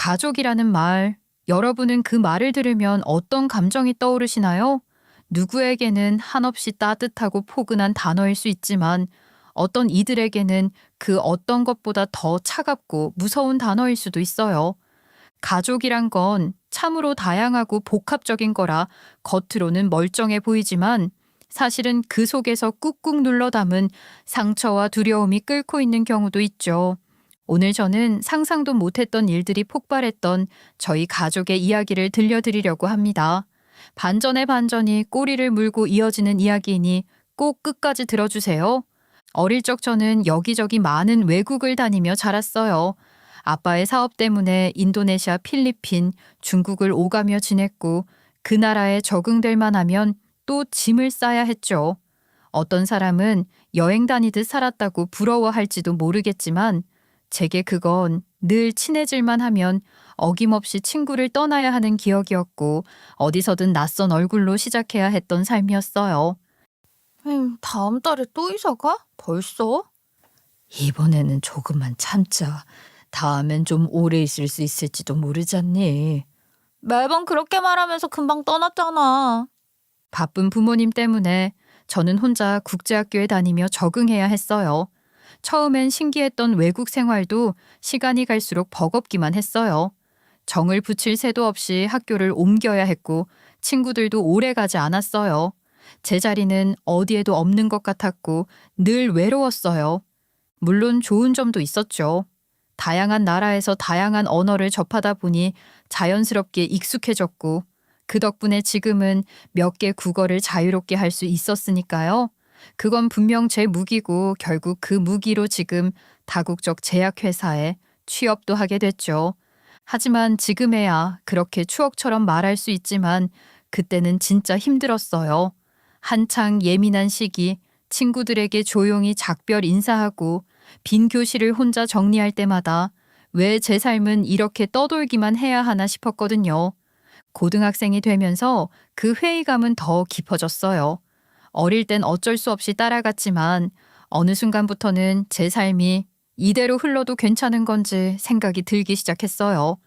가족이라는 말, 여러분은 그 말을 들으면 어떤 감정이 떠오르시나요? 누구에게는 한없이 따뜻하고 포근한 단어일 수 있지만 어떤 이들에게는 그 어떤 것보다 더 차갑고 무서운 단어일 수도 있어요. 가족이란 건 참으로 다양하고 복합적인 거라 겉으로는 멀쩡해 보이지만 사실은 그 속에서 꾹꾹 눌러 담은 상처와 두려움이 끓고 있는 경우도 있죠. 오늘 저는 상상도 못했던 일들이 폭발했던 저희 가족의 이야기를 들려드리려고 합니다. 반전의 반전이 꼬리를 물고 이어지는 이야기이니 꼭 끝까지 들어주세요. 어릴 적 저는 여기저기 많은 외국을 다니며 자랐어요. 아빠의 사업 때문에 인도네시아, 필리핀, 중국을 오가며 지냈고 그 나라에 적응될 만하면 또 짐을 싸야 했죠. 어떤 사람은 여행 다니듯 살았다고 부러워할지도 모르겠지만 제게 그건 늘 친해질만 하면 어김없이 친구를 떠나야 하는 기억이었고 어디서든 낯선 얼굴로 시작해야 했던 삶이었어요. 다음 달에 또 이사 가? 벌써? 이번에는 조금만 참자. 다음엔 좀 오래 있을 수 있을지도 모르잖니. 매번 그렇게 말하면서 금방 떠났잖아. 바쁜 부모님 때문에 저는 혼자 국제학교에 다니며 적응해야 했어요. 처음엔 신기했던 외국 생활도 시간이 갈수록 버겁기만 했어요. 정을 붙일 새도 없이 학교를 옮겨야 했고 친구들도 오래 가지 않았어요. 제 자리는 어디에도 없는 것 같았고 늘 외로웠어요. 물론 좋은 점도 있었죠. 다양한 나라에서 다양한 언어를 접하다 보니 자연스럽게 익숙해졌고 그 덕분에 지금은 몇 개 국어를 자유롭게 할 수 있었으니까요. 그건 분명 제 무기고 결국 그 무기로 지금 다국적 제약회사에 취업도 하게 됐죠. 하지만 지금에야 그렇게 추억처럼 말할 수 있지만 그때는 진짜 힘들었어요. 한창 예민한 시기 친구들에게 조용히 작별 인사하고 빈 교실을 혼자 정리할 때마다 왜 제 삶은 이렇게 떠돌기만 해야 하나 싶었거든요. 고등학생이 되면서 그 회의감은 더 깊어졌어요. 어릴 땐 어쩔 수 없이 따라갔지만 어느 순간부터는 제 삶이 이대로 흘러도 괜찮은 건지 생각이 들기 시작했어요.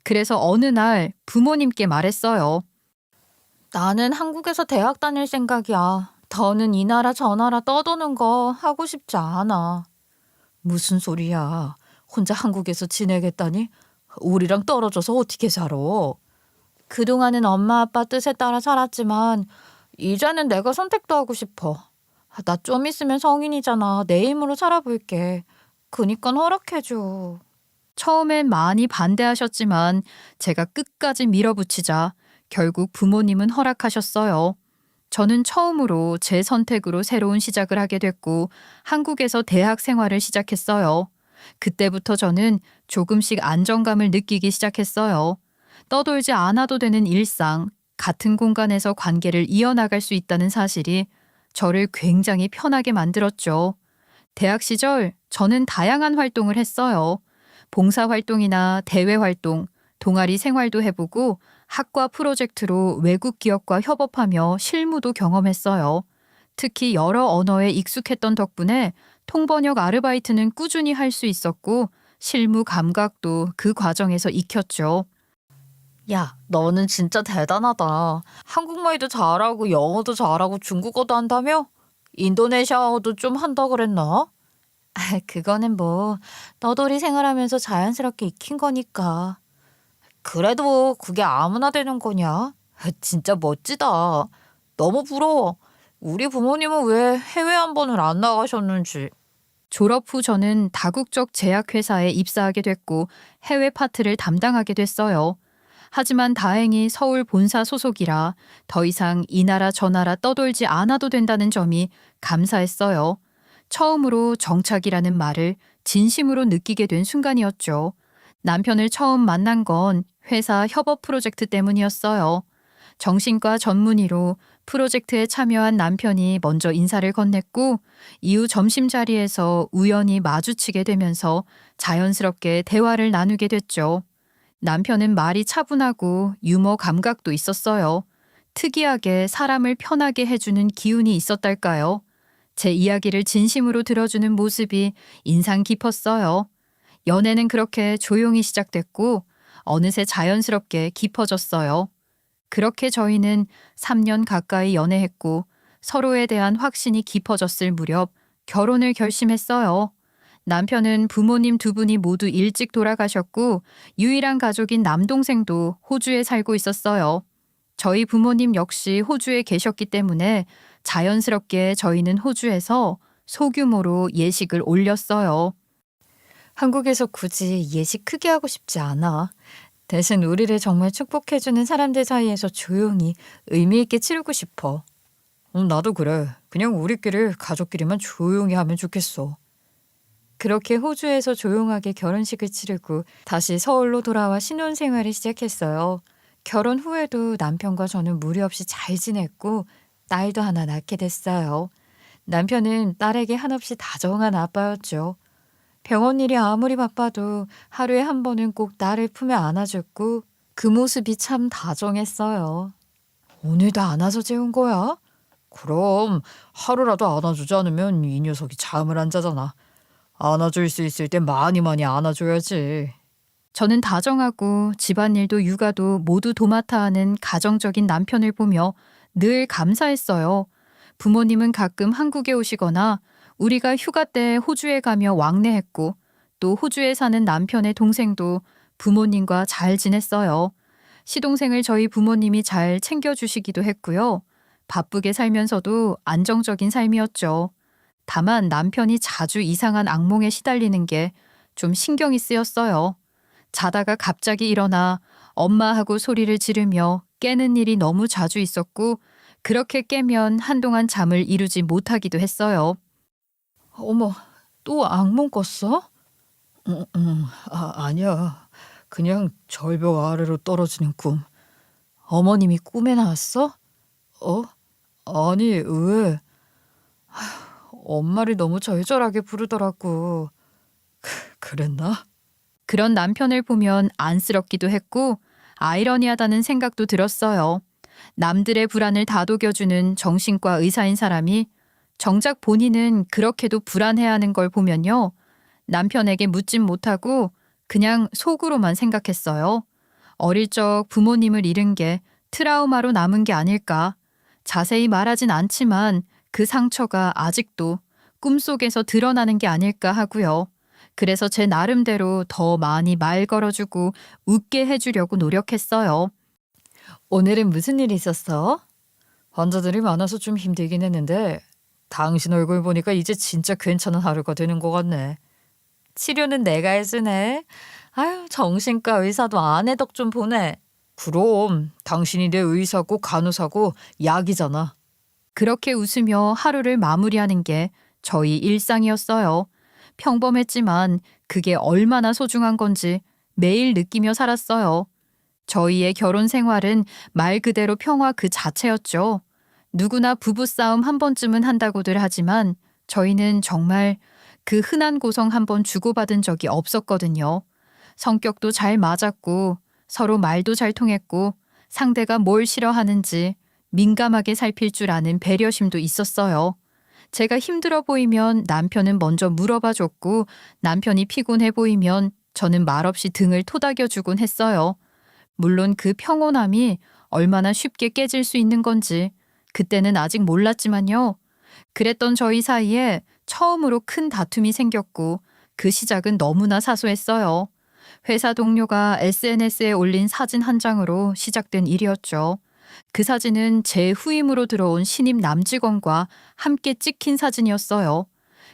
그래서 어느 날 부모님께 말했어요. 나는 한국에서 대학 다닐 생각이야. 더는 이 나라 저 나라 떠도는 거 하고 싶지 않아. 무슨 소리야. 혼자 한국에서 지내겠다니? 우리랑 떨어져서 어떻게 살아? 그동안은 엄마 아빠 뜻에 따라 살았지만 이제는 내가 선택도 하고 싶어. 나 좀 있으면 성인이잖아. 내 힘으로 살아볼게. 그니까 허락해줘. 처음엔 많이 반대하셨지만 제가 끝까지 밀어붙이자 결국 부모님은 허락하셨어요. 저는 처음으로 제 선택으로 새로운 시작을 하게 됐고 한국에서 대학 생활을 시작했어요. 그때부터 저는 조금씩 안정감을 느끼기 시작했어요. 떠돌지 않아도 되는 일상, 같은 공간에서 관계를 이어나갈 수 있다는 사실이 저를 굉장히 편하게 만들었죠. 대학 시절 저는 다양한 활동을 했어요. 봉사활동이나 대외활동, 동아리 생활도 해보고 학과 프로젝트로 외국 기업과 협업하며 실무도 경험했어요. 특히 여러 언어에 익숙했던 덕분에 통번역 아르바이트는 꾸준히 할 수 있었고 실무 감각도 그 과정에서 익혔죠. 야, 너는 진짜 대단하다. 한국말도 잘하고 영어도 잘하고 중국어도 한다며? 인도네시아어도 좀 한다 그랬나? 그거는 뭐 너돌이 생활하면서 자연스럽게 익힌 거니까. 그래도 그게 아무나 되는 거냐? 진짜 멋지다. 너무 부러워. 우리 부모님은 왜 해외 한 번을 안 나가셨는지. 졸업 후 저는 다국적 제약회사에 입사하게 됐고 해외 파트를 담당하게 됐어요. 하지만 다행히 서울 본사 소속이라 더 이상 이 나라 저 나라 떠돌지 않아도 된다는 점이 감사했어요. 처음으로 정착이라는 말을 진심으로 느끼게 된 순간이었죠. 남편을 처음 만난 건 회사 협업 프로젝트 때문이었어요. 정신과 전문의로 프로젝트에 참여한 남편이 먼저 인사를 건넸고 이후 점심자리에서 우연히 마주치게 되면서 자연스럽게 대화를 나누게 됐죠. 남편은 말이 차분하고 유머 감각도 있었어요. 특이하게 사람을 편하게 해주는 기운이 있었달까요? 제 이야기를 진심으로 들어주는 모습이 인상 깊었어요. 연애는 그렇게 조용히 시작됐고 어느새 자연스럽게 깊어졌어요. 그렇게 저희는 3년 가까이 연애했고 서로에 대한 확신이 깊어졌을 무렵 결혼을 결심했어요. 남편은 부모님 두 분이 모두 일찍 돌아가셨고 유일한 가족인 남동생도 호주에 살고 있었어요. 저희 부모님 역시 호주에 계셨기 때문에 자연스럽게 저희는 호주에서 소규모로 예식을 올렸어요. 한국에서 굳이 예식 크게 하고 싶지 않아. 대신 우리를 정말 축복해주는 사람들 사이에서 조용히 의미 있게 치르고 싶어. 나도 그래. 그냥 우리끼리 가족끼리만 조용히 하면 좋겠어. 그렇게 호주에서 조용하게 결혼식을 치르고 다시 서울로 돌아와 신혼생활을 시작했어요. 결혼 후에도 남편과 저는 무리 없이 잘 지냈고 딸도 하나 낳게 됐어요. 남편은 딸에게 한없이 다정한 아빠였죠. 병원 일이 아무리 바빠도 하루에 한 번은 꼭 딸을 품에 안아줬고 그 모습이 참 다정했어요. 오늘도 안아서 재운 거야? 그럼 하루라도 안아주지 않으면 이 녀석이 잠을 안 자잖아. 안아줄 수 있을 때 많이 안아줘야지. 저는 다정하고 집안일도 육아도 모두 도맡아 하는 가정적인 남편을 보며 늘 감사했어요. 부모님은 가끔 한국에 오시거나 우리가 휴가 때 호주에 가며 왕래했고 또 호주에 사는 남편의 동생도 부모님과 잘 지냈어요. 시동생을 저희 부모님이 잘 챙겨주시기도 했고요. 바쁘게 살면서도 안정적인 삶이었죠. 다만 남편이 자주 이상한 악몽에 시달리는 게 좀 신경이 쓰였어요. 자다가 갑자기 일어나 엄마하고 소리를 지르며 깨는 일이 너무 자주 있었고 그렇게 깨면 한동안 잠을 이루지 못하기도 했어요. 어머, 또 악몽 꿨어? 아니야. 그냥 절벽 아래로 떨어지는 꿈. 어머님이 꿈에 나왔어? 아니, 왜? 엄마를 너무 절절하게 부르더라고. 그랬나? 그런 남편을 보면 안쓰럽기도 했고 아이러니하다는 생각도 들었어요. 남들의 불안을 다독여주는 정신과 의사인 사람이 정작 본인은 그렇게도 불안해하는 걸 보면요. 남편에게 묻진 못하고 그냥 속으로만 생각했어요. 어릴 적 부모님을 잃은 게 트라우마로 남은 게 아닐까. 자세히 말하진 않지만 그 상처가 아직도 꿈속에서 드러나는 게 아닐까 하고요. 그래서 제 나름대로 더 많이 말 걸어주고 웃게 해주려고 노력했어요. 오늘은 무슨 일이 있었어? 환자들이 많아서 좀 힘들긴 했는데 당신 얼굴 보니까 이제 진짜 괜찮은 하루가 되는 것 같네. 치료는 내가 해주네. 아유, 정신과 의사도 아내 덕 좀 보네. 그럼 당신이 내 의사고 간호사고 약이잖아. 그렇게 웃으며 하루를 마무리하는 게 저희 일상이었어요. 평범했지만 그게 얼마나 소중한 건지 매일 느끼며 살았어요. 저희의 결혼 생활은 말 그대로 평화 그 자체였죠. 누구나 부부싸움 한 번쯤은 한다고들 하지만 저희는 정말 그 흔한 고성 한 번 주고받은 적이 없었거든요. 성격도 잘 맞았고 서로 말도 잘 통했고 상대가 뭘 싫어하는지 민감하게 살필 줄 아는 배려심도 있었어요. 제가 힘들어 보이면 남편은 먼저 물어봐 줬고 남편이 피곤해 보이면 저는 말없이 등을 토닥여 주곤 했어요. 물론 그 평온함이 얼마나 쉽게 깨질 수 있는 건지 그때는 아직 몰랐지만요. 그랬던 저희 사이에 처음으로 큰 다툼이 생겼고 그 시작은 너무나 사소했어요. 회사 동료가 SNS에 올린 사진 한 장으로 시작된 일이었죠. 그 사진은 제 후임으로 들어온 신입 남직원과 함께 찍힌 사진이었어요.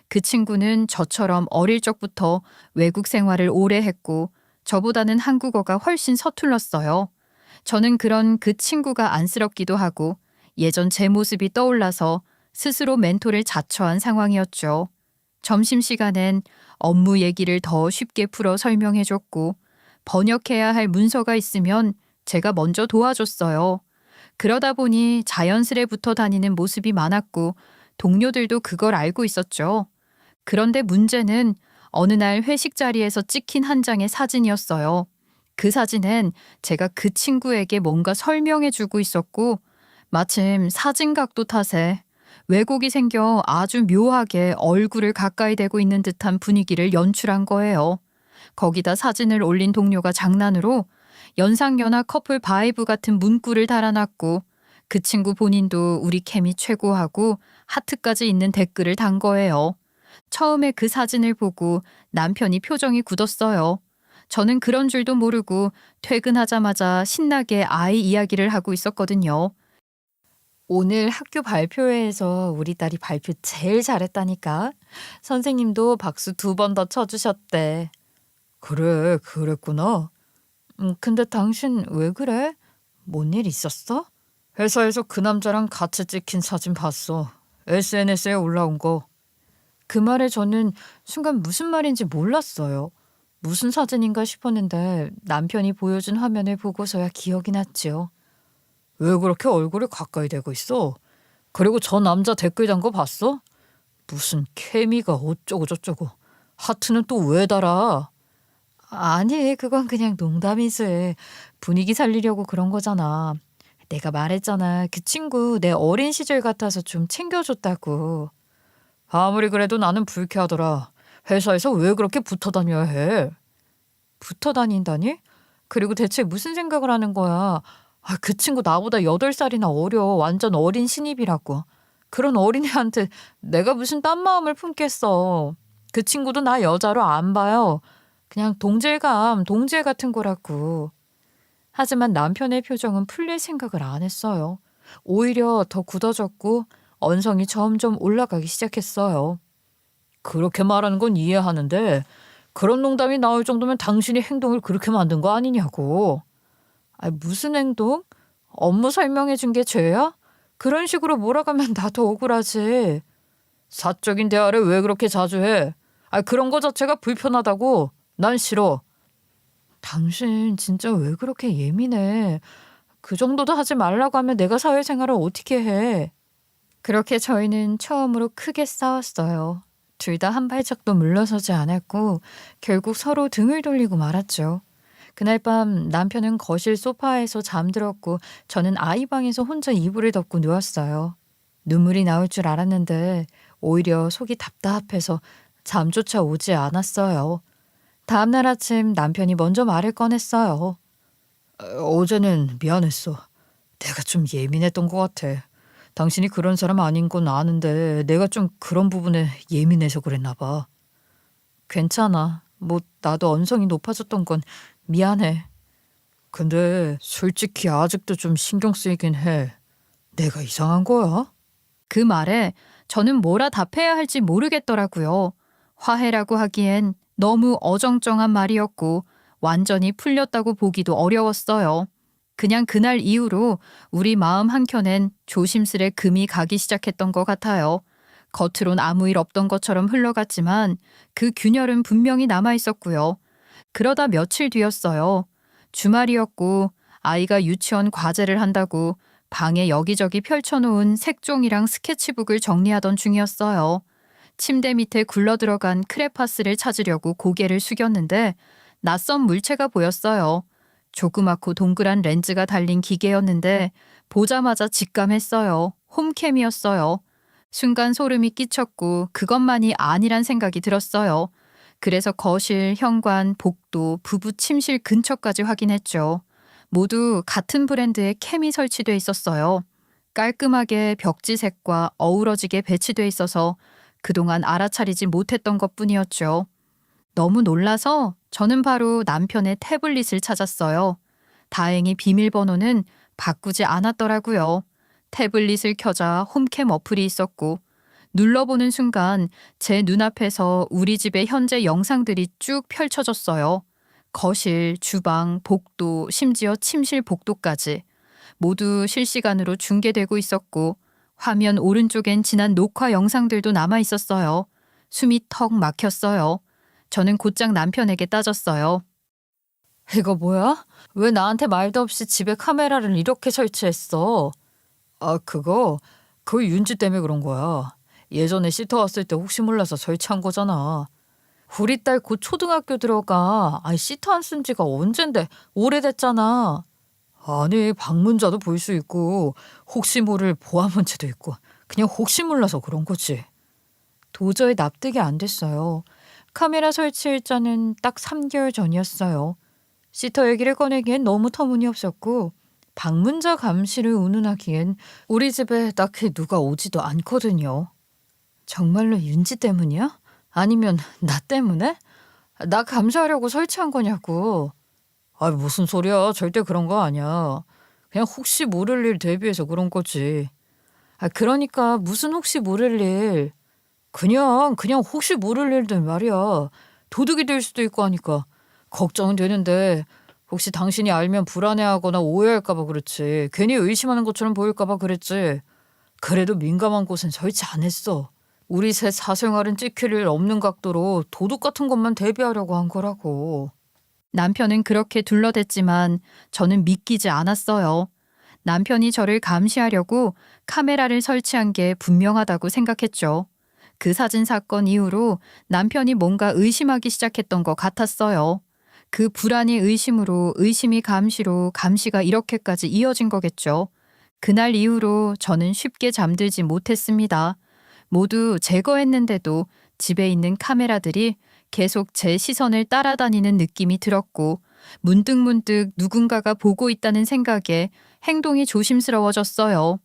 그 친구는 저처럼 어릴 적부터 외국 생활을 오래 했고 저보다는 한국어가 훨씬 서툴렀어요. 저는 그런 그 친구가 안쓰럽기도 하고 예전 제 모습이 떠올라서 스스로 멘토를 자처한 상황이었죠. 점심시간엔 업무 얘기를 더 쉽게 풀어 설명해줬고 번역해야 할 문서가 있으면 제가 먼저 도와줬어요. 그러다 보니 자연스레 붙어 다니는 모습이 많았고 동료들도 그걸 알고 있었죠. 그런데 문제는 어느 날 회식 자리에서 찍힌 한 장의 사진이었어요. 그 사진엔 제가 그 친구에게 뭔가 설명해주고 있었고 마침 사진각도 탓에 왜곡이 생겨 아주 묘하게 얼굴을 가까이 대고 있는 듯한 분위기를 연출한 거예요. 거기다 사진을 올린 동료가 장난으로 연상연하 커플 바이브 같은 문구를 달아놨고 그 친구 본인도 우리 캠이 최고하고 하트까지 있는 댓글을 단 거예요. 처음에 그 사진을 보고 남편이 표정이 굳었어요. 저는 그런 줄도 모르고 퇴근하자마자 신나게 아이 이야기를 하고 있었거든요. 오늘 학교 발표회에서 우리 딸이 발표 제일 잘했다니까. 선생님도 박수 2번 더 쳐주셨대. 그래, 그랬구나. 근데 당신 왜 그래? 뭔 일 있었어? 회사에서 그 남자랑 같이 찍힌 사진 봤어. SNS에 올라온 거. 그 말에 저는 순간 무슨 말인지 몰랐어요. 무슨 사진인가 싶었는데 남편이 보여준 화면을 보고서야 기억이 났죠. 왜 그렇게 얼굴이 가까이 대고 있어? 그리고 저 남자 댓글 단 거 봤어? 무슨 케미가 어쩌고 저쩌고. 하트는 또 왜 달아? 아니, 그건 그냥 농담이지. 분위기 살리려고 그런 거잖아. 내가 말했잖아. 그 친구 내 어린 시절 같아서 좀 챙겨줬다고. 아무리 그래도 나는 불쾌하더라. 회사에서 왜 그렇게 붙어 다녀야 해? 붙어 다닌다니? 그리고 대체 무슨 생각을 하는 거야? 그 친구 나보다 8살이나 어려. 완전 어린 신입이라고. 그런 어린애한테 내가 무슨 딴 마음을 품겠어. 그 친구도 나 여자로 안 봐요. 그냥 동질감, 동질 같은 거라고. 하지만 남편의 표정은 풀릴 생각을 안 했어요. 오히려 더 굳어졌고 언성이 점점 올라가기 시작했어요. 그렇게 말하는 건 이해하는데 그런 농담이 나올 정도면 당신이 행동을 그렇게 만든 거 아니냐고. 무슨 행동? 업무 설명해 준 게 죄야? 그런 식으로 몰아가면 나도 억울하지. 사적인 대화를 왜 그렇게 자주 해? 그런 거 자체가 불편하다고. 난 싫어. 당신 진짜 왜 그렇게 예민해? 그 정도도 하지 말라고 하면 내가 사회생활을 어떻게 해? 그렇게 저희는 처음으로 크게 싸웠어요. 둘 다 한 발짝도 물러서지 않았고 결국 서로 등을 돌리고 말았죠. 그날 밤 남편은 거실 소파에서 잠들었고 저는 아이 방에서 혼자 이불을 덮고 누웠어요. 눈물이 나올 줄 알았는데 오히려 속이 답답해서 잠조차 오지 않았어요. 다음날 아침 남편이 먼저 말을 꺼냈어요. 어제는 미안했어. 내가 좀 예민했던 것 같아. 당신이 그런 사람 아닌 건 아는데 내가 좀 그런 부분에 예민해서 그랬나 봐. 괜찮아. 나도 언성이 높아졌던 건 미안해. 근데 솔직히 아직도 좀 신경 쓰이긴 해. 내가 이상한 거야? 그 말에 저는 뭐라 답해야 할지 모르겠더라고요. 화해라고 하기엔 너무 어정쩡한 말이었고 완전히 풀렸다고 보기도 어려웠어요. 그냥 그날 이후로 우리 마음 한켠엔 조심스레 금이 가기 시작했던 것 같아요. 겉으론 아무 일 없던 것처럼 흘러갔지만 그 균열은 분명히 남아있었고요. 그러다 며칠 뒤였어요. 주말이었고 아이가 유치원 과제를 한다고 방에 여기저기 펼쳐놓은 색종이랑 스케치북을 정리하던 중이었어요. 침대 밑에 굴러들어간 크레파스를 찾으려고 고개를 숙였는데 낯선 물체가 보였어요. 조그맣고 동그란 렌즈가 달린 기계였는데 보자마자 직감했어요. 홈캠이었어요. 순간 소름이 끼쳤고 그것만이 아니란 생각이 들었어요. 그래서 거실, 현관, 복도, 부부 침실 근처까지 확인했죠. 모두 같은 브랜드의 캠이 설치돼 있었어요. 깔끔하게 벽지색과 어우러지게 배치돼 있어서 그동안 알아차리지 못했던 것뿐이었죠. 너무 놀라서 저는 바로 남편의 태블릿을 찾았어요. 다행히 비밀번호는 바꾸지 않았더라고요. 태블릿을 켜자 홈캠 어플이 있었고 눌러보는 순간 제 눈앞에서 우리 집의 현재 영상들이 쭉 펼쳐졌어요. 거실, 주방, 복도, 심지어 침실 복도까지 모두 실시간으로 중계되고 있었고 화면 오른쪽엔 지난 녹화 영상들도 남아 있었어요. 숨이 턱 막혔어요. 저는 곧장 남편에게 따졌어요. 이거 뭐야? 왜 나한테 말도 없이 집에 카메라를 이렇게 설치했어? 그거 윤지 때문에 그런 거야. 예전에 시터 왔을 때 혹시 몰라서 설치한 거잖아. 우리 딸 곧 초등학교 들어가. 시터 안 쓴 지가 언젠데 오래됐잖아. 아니, 방문자도 볼 수 있고 혹시 모를 보안 문제도 있고 그냥 혹시 몰라서 그런 거지. 도저히 납득이 안 됐어요. 카메라 설치 일자는 딱 3개월 전이었어요. 시터 얘기를 꺼내기엔 너무 터무니없었고 방문자 감시를 운운하기엔 우리 집에 딱히 누가 오지도 않거든요. 정말로 윤지 때문이야? 아니면 나 때문에? 나 감시하려고 설치한 거냐고. 아, 무슨 소리야. 절대 그런 거 아니야. 그냥 혹시 모를 일 대비해서 그런 거지. 아, 그러니까 무슨 혹시 모를 일. 그냥 혹시 모를 일들 말이야. 도둑이 될 수도 있고 하니까 걱정은 되는데 혹시 당신이 알면 불안해하거나 오해할까 봐 그렇지. 괜히 의심하는 것처럼 보일까 봐 그랬지. 그래도 민감한 곳은 설치 안 했어. 우리 셋 사생활은 찍힐 일 없는 각도로 도둑 같은 것만 대비하려고 한 거라고. 남편은 그렇게 둘러댔지만 저는 믿기지 않았어요. 남편이 저를 감시하려고 카메라를 설치한 게 분명하다고 생각했죠. 그 사진 사건 이후로 남편이 뭔가 의심하기 시작했던 것 같았어요. 그 불안이 의심으로, 의심이 감시로, 감시가 이렇게까지 이어진 거겠죠. 그날 이후로 저는 쉽게 잠들지 못했습니다. 모두 제거했는데도 집에 있는 카메라들이 계속 제 시선을 따라다니는 느낌이 들었고 문득문득 누군가가 보고 있다는 생각에 행동이 조심스러워졌어요.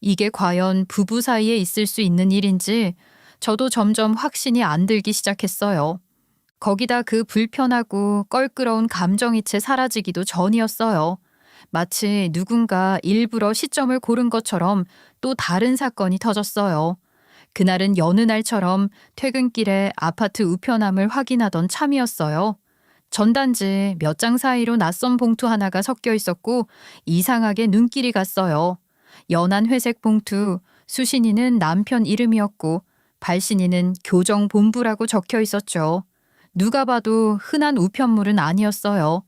이게 과연 부부 사이에 있을 수 있는 일인지 저도 점점 확신이 안 들기 시작했어요. 거기다 그 불편하고 껄끄러운 감정이 채 사라지기도 전이었어요. 마치 누군가 일부러 시점을 고른 것처럼 또 다른 사건이 터졌어요. 그날은 여느 날처럼 퇴근길에 아파트 우편함을 확인하던 참이었어요. 전단지 몇 장 사이로 낯선 봉투 하나가 섞여 있었고 이상하게 눈길이 갔어요. 연한 회색 봉투, 수신이는 남편 이름이었고 발신인은 교정본부라고 적혀 있었죠. 누가 봐도 흔한 우편물은 아니었어요.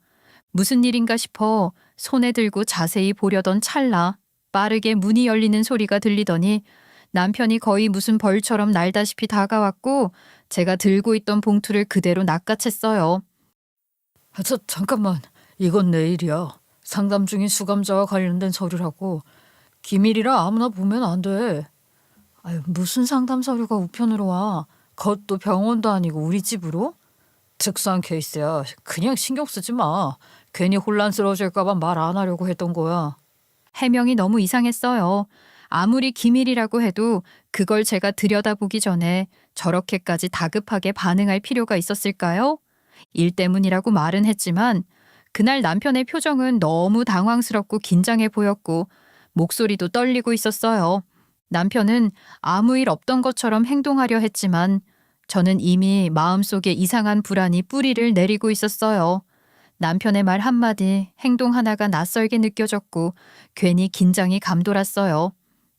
무슨 일인가 싶어 손에 들고 자세히 보려던 찰나 빠르게 문이 열리는 소리가 들리더니 남편이 거의 무슨 벌처럼 날다시피 다가왔고 제가 들고 있던 봉투를 그대로 낚아챘어요. 잠깐만. 이건 내 일이야. 상담 중인 수감자와 관련된 서류라고. 기밀이라 아무나 보면 안 돼. 아유, 무슨 상담 서류가 우편으로 와. 그것도 병원도 아니고 우리 집으로? 특수한 케이스야. 그냥 신경 쓰지 마. 괜히 혼란스러워질까 봐 말 안 하려고 했던 거야. 해명이 너무 이상했어요. 아무리 기밀이라고 해도 그걸 제가 들여다보기 전에 저렇게까지 다급하게 반응할 필요가 있었을까요? 일 때문이라고 말은 했지만 그날 남편의 표정은 너무 당황스럽고 긴장해 보였고 목소리도 떨리고 있었어요. 남편은 아무 일 없던 것처럼 행동하려 했지만 저는 이미 마음속에 이상한 불안이 뿌리를 내리고 있었어요. 남편의 말 한마디, 행동 하나가 낯설게 느껴졌고 괜히 긴장이 감돌았어요.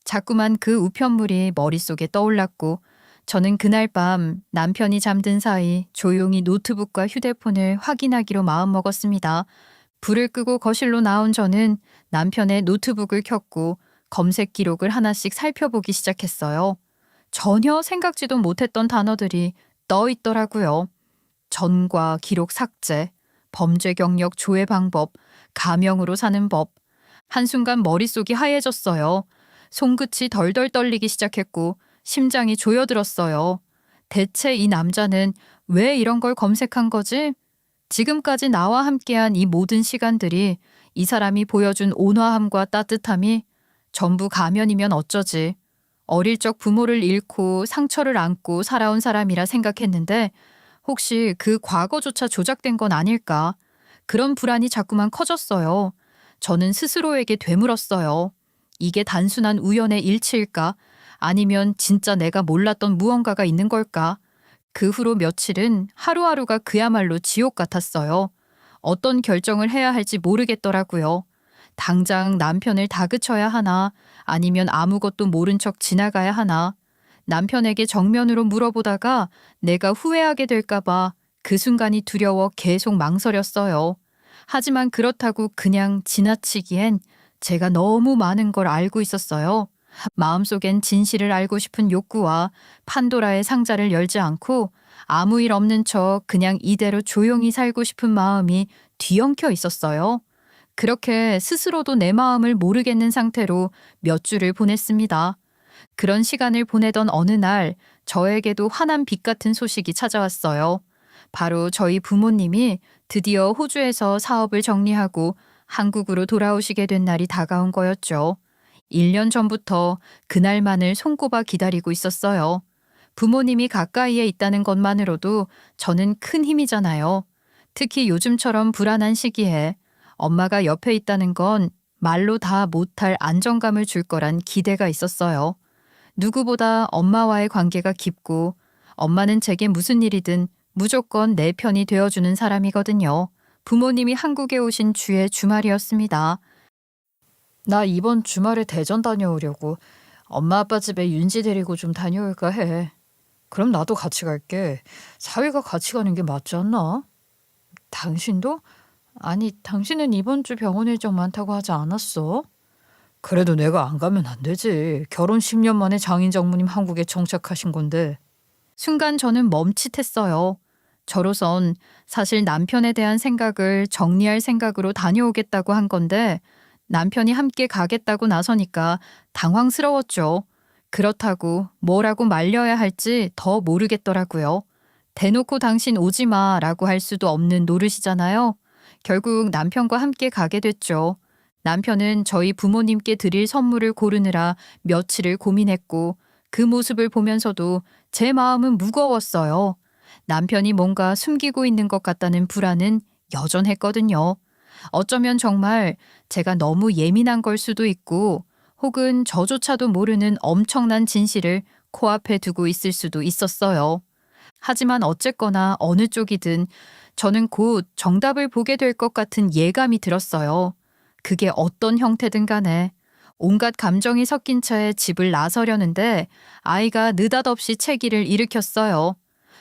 자꾸만 그 우편물이 머릿속에 떠올랐고 저는 그날 밤 남편이 잠든 사이 조용히 노트북과 휴대폰을 확인하기로 마음먹었습니다. 불을 끄고 거실로 나온 저는 남편의 노트북을 켰고 검색 기록을 하나씩 살펴보기 시작했어요. 전혀 생각지도 못했던 단어들이 떠 있더라고요. 전과 기록 삭제, 범죄 경력 조회 방법, 가명으로 사는 법. 한순간 머릿속이 하얘졌어요. 손끝이 덜덜 떨리기 시작했고 심장이 조여들었어요. 대체 이 남자는 왜 이런 걸 검색한 거지? 지금까지 나와 함께한 이 모든 시간들이 이 사람이 보여준 온화함과 따뜻함이 전부 가면이면 어쩌지. 어릴 적 부모를 잃고 상처를 안고 살아온 사람이라 생각했는데 혹시 그 과거조차 조작된 건 아닐까? 그런 불안이 자꾸만 커졌어요. 저는 스스로에게 되물었어요. 이게 단순한 우연의 일치일까? 아니면 진짜 내가 몰랐던 무언가가 있는 걸까? 그 후로 며칠은 하루하루가 그야말로 지옥 같았어요. 어떤 결정을 해야 할지 모르겠더라고요. 당장 남편을 다그쳐야 하나? 아니면 아무것도 모른 척 지나가야 하나? 남편에게 정면으로 물어보다가 내가 후회하게 될까봐 그 순간이 두려워 계속 망설였어요. 하지만 그렇다고 그냥 지나치기엔 제가 너무 많은 걸 알고 있었어요. 마음속엔 진실을 알고 싶은 욕구와 판도라의 상자를 열지 않고 아무 일 없는 척 그냥 이대로 조용히 살고 싶은 마음이 뒤엉켜 있었어요. 그렇게 스스로도 내 마음을 모르겠는 상태로 몇 주를 보냈습니다. 그런 시간을 보내던 어느 날 저에게도 환한 빛 같은 소식이 찾아왔어요. 바로 저희 부모님이 드디어 호주에서 사업을 정리하고 한국으로 돌아오시게 된 날이 다가온 거였죠. 1년 전부터 그날만을 손꼽아 기다리고 있었어요. 부모님이 가까이에 있다는 것만으로도 저는 큰 힘이잖아요. 특히 요즘처럼 불안한 시기에 엄마가 옆에 있다는 건 말로 다 못할 안정감을 줄 거란 기대가 있었어요. 누구보다 엄마와의 관계가 깊고 엄마는 제게 무슨 일이든 무조건 내 편이 되어주는 사람이거든요. 부모님이 한국에 오신 주의 주말이었습니다. 나 이번 주말에 대전 다녀오려고. 엄마 아빠 집에 윤지 데리고 좀 다녀올까 해. 그럼 나도 같이 갈게. 사위가 같이 가는 게 맞지 않나? 당신도? 아니, 당신은 이번 주 병원 일정 많다고 하지 않았어? 그래도 내가 안 가면 안 되지. 결혼 10년 만에 장인 장모님 한국에 정착하신 건데. 순간 저는 멈칫했어요. 저로선 사실 남편에 대한 생각을 정리할 생각으로 다녀오겠다고 한 건데 남편이 함께 가겠다고 나서니까 당황스러웠죠. 그렇다고 뭐라고 말려야 할지 더 모르겠더라고요. 대놓고 당신 오지 마라고 할 수도 없는 노릇이잖아요. 결국 남편과 함께 가게 됐죠. 남편은 저희 부모님께 드릴 선물을 고르느라 며칠을 고민했고 그 모습을 보면서도 제 마음은 무거웠어요. 남편이 뭔가 숨기고 있는 것 같다는 불안은 여전했거든요. 어쩌면 정말 제가 너무 예민한 걸 수도 있고 혹은 저조차도 모르는 엄청난 진실을 코앞에 두고 있을 수도 있었어요. 하지만 어쨌거나 어느 쪽이든 저는 곧 정답을 보게 될 것 같은 예감이 들었어요. 그게 어떤 형태든 간에 온갖 감정이 섞인 채 집을 나서려는데 아이가 느닷없이 체기를 일으켰어요.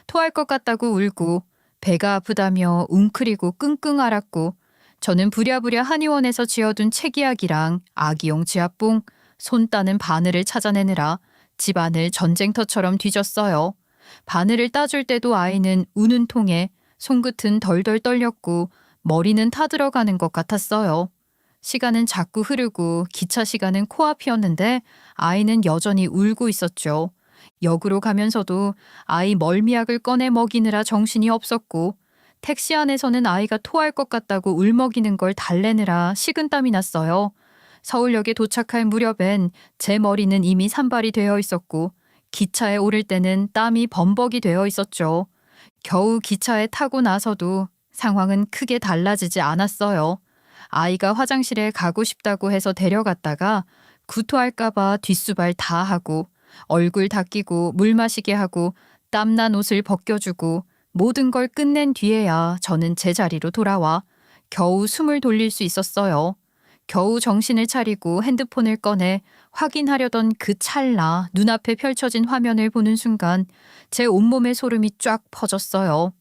토할 것 같다고 울고 배가 아프다며 웅크리고 끙끙 앓았고 저는 부랴부랴 한의원에서 지어둔 체기약이랑 아기용 지압봉, 손 따는 바늘을 찾아내느라 집안을 전쟁터처럼 뒤졌어요. 바늘을 따줄 때도 아이는 우는 통에 손끝은 덜덜 떨렸고 머리는 타들어가는 것 같았어요. 시간은 자꾸 흐르고 기차 시간은 코앞이었는데 아이는 여전히 울고 있었죠. 역으로 가면서도 아이 멀미약을 꺼내 먹이느라 정신이 없었고 택시 안에서는 아이가 토할 것 같다고 울먹이는 걸 달래느라 식은땀이 났어요. 서울역에 도착할 무렵엔 제 머리는 이미 산발이 되어 있었고 기차에 오를 때는 땀이 범벅이 되어 있었죠. 겨우 기차에 타고 나서도 상황은 크게 달라지지 않았어요. 아이가 화장실에 가고 싶다고 해서 데려갔다가 구토할까봐 뒷수발 다 하고 얼굴 닦이고 물 마시게 하고 땀난 옷을 벗겨주고 모든 걸 끝낸 뒤에야 저는 제 자리로 돌아와 겨우 숨을 돌릴 수 있었어요. 겨우 정신을 차리고 핸드폰을 꺼내 확인하려던 그 찰나 눈앞에 펼쳐진 화면을 보는 순간 제 온몸에 소름이 쫙 퍼졌어요.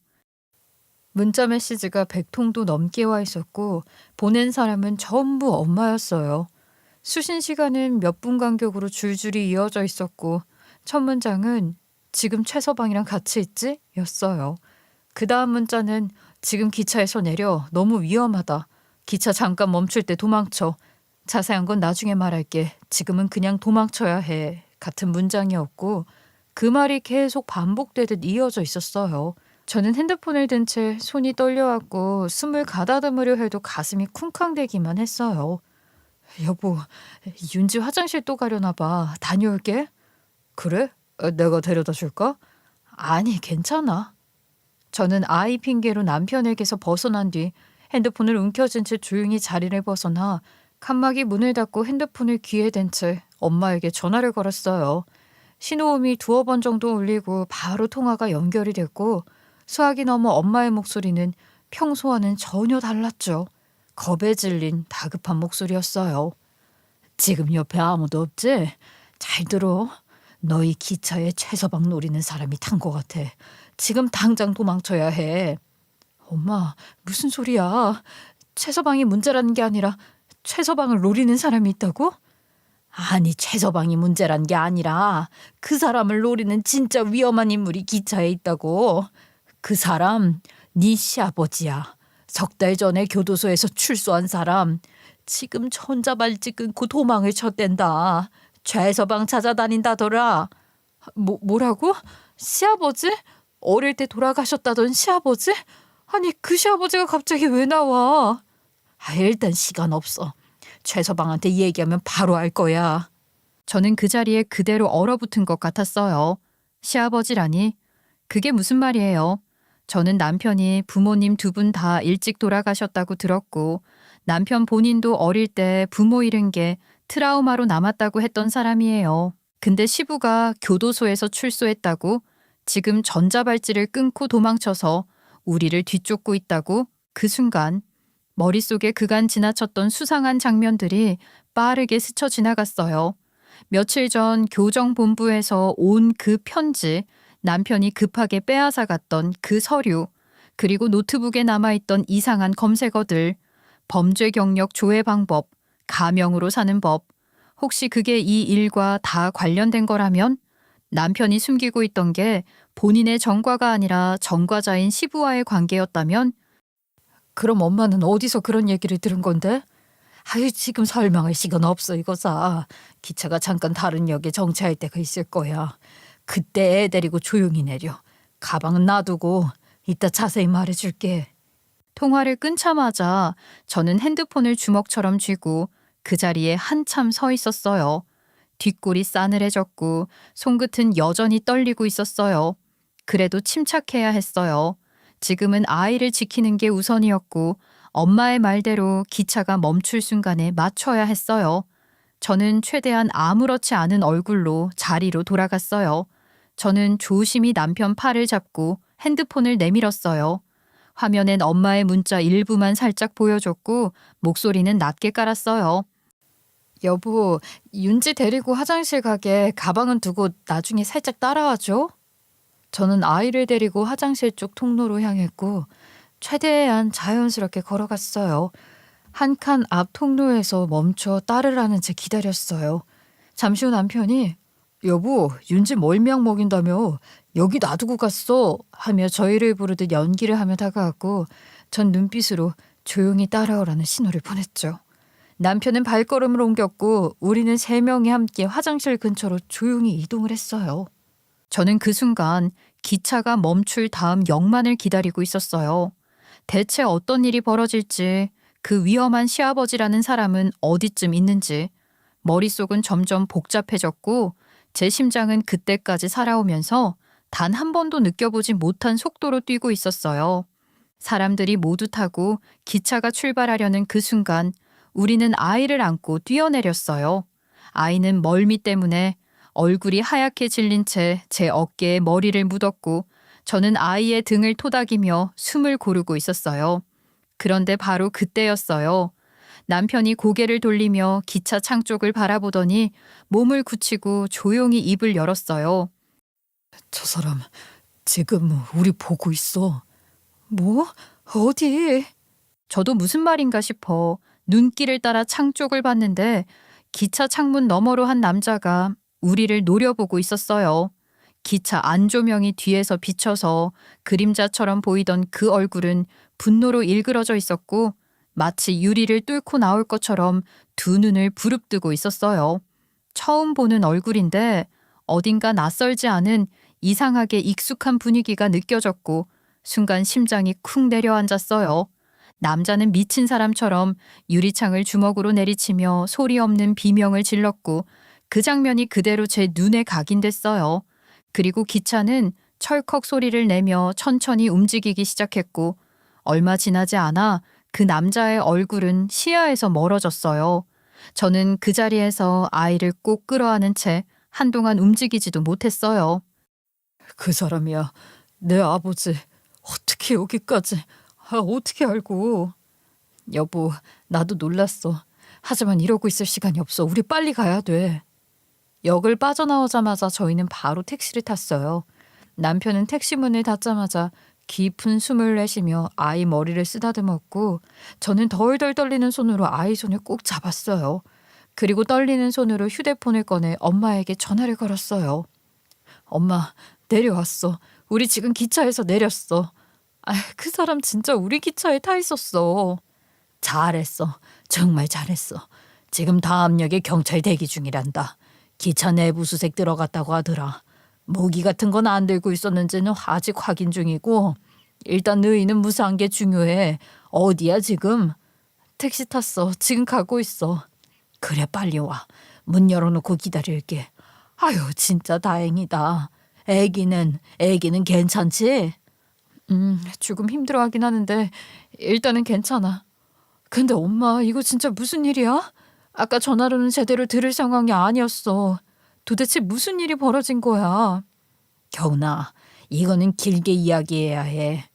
문자 메시지가 100통도 넘게 와 있었고 보낸 사람은 전부 엄마였어요. 수신 시간은 몇 분 간격으로 줄줄이 이어져 있었고 첫 문장은 지금 최서방이랑 같이 있지? 였어요. 그 다음 문자는 지금 기차에서 내려 너무 위험하다. 기차 잠깐 멈출 때 도망쳐. 자세한 건 나중에 말할게. 지금은 그냥 도망쳐야 해. 같은 문장이었고 그 말이 계속 반복되듯 이어져 있었어요. 저는 핸드폰을 든 채 손이 떨려왔고 숨을 가다듬으려 해도 가슴이 쿵쾅대기만 했어요. 여보, 윤지 화장실 또 가려나 봐. 다녀올게. 그래? 내가 데려다 줄까? 아니, 괜찮아. 저는 아이 핑계로 남편에게서 벗어난 뒤 핸드폰을 움켜쥔 채 조용히 자리를 벗어나 칸막이 문을 닫고 핸드폰을 귀에 댄 채 엄마에게 전화를 걸었어요. 신호음이 2번 정도 울리고 바로 통화가 연결이 됐고 수학이 넘어 엄마의 목소리는 평소와는 전혀 달랐죠. 겁에 질린 다급한 목소리였어요. 지금 옆에 아무도 없지? 잘 들어. 너희 기차에 최서방 노리는 사람이 탄 것 같아. 지금 당장 도망쳐야 해. 엄마, 무슨 소리야? 최서방이 문제라는 게 아니라 최서방을 노리는 사람이 있다고? 아니, 최서방이 문제란 게 아니라 그 사람을 노리는 진짜 위험한 인물이 기차에 있다고. 그 사람 네 시아버지야. 석 달 전에 교도소에서 출소한 사람. 지금 천자발찌 끊고 도망을 쳤댄다. 최서방 찾아다닌다더라. 뭐라고? 시아버지? 어릴 때 돌아가셨다던 시아버지? 아니 그 시아버지가 갑자기 왜 나와? 일단 시간 없어. 최서방한테 얘기하면 바로 알 거야. 저는 그 자리에 그대로 얼어붙은 것 같았어요. 시아버지라니? 그게 무슨 말이에요? 저는 남편이 부모님 두 분 다 일찍 돌아가셨다고 들었고 남편 본인도 어릴 때 부모 잃은 게 트라우마로 남았다고 했던 사람이에요. 근데 시부가 교도소에서 출소했다고 지금 전자발찌를 끊고 도망쳐서 우리를 뒤쫓고 있다고 그 순간 머릿속에 그간 지나쳤던 수상한 장면들이 빠르게 스쳐 지나갔어요. 며칠 전 교정본부에서 온 그 편지, 남편이 급하게 빼앗아 갔던 그 서류, 그리고 노트북에 남아있던 이상한 검색어들, 범죄 경력 조회 방법, 가명으로 사는 법, 혹시 그게 이 일과 다 관련된 거라면 남편이 숨기고 있던 게 본인의 전과가 아니라 전과자인 시부와의 관계였다면 그럼 엄마는 어디서 그런 얘기를 들은 건데? 지금 설명할 시간 없어 이거사. 기차가 잠깐 다른 역에 정차할 때가 있을 거야. 그때 애 데리고 조용히 내려. 가방은 놔두고 이따 자세히 말해줄게. 통화를 끊자마자 저는 핸드폰을 주먹처럼 쥐고 그 자리에 한참 서 있었어요. 뒷골이 싸늘해졌고 손끝은 여전히 떨리고 있었어요. 그래도 침착해야 했어요. 지금은 아이를 지키는 게 우선이었고 엄마의 말대로 기차가 멈출 순간에 맞춰야 했어요. 저는 최대한 아무렇지 않은 얼굴로 자리로 돌아갔어요. 저는 조심히 남편 팔을 잡고 핸드폰을 내밀었어요. 화면엔 엄마의 문자 일부만 살짝 보여줬고 목소리는 낮게 깔았어요. 여보, 윤지 데리고 화장실 가게 가방은 두고 나중에 살짝 따라와줘. 저는 아이를 데리고 화장실 쪽 통로로 향했고 최대한 자연스럽게 걸어갔어요. 한 칸 앞 통로에서 멈춰 따르라는 채 기다렸어요. 잠시 후 남편이 여보, 윤지 멀미약 먹인다며 여기 놔두고 갔어 하며 저희를 부르듯 연기를 하며 다가왔고 전 눈빛으로 조용히 따라오라는 신호를 보냈죠. 남편은 발걸음을 옮겼고 우리는 세 명이 함께 화장실 근처로 조용히 이동을 했어요. 저는 그 순간 기차가 멈출 다음 역만을 기다리고 있었어요. 대체 어떤 일이 벌어질지, 그 위험한 시아버지라는 사람은 어디쯤 있는지, 머릿속은 점점 복잡해졌고 제 심장은 그때까지 살아오면서 단 한 번도 느껴보지 못한 속도로 뛰고 있었어요. 사람들이 모두 타고 기차가 출발하려는 그 순간 우리는 아이를 안고 뛰어내렸어요. 아이는 멀미 때문에 얼굴이 하얗게 질린 채 제 어깨에 머리를 묻었고 저는 아이의 등을 토닥이며 숨을 고르고 있었어요. 그런데 바로 그때였어요. 남편이 고개를 돌리며 기차 창 쪽을 바라보더니 몸을 굳히고 조용히 입을 열었어요. 저 사람 지금 우리 보고 있어. 뭐? 어디? 저도 무슨 말인가 싶어 눈길을 따라 창 쪽을 봤는데 기차 창문 너머로 한 남자가 우리를 노려보고 있었어요. 기차 안조명이 뒤에서 비쳐서 그림자처럼 보이던 그 얼굴은 분노로 일그러져 있었고 마치 유리를 뚫고 나올 것처럼 두 눈을 부릅뜨고 있었어요. 처음 보는 얼굴인데 어딘가 낯설지 않은 이상하게 익숙한 분위기가 느껴졌고 순간 심장이 쿵 내려앉았어요. 남자는 미친 사람처럼 유리창을 주먹으로 내리치며 소리 없는 비명을 질렀고 그 장면이 그대로 제 눈에 각인됐어요. 그리고 기차는 철컥 소리를 내며 천천히 움직이기 시작했고 얼마 지나지 않아 그 남자의 얼굴은 시야에서 멀어졌어요. 저는 그 자리에서 아이를 꼭 끌어안은 채 한동안 움직이지도 못했어요. 그 사람이야. 내 아버지. 어떻게 여기까지? 어떻게 알고? 여보, 나도 놀랐어. 하지만 이러고 있을 시간이 없어. 우리 빨리 가야 돼. 역을 빠져나오자마자 저희는 바로 택시를 탔어요. 남편은 택시 문을 닫자마자 깊은 숨을 내쉬며 아이 머리를 쓰다듬었고 저는 덜덜 떨리는 손으로 아이 손을 꼭 잡았어요. 그리고 떨리는 손으로 휴대폰을 꺼내 엄마에게 전화를 걸었어요. 엄마, 내려왔어. 우리 지금 기차에서 내렸어. 그 사람 진짜 우리 기차에 타 있었어. 잘했어. 정말 잘했어. 지금 다음 역에 경찰 대기 중이란다. 기차 내부 수색 들어갔다고 하더라. 모기 같은 건 안 들고 있었는지는 아직 확인 중이고 일단 너희는 무사한 게 중요해. 어디야 지금? 택시 탔어. 지금 가고 있어. 그래 빨리 와. 문 열어놓고 기다릴게. 아유 진짜 다행이다. 애기는 괜찮지? 조금 힘들어하긴 하는데 일단은 괜찮아. 근데 엄마 이거 진짜 무슨 일이야? 아까 전화로는 제대로 들을 상황이 아니었어. 도대체 무슨 일이 벌어진 거야? 경은아, 이거는 길게 이야기해야 해.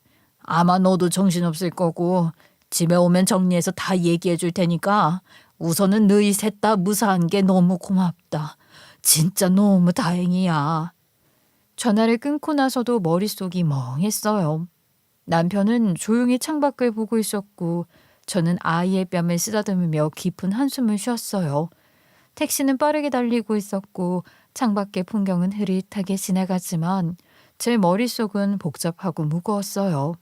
아마 너도 정신없을 거고 집에 오면 정리해서 다 얘기해 줄 테니까 우선은 너희 셋 다 무사한 게 너무 고맙다. 진짜 너무 다행이야. 전화를 끊고 나서도 머릿속이 멍했어요. 남편은 조용히 창밖을 보고 있었고 저는 아이의 뺨을 쓰다듬으며 깊은 한숨을 쉬었어요. 택시는 빠르게 달리고 있었고 창밖의 풍경은 흐릿하게 지나갔지만 제 머릿속은 복잡하고 무거웠어요.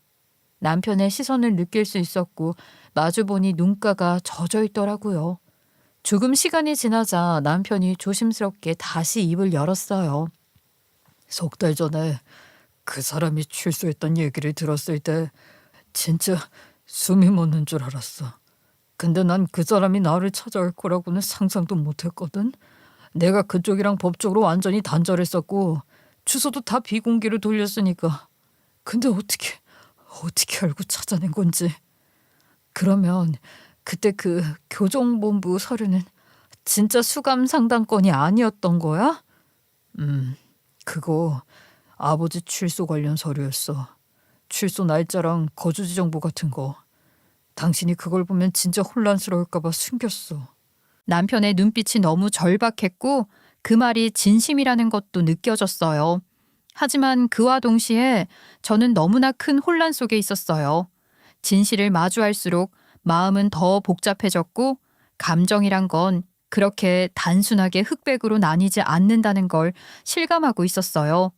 남편의 시선을 느낄 수 있었고 마주보니 눈가가 젖어 있더라고요. 조금 시간이 지나자 남편이 조심스럽게 다시 입을 열었어요. 석 달 전에 그 사람이 출소했던 얘기를 들었을 때 진짜 숨이 멎는 줄 알았어. 근데 난 그 사람이 나를 찾아올 거라고는 상상도 못했거든. 내가 그쪽이랑 법적으로 완전히 단절했었고 주소도 다 비공개로 돌렸으니까. 근데 어떻게 알고 찾아낸 건지. 그러면 그때 그 교정본부 서류는 진짜 수감 상담건이 아니었던 거야? 그거 아버지 출소 관련 서류였어. 출소 날짜랑 거주지 정보 같은 거. 당신이 그걸 보면 진짜 혼란스러울까 봐 숨겼어. 남편의 눈빛이 너무 절박했고 그 말이 진심이라는 것도 느껴졌어요. 하지만 그와 동시에 저는 너무나 큰 혼란 속에 있었어요. 진실을 마주할수록 마음은 더 복잡해졌고 감정이란 건 그렇게 단순하게 흑백으로 나뉘지 않는다는 걸 실감하고 있었어요.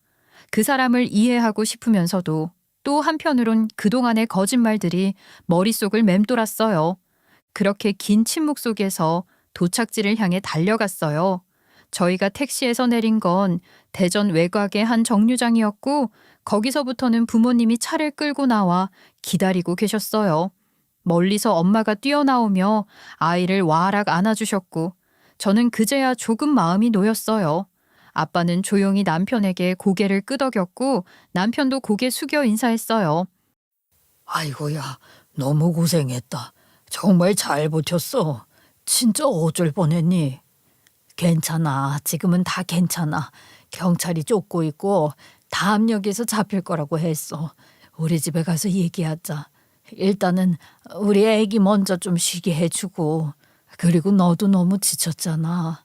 그 사람을 이해하고 싶으면서도 또 한편으론 그동안의 거짓말들이 머릿속을 맴돌았어요. 그렇게 긴 침묵 속에서 도착지를 향해 달려갔어요. 저희가 택시에서 내린 건 대전 외곽의 한 정류장이었고 거기서부터는 부모님이 차를 끌고 나와 기다리고 계셨어요. 멀리서 엄마가 뛰어나오며 아이를 와락 안아주셨고 저는 그제야 조금 마음이 놓였어요. 아빠는 조용히 남편에게 고개를 끄덕였고 남편도 고개 숙여 인사했어요. 아이고야, 너무 고생했다. 정말 잘 버텼어. 진짜 어쩔 뻔했니? 괜찮아. 지금은 다 괜찮아. 경찰이 쫓고 있고 다음 역에서 잡힐 거라고 했어. 우리 집에 가서 얘기하자. 일단은 우리 애기 먼저 좀 쉬게 해주고. 그리고 너도 너무 지쳤잖아.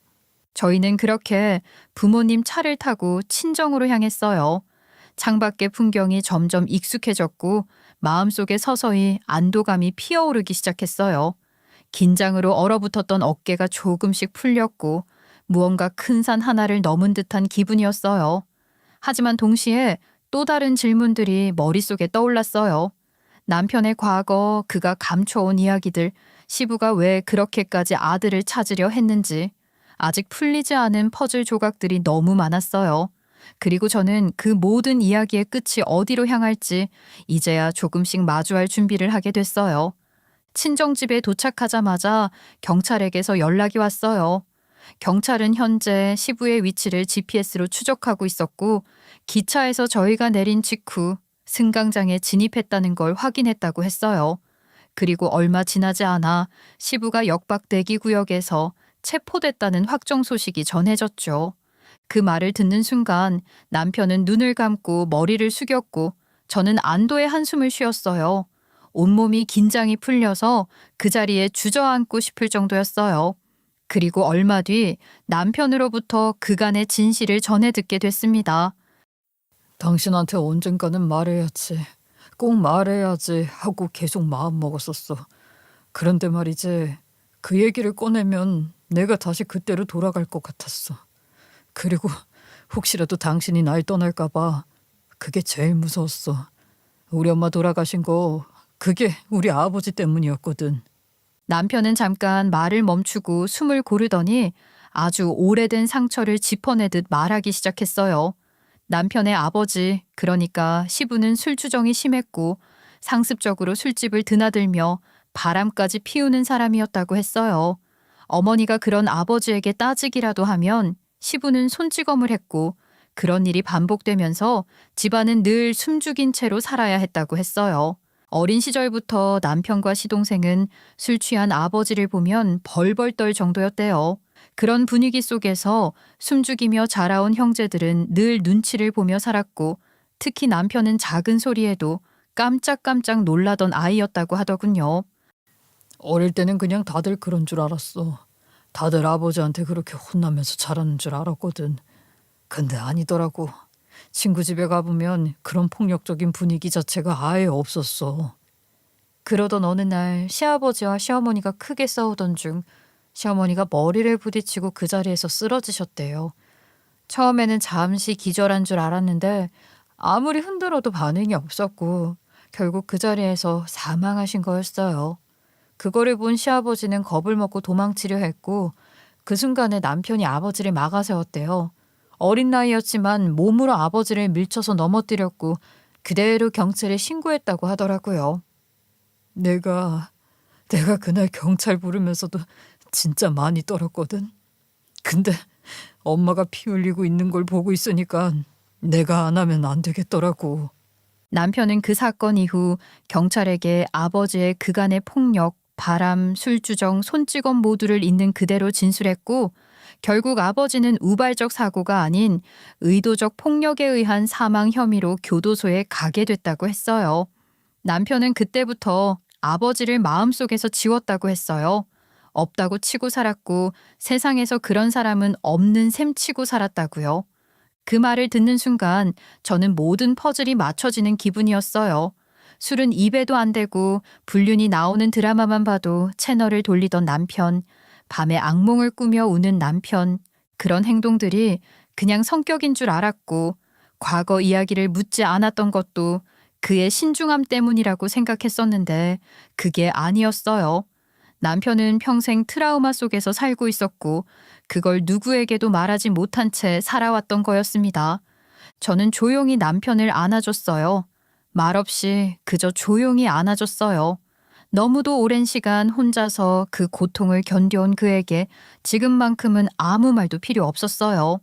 저희는 그렇게 부모님 차를 타고 친정으로 향했어요. 창밖의 풍경이 점점 익숙해졌고 마음속에 서서히 안도감이 피어오르기 시작했어요. 긴장으로 얼어붙었던 어깨가 조금씩 풀렸고 무언가 큰 산 하나를 넘은 듯한 기분이었어요. 하지만 동시에 또 다른 질문들이 머릿속에 떠올랐어요. 남편의 과거, 그가 감춰온 이야기들, 시부가 왜 그렇게까지 아들을 찾으려 했는지, 아직 풀리지 않은 퍼즐 조각들이 너무 많았어요. 그리고 저는 그 모든 이야기의 끝이 어디로 향할지 이제야 조금씩 마주할 준비를 하게 됐어요. 친정집에 도착하자마자 경찰에게서 연락이 왔어요. 경찰은 현재 시부의 위치를 GPS로 추적하고 있었고 기차에서 저희가 내린 직후 승강장에 진입했다는 걸 확인했다고 했어요. 그리고 얼마 지나지 않아 시부가 역박 대기 구역에서 체포됐다는 확정 소식이 전해졌죠. 그 말을 듣는 순간 남편은 눈을 감고 머리를 숙였고 저는 안도의 한숨을 쉬었어요. 온몸이 긴장이 풀려서 그 자리에 주저앉고 싶을 정도였어요. 그리고 얼마 뒤 남편으로부터 그간의 진실을 전해 듣게 됐습니다. 당신한테 언젠가는 말해야지. 꼭 말해야지 하고 계속 마음먹었었어. 그런데 말이지, 그 얘기를 꺼내면 내가 다시 그때로 돌아갈 것 같았어. 그리고 혹시라도 당신이 날 떠날까 봐 그게 제일 무서웠어. 우리 엄마 돌아가신 거 그게 우리 아버지 때문이었거든. 남편은 잠깐 말을 멈추고 숨을 고르더니 아주 오래된 상처를 짚어내듯 말하기 시작했어요. 남편의 아버지, 그러니까 시부는 술주정이 심했고 상습적으로 술집을 드나들며 바람까지 피우는 사람이었다고 했어요. 어머니가 그런 아버지에게 따지기라도 하면 시부는 손찌검을 했고 그런 일이 반복되면서 집안은 늘 숨죽인 채로 살아야 했다고 했어요. 어린 시절부터 남편과 시동생은 술 취한 아버지를 보면 벌벌 떨 정도였대요. 그런 분위기 속에서 숨죽이며 자라온 형제들은 늘 눈치를 보며 살았고 특히 남편은 작은 소리에도 깜짝깜짝 놀라던 아이였다고 하더군요. 어릴 때는 그냥 다들 그런 줄 알았어. 다들 아버지한테 그렇게 혼나면서 자라는 줄 알았거든. 근데 아니더라고. 친구 집에 가보면 그런 폭력적인 분위기 자체가 아예 없었어. 그러던 어느 날 시아버지와 시어머니가 크게 싸우던 중 시어머니가 머리를 부딪히고 그 자리에서 쓰러지셨대요. 처음에는 잠시 기절한 줄 알았는데 아무리 흔들어도 반응이 없었고 결국 그 자리에서 사망하신 거였어요. 그거를 본 시아버지는 겁을 먹고 도망치려 했고 그 순간에 남편이 아버지를 막아세웠대요. 어린 나이였지만 몸으로 아버지를 밀쳐서 넘어뜨렸고 그대로 경찰에 신고했다고 하더라고요. 내가 그날 경찰 부르면서도 진짜 많이 떨었거든. 근데 엄마가 피 흘리고 있는 걸 보고 있으니까 내가 안 하면 안 되겠더라고. 남편은 그 사건 이후 경찰에게 아버지의 그간의 폭력, 바람, 술주정, 손찌검 모두를 있는 그대로 진술했고 결국 아버지는 우발적 사고가 아닌 의도적 폭력에 의한 사망 혐의로 교도소에 가게 됐다고 했어요. 남편은 그때부터 아버지를 마음속에서 지웠다고 했어요. 없다고 치고 살았고 세상에서 그런 사람은 없는 셈 치고 살았다고요. 그 말을 듣는 순간 저는 모든 퍼즐이 맞춰지는 기분이었어요. 술은 입에도 안 대고 불륜이 나오는 드라마만 봐도 채널을 돌리던 남편, 밤에 악몽을 꾸며 우는 남편, 그런 행동들이 그냥 성격인 줄 알았고 과거 이야기를 묻지 않았던 것도 그의 신중함 때문이라고 생각했었는데 그게 아니었어요. 남편은 평생 트라우마 속에서 살고 있었고 그걸 누구에게도 말하지 못한 채 살아왔던 거였습니다. 저는 조용히 남편을 안아줬어요. 말없이 그저 조용히 안아줬어요. 너무도 오랜 시간 혼자서 그 고통을 견뎌온 그에게 지금만큼은 아무 말도 필요 없었어요.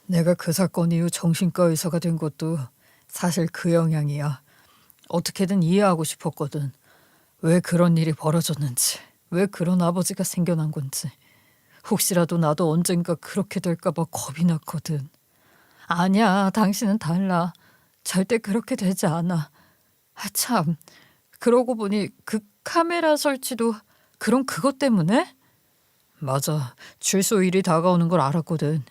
내가 그 사건 이후 정신과 의사가 된 것도 사실 그 영향이야. 어떻게든 이해하고 싶었거든. 왜 그런 일이 벌어졌는지, 왜 그런 아버지가 생겨난 건지. 혹시라도 나도 언젠가 그렇게 될까봐 겁이 났거든. 아니야, 당신은 달라. 절대 그렇게 되지 않아. 아, 참. 그러고 보니 그 카메라 설치도 그럼 그것 때문에? 맞아. 출소일이 다가오는 걸 알았거든.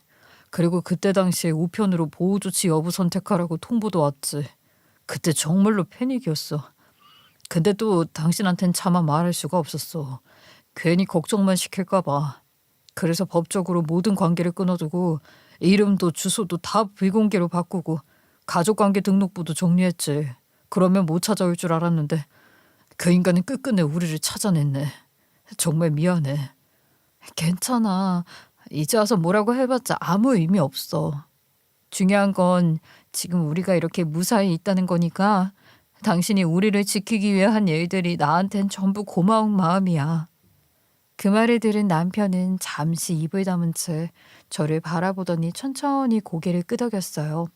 그리고 그때 당시에 우편으로 보호조치 여부 선택하라고 통보도 왔지. 그때 정말로 패닉이었어. 근데 또 당신한텐 차마 말할 수가 없었어. 괜히 걱정만 시킬까 봐. 그래서 법적으로 모든 관계를 끊어두고 이름도 주소도 다 비공개로 바꾸고 가족관계 등록부도 정리했지. 그러면 못 찾아올 줄 알았는데 그 인간은 끝끝내 우리를 찾아냈네. 정말 미안해. 괜찮아. 이제 와서 뭐라고 해봤자 아무 의미 없어. 중요한 건 지금 우리가 이렇게 무사히 있다는 거니까 당신이 우리를 지키기 위해 한 일들이 나한텐 전부 고마운 마음이야. 그 말을 들은 남편은 잠시 입을 다문 채 저를 바라보더니 천천히 고개를 끄덕였어요.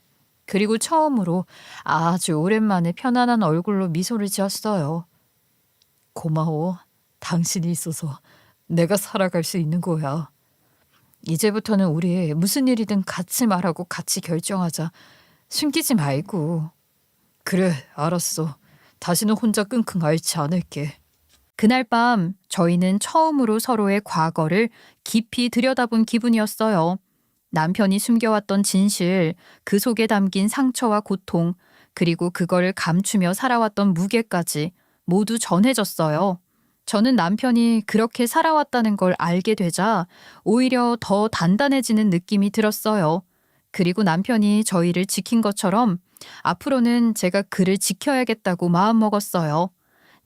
그리고 처음으로 아주 오랜만에 편안한 얼굴로 미소를 지었어요. 고마워. 당신이 있어서 내가 살아갈 수 있는 거야. 이제부터는 우리 무슨 일이든 같이 말하고 같이 결정하자. 숨기지 말고. 그래, 알았어. 다시는 혼자 끙끙 앓지 않을게. 그날 밤 저희는 처음으로 서로의 과거를 깊이 들여다본 기분이었어요. 남편이 숨겨왔던 진실, 그 속에 담긴 상처와 고통, 그리고 그거를 감추며 살아왔던 무게까지 모두 전해졌어요. 저는 남편이 그렇게 살아왔다는 걸 알게 되자 오히려 더 단단해지는 느낌이 들었어요. 그리고 남편이 저희를 지킨 것처럼 앞으로는 제가 그를 지켜야겠다고 마음먹었어요.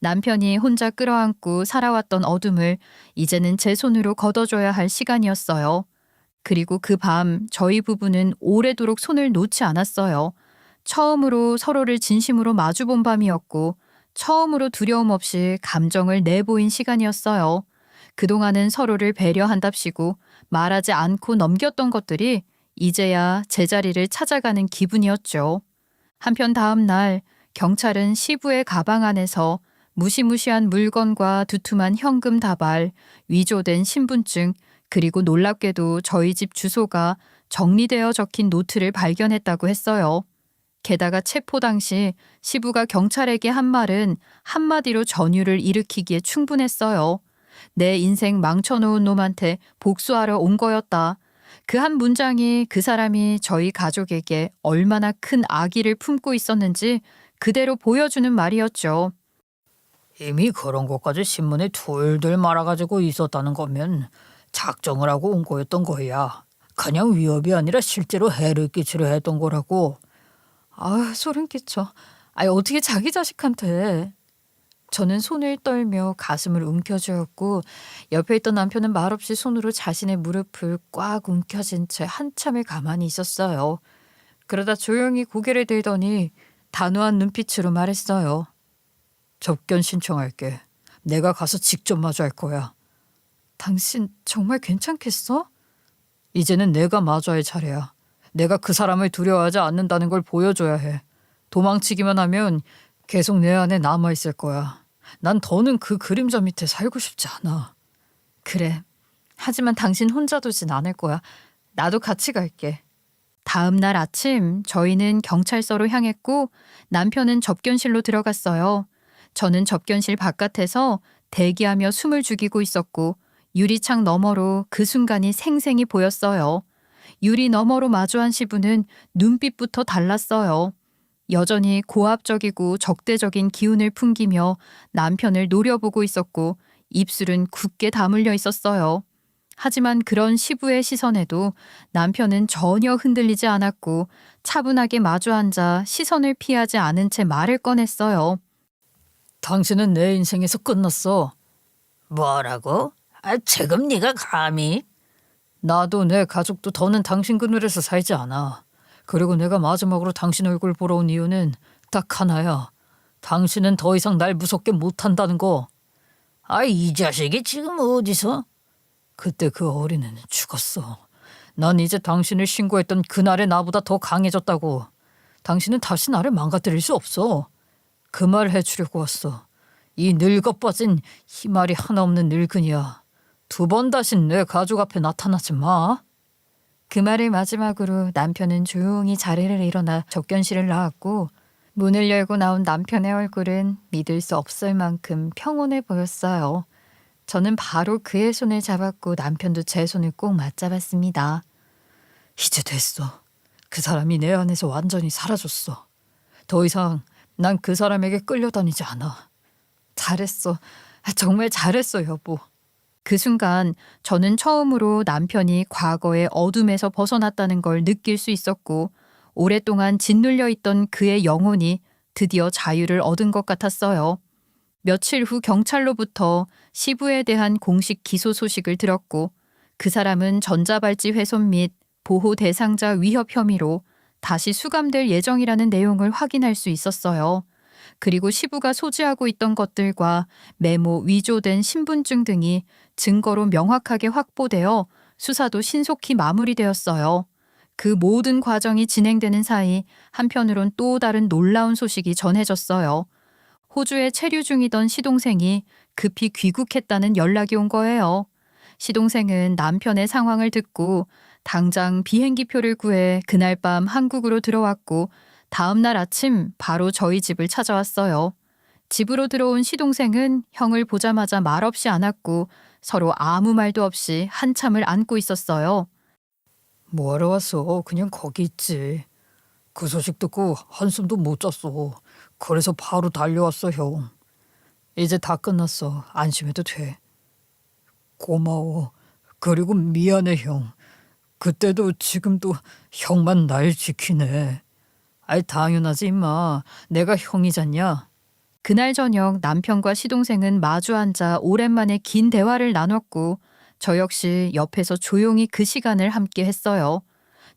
남편이 혼자 끌어안고 살아왔던 어둠을 이제는 제 손으로 걷어줘야 할 시간이었어요. 그리고 그 밤 저희 부부는 오래도록 손을 놓지 않았어요. 처음으로 서로를 진심으로 마주본 밤이었고 처음으로 두려움 없이 감정을 내보인 시간이었어요. 그동안은 서로를 배려한답시고 말하지 않고 넘겼던 것들이 이제야 제자리를 찾아가는 기분이었죠. 한편 다음 날 경찰은 시부의 가방 안에서 무시무시한 물건과 두툼한 현금 다발, 위조된 신분증, 그리고 놀랍게도 저희 집 주소가 정리되어 적힌 노트를 발견했다고 했어요. 게다가 체포 당시 시부가 경찰에게 한 말은 한마디로 전율을 일으키기에 충분했어요. 내 인생 망쳐놓은 놈한테 복수하러 온 거였다. 그 한 문장이 그 사람이 저희 가족에게 얼마나 큰 악의를 품고 있었는지 그대로 보여주는 말이었죠. 이미 그런 것까지 신문에 둘둘 말아가지고 있었다는 거면 작정을 하고 온 거였던 거야. 그냥 위협이 아니라 실제로 해를 끼치려 했던 거라고. 아, 소름 끼쳐. 아니, 어떻게 자기 자식한테. 저는 손을 떨며 가슴을 움켜쥐었고 옆에 있던 남편은 말없이 손으로 자신의 무릎을 꽉 움켜쥔 채 한참을 가만히 있었어요. 그러다 조용히 고개를 들더니 단호한 눈빛으로 말했어요. 접견 신청할게. 내가 가서 직접 마주할 거야. 당신 정말 괜찮겠어? 이제는 내가 마주할 차례야. 내가 그 사람을 두려워하지 않는다는 걸 보여줘야 해. 도망치기만 하면 계속 내 안에 남아있을 거야. 난 더는 그 그림자 밑에 살고 싶지 않아. 그래. 하지만 당신 혼자 두진 않을 거야. 나도 같이 갈게. 다음 날 아침 저희는 경찰서로 향했고 남편은 접견실로 들어갔어요. 저는 접견실 바깥에서 대기하며 숨을 죽이고 있었고 유리창 너머로 그 순간이 생생히 보였어요. 유리 너머로 마주한 시부는 눈빛부터 달랐어요. 여전히 고압적이고 적대적인 기운을 풍기며 남편을 노려보고 있었고 입술은 굳게 다물려 있었어요. 하지만 그런 시부의 시선에도 남편은 전혀 흔들리지 않았고 차분하게 마주 앉아 시선을 피하지 않은 채 말을 꺼냈어요. 당신은 내 인생에서 끝났어. 뭐라고? 지금 네가 감히? 나도 내 가족도 더는 당신 그늘에서 살지 않아. 그리고 내가 마지막으로 당신 얼굴 보러 온 이유는 딱 하나야. 당신은 더 이상 날 무섭게 못한다는 거. 이 자식이 지금 어디서? 그때 그 어린애는 죽었어. 난 이제 당신을 신고했던 그날의 나보다 더 강해졌다고. 당신은 다시 나를 망가뜨릴 수 없어. 그 말 해주려고 왔어. 이 늙어빠진 희말이 하나 없는 늙은이야. 2번 다신 내 가족 앞에 나타나지 마. 그 말을 마지막으로 남편은 조용히 자리를 일어나 접견실을 나왔고 문을 열고 나온 남편의 얼굴은 믿을 수 없을 만큼 평온해 보였어요. 저는 바로 그의 손을 잡았고 남편도 제 손을 꼭 맞잡았습니다. 이제 됐어. 그 사람이 내 안에서 완전히 사라졌어. 더 이상 난 그 사람에게 끌려다니지 않아. 잘했어. 정말 잘했어, 여보. 그 순간 저는 처음으로 남편이 과거의 어둠에서 벗어났다는 걸 느낄 수 있었고 오랫동안 짓눌려 있던 그의 영혼이 드디어 자유를 얻은 것 같았어요. 며칠 후 경찰로부터 시부에 대한 공식 기소 소식을 들었고 그 사람은 전자발찌 훼손 및 보호 대상자 위협 혐의로 다시 수감될 예정이라는 내용을 확인할 수 있었어요. 그리고 시부가 소지하고 있던 것들과 메모, 위조된 신분증 등이 증거로 명확하게 확보되어 수사도 신속히 마무리되었어요. 그 모든 과정이 진행되는 사이 한편으론 또 다른 놀라운 소식이 전해졌어요. 호주에 체류 중이던 시동생이 급히 귀국했다는 연락이 온 거예요. 시동생은 남편의 상황을 듣고 당장 비행기표를 구해 그날 밤 한국으로 들어왔고 다음 날 아침 바로 저희 집을 찾아왔어요. 집으로 들어온 시동생은 형을 보자마자 말없이 안았고 서로 아무 말도 없이 한참을 안고 있었어요. 뭐하러 왔어? 그냥 거기 있지. 그 소식 듣고 한숨도 못 잤어. 그래서 바로 달려왔어, 형. 이제 다 끝났어. 안심해도 돼. 고마워. 그리고 미안해, 형. 그때도 지금도 형만 날 지키네. 당연하지, 임마. 내가 형이잖냐. 그날 저녁 남편과 시동생은 마주 앉아 오랜만에 긴 대화를 나눴고 저 역시 옆에서 조용히 그 시간을 함께 했어요.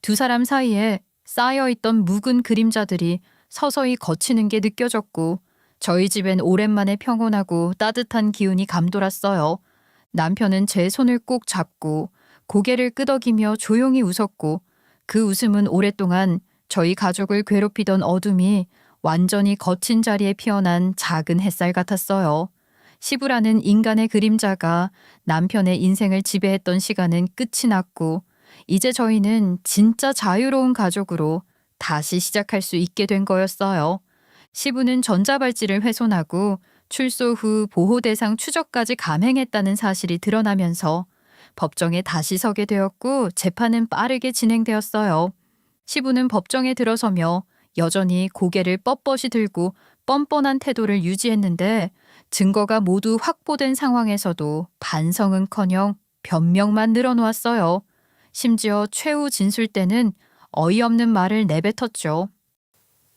두 사람 사이에 쌓여있던 묵은 그림자들이 서서히 걷히는 게 느껴졌고 저희 집엔 오랜만에 평온하고 따뜻한 기운이 감돌았어요. 남편은 제 손을 꼭 잡고 고개를 끄덕이며 조용히 웃었고 그 웃음은 오랫동안 저희 가족을 괴롭히던 어둠이 완전히 거친 자리에 피어난 작은 햇살 같았어요. 시부라는 인간의 그림자가 남편의 인생을 지배했던 시간은 끝이 났고 이제 저희는 진짜 자유로운 가족으로 다시 시작할 수 있게 된 거였어요. 시부는 전자발찌를 훼손하고 출소 후 보호대상 추적까지 감행했다는 사실이 드러나면서 법정에 다시 서게 되었고 재판은 빠르게 진행되었어요. 시부는 법정에 들어서며 여전히 고개를 뻣뻣이 들고 뻔뻔한 태도를 유지했는데 증거가 모두 확보된 상황에서도 반성은커녕 변명만 늘어놓았어요. 심지어 최후 진술 때는 어이없는 말을 내뱉었죠.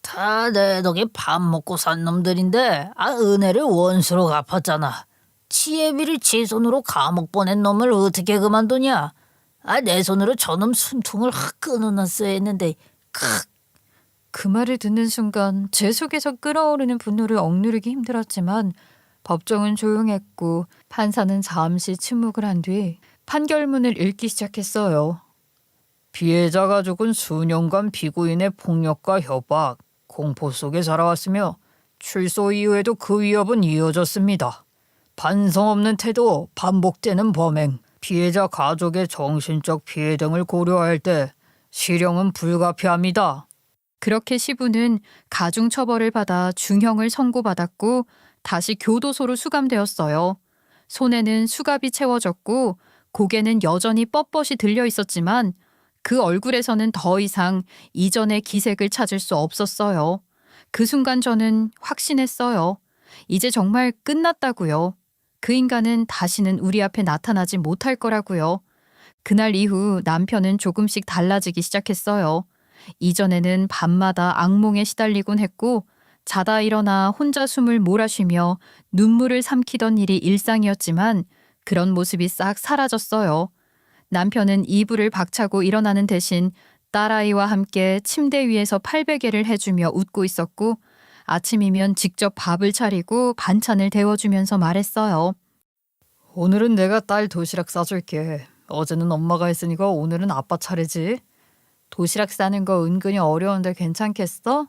다 내 덕에 밥 먹고 산 놈들인데 은혜를 원수로 갚았잖아. 치예비를 지 손으로 감옥 보낸 놈을 어떻게 그만두냐? 내 손으로 저놈 숨통을 확 끊어놨어야 했는데 그 말을 듣는 순간 제 속에서 끓어오르는 분노를 억누르기 힘들었지만 법정은 조용했고 판사는 잠시 침묵을 한 뒤 판결문을 읽기 시작했어요. 피해자 가족은 수년간 피고인의 폭력과 협박, 공포 속에 살아왔으며 출소 이후에도 그 위협은 이어졌습니다. 반성 없는 태도, 반복되는 범행, 피해자 가족의 정신적 피해 등을 고려할 때 실형은 불가피합니다. 그렇게 시부는 가중처벌을 받아 중형을 선고받았고 다시 교도소로 수감되었어요. 손에는 수갑이 채워졌고 고개는 여전히 뻣뻣이 들려 있었지만 그 얼굴에서는 더 이상 이전의 기색을 찾을 수 없었어요. 그 순간 저는 확신했어요. 이제 정말 끝났다고요. 그 인간은 다시는 우리 앞에 나타나지 못할 거라고요. 그날 이후 남편은 조금씩 달라지기 시작했어요. 이전에는 밤마다 악몽에 시달리곤 했고 자다 일어나 혼자 숨을 몰아쉬며 눈물을 삼키던 일이 일상이었지만 그런 모습이 싹 사라졌어요. 남편은 이불을 박차고 일어나는 대신 딸아이와 함께 침대 위에서 팔베개를 해주며 웃고 있었고 아침이면 직접 밥을 차리고 반찬을 데워주면서 말했어요. 오늘은 내가 딸 도시락 싸줄게. 어제는 엄마가 했으니까 오늘은 아빠 차례지. 도시락 싸는 거 은근히 어려운데 괜찮겠어?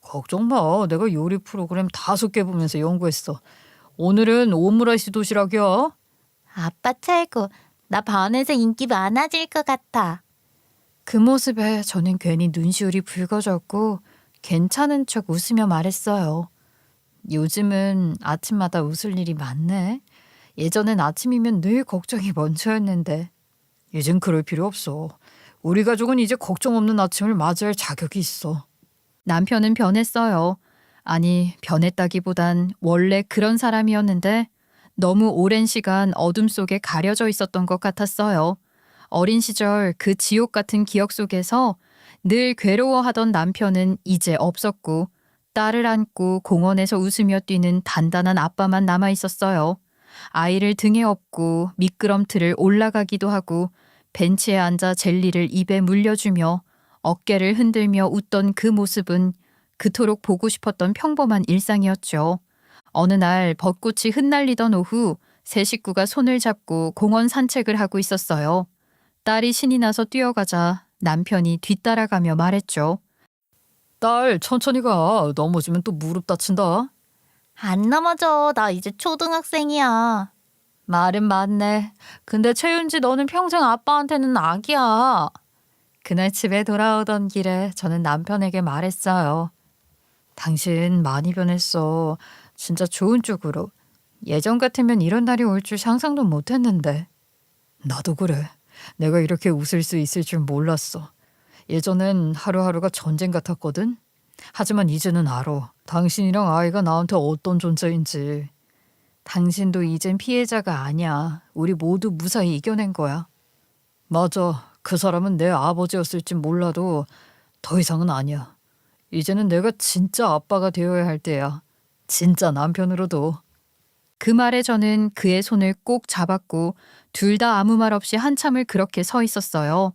걱정 마. 내가 요리 프로그램 5개 보면서 연구했어. 오늘은 오므라이스 도시락이야. 아빠 최고. 나 반에서 인기 많아질 것 같아. 그 모습에 저는 괜히 눈시울이 붉어졌고 괜찮은 척 웃으며 말했어요. 요즘은 아침마다 웃을 일이 많네. 예전엔 아침이면 늘 걱정이 먼저였는데. 이젠 그럴 필요 없어. 우리 가족은 이제 걱정 없는 아침을 맞이할 자격이 있어. 남편은 변했어요. 아니, 변했다기보단 원래 그런 사람이었는데 너무 오랜 시간 어둠 속에 가려져 있었던 것 같았어요. 어린 시절 그 지옥 같은 기억 속에서 늘 괴로워하던 남편은 이제 없었고 딸을 안고 공원에서 웃으며 뛰는 단단한 아빠만 남아 있었어요. 아이를 등에 업고 미끄럼틀을 올라가기도 하고 벤치에 앉아 젤리를 입에 물려주며 어깨를 흔들며 웃던 그 모습은 그토록 보고 싶었던 평범한 일상이었죠. 어느 날 벚꽃이 흩날리던 오후 세 식구가 손을 잡고 공원 산책을 하고 있었어요. 딸이 신이 나서 뛰어가자 남편이 뒤따라가며 말했죠. 딸 천천히 가. 넘어지면 또 무릎 다친다. 안 넘어져. 나 이제 초등학생이야. 말은 맞네. 근데 최윤지 너는 평생 아빠한테는 악이야. 그날 집에 돌아오던 길에 저는 남편에게 말했어요. 당신 많이 변했어. 진짜 좋은 쪽으로. 예전 같으면 이런 날이 올 줄 상상도 못했는데. 나도 그래. 내가 이렇게 웃을 수 있을 줄 몰랐어. 예전엔 하루하루가 전쟁 같았거든. 하지만 이제는 알아. 당신이랑 아이가 나한테 어떤 존재인지. 당신도 이젠 피해자가 아니야. 우리 모두 무사히 이겨낸 거야. 맞아. 그 사람은 내 아버지였을지 몰라도 더 이상은 아니야. 이제는 내가 진짜 아빠가 되어야 할 때야. 진짜 남편으로도. 그 말에 저는 그의 손을 꼭 잡았고 둘 다 아무 말 없이 한참을 그렇게 서 있었어요.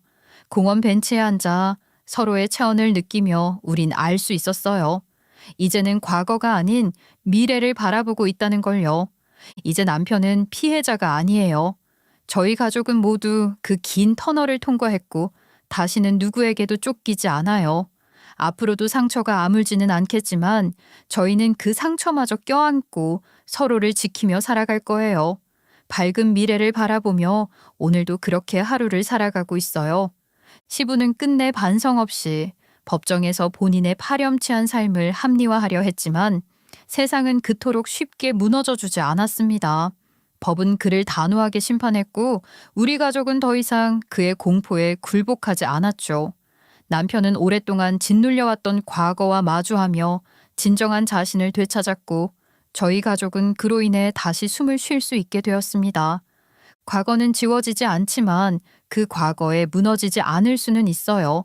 공원 벤치에 앉아 서로의 체온을 느끼며 우린 알 수 있었어요. 이제는 과거가 아닌 미래를 바라보고 있다는 걸요. 이제 남편은 피해자가 아니에요. 저희 가족은 모두 그 긴 터널을 통과했고 다시는 누구에게도 쫓기지 않아요. 앞으로도 상처가 아물지는 않겠지만 저희는 그 상처마저 껴안고 서로를 지키며 살아갈 거예요. 밝은 미래를 바라보며 오늘도 그렇게 하루를 살아가고 있어요. 시부는 끝내 반성 없이 법정에서 본인의 파렴치한 삶을 합리화하려 했지만 세상은 그토록 쉽게 무너져 주지 않았습니다. 법은 그를 단호하게 심판했고 우리 가족은 더 이상 그의 공포에 굴복하지 않았죠. 남편은 오랫동안 짓눌려왔던 과거와 마주하며 진정한 자신을 되찾았고 저희 가족은 그로 인해 다시 숨을 쉴 수 있게 되었습니다. 과거는 지워지지 않지만 그 과거에 무너지지 않을 수는 있어요.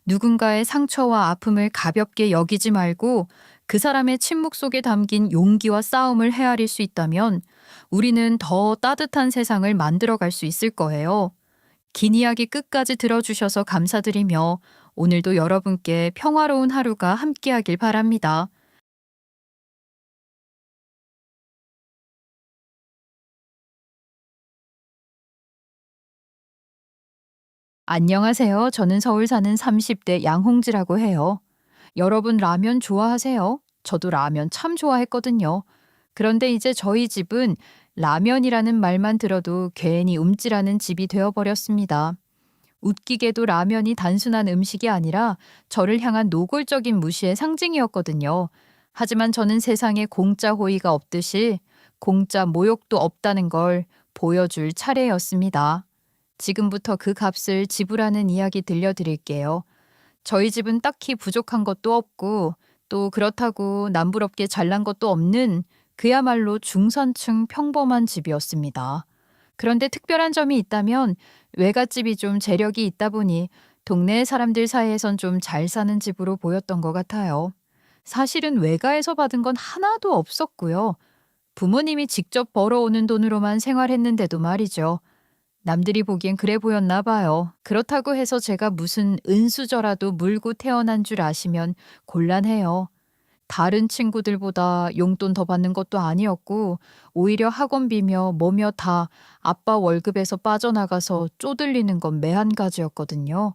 누군가의 상처와 아픔을 가볍게 여기지 말고 그 사람의 침묵 속에 담긴 용기와 싸움을 헤아릴 수 있다면 우리는 더 따뜻한 세상을 만들어갈 수 있을 거예요. 긴 이야기 끝까지 들어주셔서 감사드리며 오늘도 여러분께 평화로운 하루가 함께하길 바랍니다. 안녕하세요. 저는 서울 사는 30대 양홍지라고 해요. 여러분 라면 좋아하세요? 저도 라면 참 좋아했거든요. 그런데 이제 저희 집은 라면이라는 말만 들어도 괜히 움찔하는 집이 되어버렸습니다. 웃기게도 라면이 단순한 음식이 아니라 저를 향한 노골적인 무시의 상징이었거든요. 하지만 저는 세상에 공짜 호의가 없듯이 공짜 모욕도 없다는 걸 보여줄 차례였습니다. 지금부터 그 값을 지불하는 이야기 들려드릴게요. 저희 집은 딱히 부족한 것도 없고 또 그렇다고 남부럽게 잘난 것도 없는 그야말로 중산층 평범한 집이었습니다. 그런데 특별한 점이 있다면 외갓집이 좀 재력이 있다 보니 동네 사람들 사이에선 좀 잘 사는 집으로 보였던 것 같아요. 사실은 외가에서 받은 건 하나도 없었고요. 부모님이 직접 벌어오는 돈으로만 생활했는데도 말이죠. 남들이 보기엔 그래 보였나 봐요. 그렇다고 해서 제가 무슨 은수저라도 물고 태어난 줄 아시면 곤란해요. 다른 친구들보다 용돈 더 받는 것도 아니었고 오히려 학원비며 뭐며 다 아빠 월급에서 빠져나가서 쪼들리는 건 매한가지였거든요.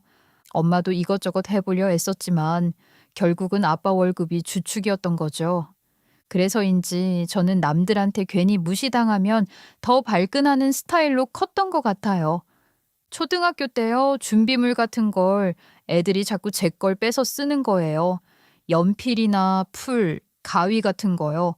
엄마도 이것저것 해보려 애썼지만 결국은 아빠 월급이 주축이었던 거죠. 그래서인지 저는 남들한테 괜히 무시당하면 더 발끈하는 스타일로 컸던 것 같아요. 초등학교 때요, 준비물 같은 걸 애들이 자꾸 제 걸 빼서 쓰는 거예요. 연필이나 풀, 가위 같은 거요.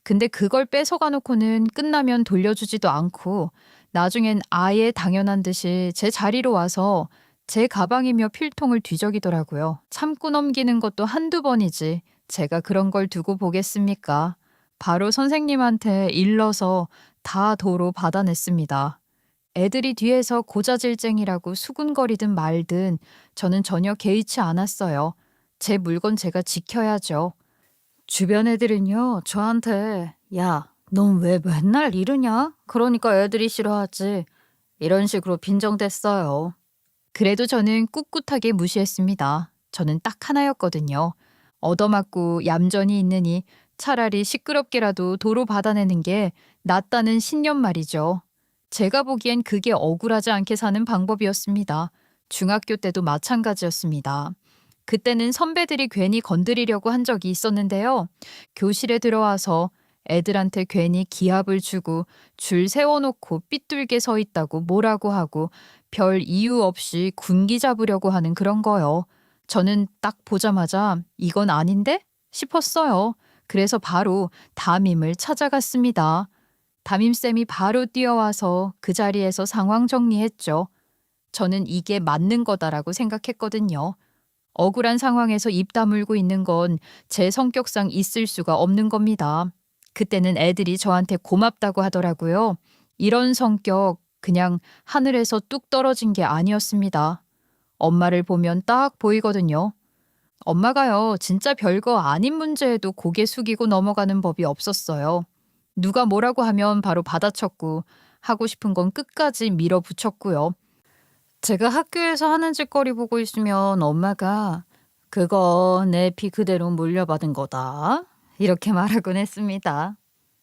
근데 그걸 뺏어가 놓고는 끝나면 돌려주지도 않고 나중엔 아예 당연한 듯이 제 자리로 와서 제 가방이며 필통을 뒤적이더라고요. 참고 넘기는 것도 한두 번이지 제가 그런 걸 두고 보겠습니까? 바로 선생님한테 일러서 다 도로 받아냈습니다. 애들이 뒤에서 고자질쟁이라고 수군거리든 말든 저는 전혀 개의치 않았어요. 제 물건 제가 지켜야죠. 주변 애들은요, 저한테 야, 넌 왜 맨날 이러냐? 그러니까 애들이 싫어하지. 이런 식으로 빈정댔어요. 그래도 저는 꿋꿋하게 무시했습니다. 저는 딱 하나였거든요. 얻어맞고 얌전히 있느니 차라리 시끄럽게라도 도로 받아내는 게 낫다는 신념 말이죠. 제가 보기엔 그게 억울하지 않게 사는 방법이었습니다. 중학교 때도 마찬가지였습니다. 그때는 선배들이 괜히 건드리려고 한 적이 있었는데요. 교실에 들어와서 애들한테 괜히 기합을 주고 줄 세워놓고 삐뚤게 서 있다고 뭐라고 하고 별 이유 없이 군기 잡으려고 하는 그런 거요. 저는 딱 보자마자 이건 아닌데? 싶었어요. 그래서 바로 담임을 찾아갔습니다. 담임쌤이 바로 뛰어와서 그 자리에서 상황 정리했죠. 저는 이게 맞는 거다라고 생각했거든요. 억울한 상황에서 입 다물고 있는 건 제 성격상 있을 수가 없는 겁니다. 그때는 애들이 저한테 고맙다고 하더라고요. 이런 성격 그냥 하늘에서 뚝 떨어진 게 아니었습니다. 엄마를 보면 딱 보이거든요. 엄마가요, 진짜 별거 아닌 문제에도 고개 숙이고 넘어가는 법이 없었어요. 누가 뭐라고 하면 바로 받아쳤고 하고 싶은 건 끝까지 밀어붙였고요. 제가 학교에서 하는 짓거리 보고 있으면 엄마가 그거 내 피 그대로 물려받은 거다. 이렇게 말하곤 했습니다.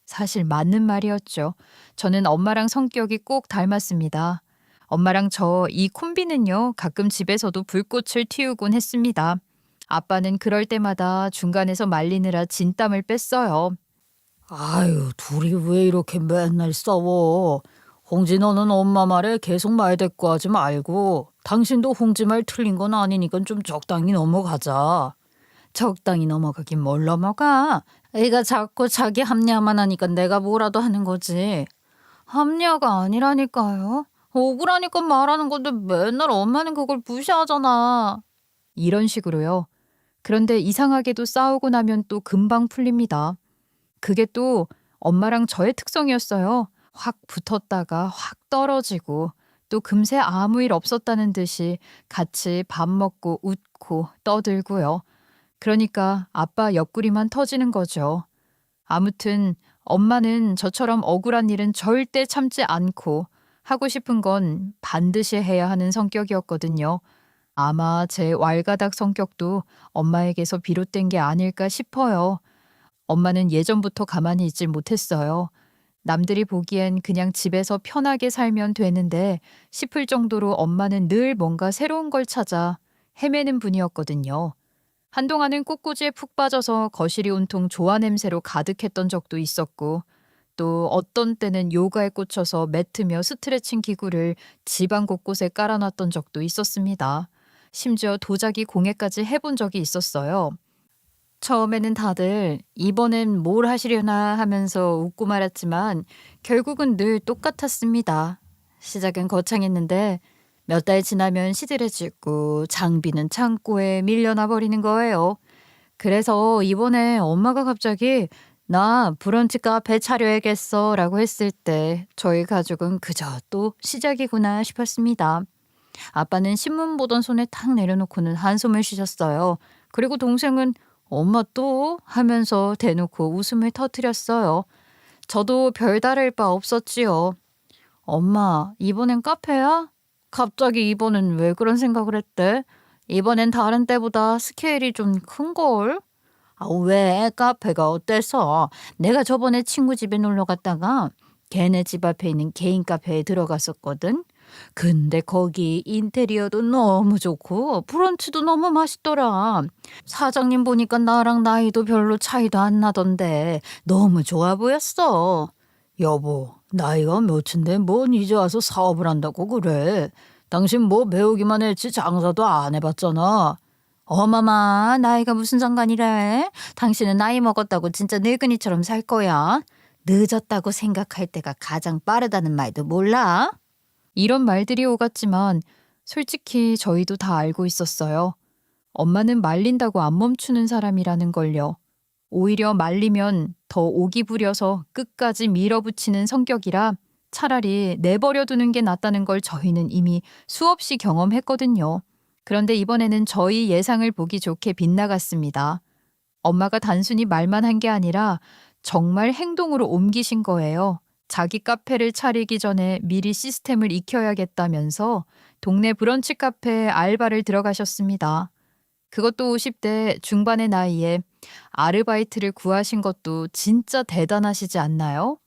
사실 맞는 말이었죠. 저는 엄마랑 성격이 꼭 닮았습니다. 엄마랑 저 이 콤비는요, 가끔 집에서도 불꽃을 튀우곤 했습니다. 아빠는 그럴 때마다 중간에서 말리느라 진땀을 뺐어요. 아유, 둘이 왜 이렇게 맨날 싸워? 홍지 너는 엄마 말에 계속 말대꾸하지 말고 당신도 홍지 말 틀린 건 아니니까 좀 적당히 넘어가자. 적당히 넘어가긴 뭘 넘어가. 애가 자꾸 자기 합리화만 하니까 내가 뭐라도 하는 거지. 합리화가 아니라니까요. 억울하니까 말하는 건데 맨날 엄마는 그걸 무시하잖아. 이런 식으로요. 그런데 이상하게도 싸우고 나면 또 금방 풀립니다. 그게 또 엄마랑 저의 특성이었어요. 확 붙었다가 확 떨어지고 또 금세 아무 일 없었다는 듯이 같이 밥 먹고 웃고 떠들고요. 그러니까 아빠 옆구리만 터지는 거죠. 아무튼 엄마는 저처럼 억울한 일은 절대 참지 않고 하고 싶은 건 반드시 해야 하는 성격이었거든요. 아마 제 왈가닥 성격도 엄마에게서 비롯된 게 아닐까 싶어요. 엄마는 예전부터 가만히 있질 못했어요. 남들이 보기엔 그냥 집에서 편하게 살면 되는데 싶을 정도로 엄마는 늘 뭔가 새로운 걸 찾아 헤매는 분이었거든요. 한동안은 꽃꽂이에 푹 빠져서 거실이 온통 조화 냄새로 가득했던 적도 있었고 또 어떤 때는 요가에 꽂혀서 매트며 스트레칭 기구를 집안 곳곳에 깔아놨던 적도 있었습니다. 심지어 도자기 공예까지 해본 적이 있었어요. 처음에는 다들 이번엔 뭘 하시려나 하면서 웃고 말았지만 결국은 늘 똑같았습니다. 시작은 거창했는데 몇 달 지나면 시들해지고 장비는 창고에 밀려나 버리는 거예요. 그래서 이번에 엄마가 갑자기 나 브런치 카페 차려야겠어 라고 했을 때 저희 가족은 그저 또 시작이구나 싶었습니다. 아빠는 신문 보던 손에 탁 내려놓고는 한숨을 쉬셨어요. 그리고 동생은 엄마 또? 하면서 대놓고 웃음을 터뜨렸어요. 저도 별다를 바 없었지요. 엄마, 이번엔 카페야? 갑자기 이번엔 왜 그런 생각을 했대? 이번엔 다른 때보다 스케일이 좀 큰걸? 왜? 카페가 어때서? 내가 저번에 친구 집에 놀러 갔다가 걔네 집 앞에 있는 개인 카페에 들어갔었거든. 근데 거기 인테리어도 너무 좋고 브런치도 너무 맛있더라. 사장님 보니까 나랑 나이도 별로 차이도 안 나던데 너무 좋아 보였어. 여보, 나이가 몇인데 뭔 이제 와서 사업을 한다고 그래. 당신 뭐 배우기만 했지 장사도 안 해봤잖아. 어마마, 나이가 무슨 상관이래? 당신은 나이 먹었다고 진짜 늙은이처럼 살 거야. 늦었다고 생각할 때가 가장 빠르다는 말도 몰라? 이런 말들이 오갔지만 솔직히 저희도 다 알고 있었어요. 엄마는 말린다고 안 멈추는 사람이라는 걸요. 오히려 말리면 더 오기 부려서 끝까지 밀어붙이는 성격이라 차라리 내버려 두는 게 낫다는 걸 저희는 이미 수없이 경험했거든요. 그런데 이번에는 저희 예상을 보기 좋게 빗나갔습니다. 엄마가 단순히 말만 한 게 아니라 정말 행동으로 옮기신 거예요. 자기 카페를 차리기 전에 미리 시스템을 익혀야겠다면서 동네 브런치 카페에 알바를 들어가셨습니다. 그것도 50대 중반의 나이에 아르바이트를 구하신 것도 진짜 대단하시지 않나요?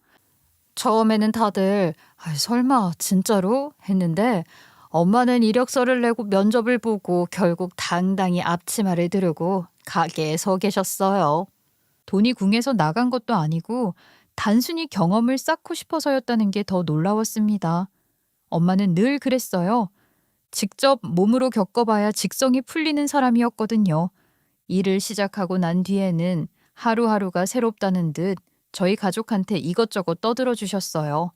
처음에는 다들 설마 진짜로? 했는데 엄마는 이력서를 내고 면접을 보고 결국 당당히 앞치마를 두르고 가게에 서 계셨어요. 돈이 궁해서 나간 것도 아니고 단순히 경험을 쌓고 싶어서였다는 게 더 놀라웠습니다. 엄마는 늘 그랬어요. 직접 몸으로 겪어봐야 직성이 풀리는 사람이었거든요. 일을 시작하고 난 뒤에는 하루하루가 새롭다는 듯 저희 가족한테 이것저것 떠들어 주셨어요.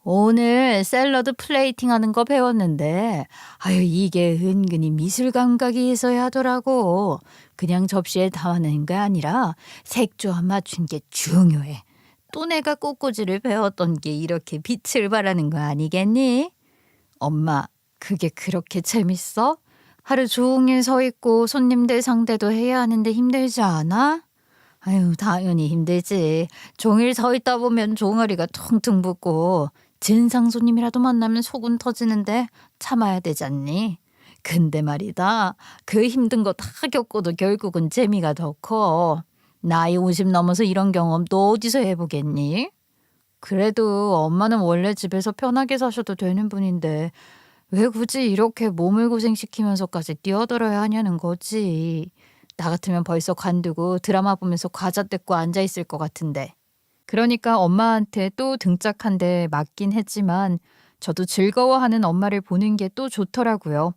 오늘 샐러드 플레이팅 하는 거 배웠는데 이게 은근히 미술 감각이 있어야 하더라고. 그냥 접시에 담아내는 게 아니라 색조화 맞춘 게 중요해. 또 내가 꽃꽂이를 배웠던 게 이렇게 빛을 발하는 거 아니겠니? 엄마, 그게 그렇게 재밌어? 하루 종일 서 있고 손님들 상대도 해야 하는데 힘들지 않아? 아유, 당연히 힘들지. 종일 서 있다 보면 종아리가 퉁퉁 붓고 진상 손님이라도 만나면 속은 터지는데 참아야 되잖니. 근데 말이다. 그 힘든 거 다 겪어도 결국은 재미가 더 커. 나이 50 넘어서 이런 경험 또 어디서 해보겠니? 그래도 엄마는 원래 집에서 편하게 사셔도 되는 분인데 왜 굳이 이렇게 몸을 고생시키면서까지 뛰어들어야 하냐는 거지. 나 같으면 벌써 관두고 드라마 보면서 과자 뜯고 앉아있을 것 같은데. 그러니까 엄마한테 또 등짝한 대 맞긴 했지만 저도 즐거워하는 엄마를 보는 게 또 좋더라고요.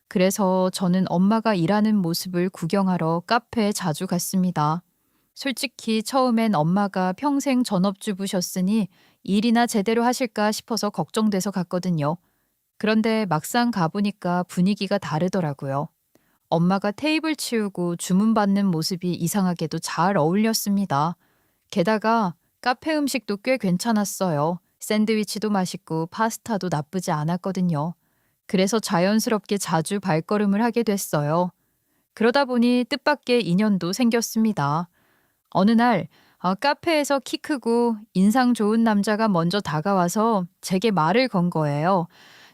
그래서 저는 엄마가 일하는 모습을 구경하러 카페에 자주 갔습니다. 솔직히 처음엔 엄마가 평생 전업주부셨으니 일이나 제대로 하실까 싶어서 걱정돼서 갔거든요. 그런데 막상 가보니까 분위기가 다르더라고요. 엄마가 테이블 치우고 주문 받는 모습이 이상하게도 잘 어울렸습니다. 게다가 카페 음식도 꽤 괜찮았어요. 샌드위치도 맛있고 파스타도 나쁘지 않았거든요. 그래서 자연스럽게 자주 발걸음을 하게 됐어요. 그러다 보니 뜻밖의 인연도 생겼습니다. 어느 날 카페에서 키 크고 인상 좋은 남자가 먼저 다가와서 제게 말을 건 거예요.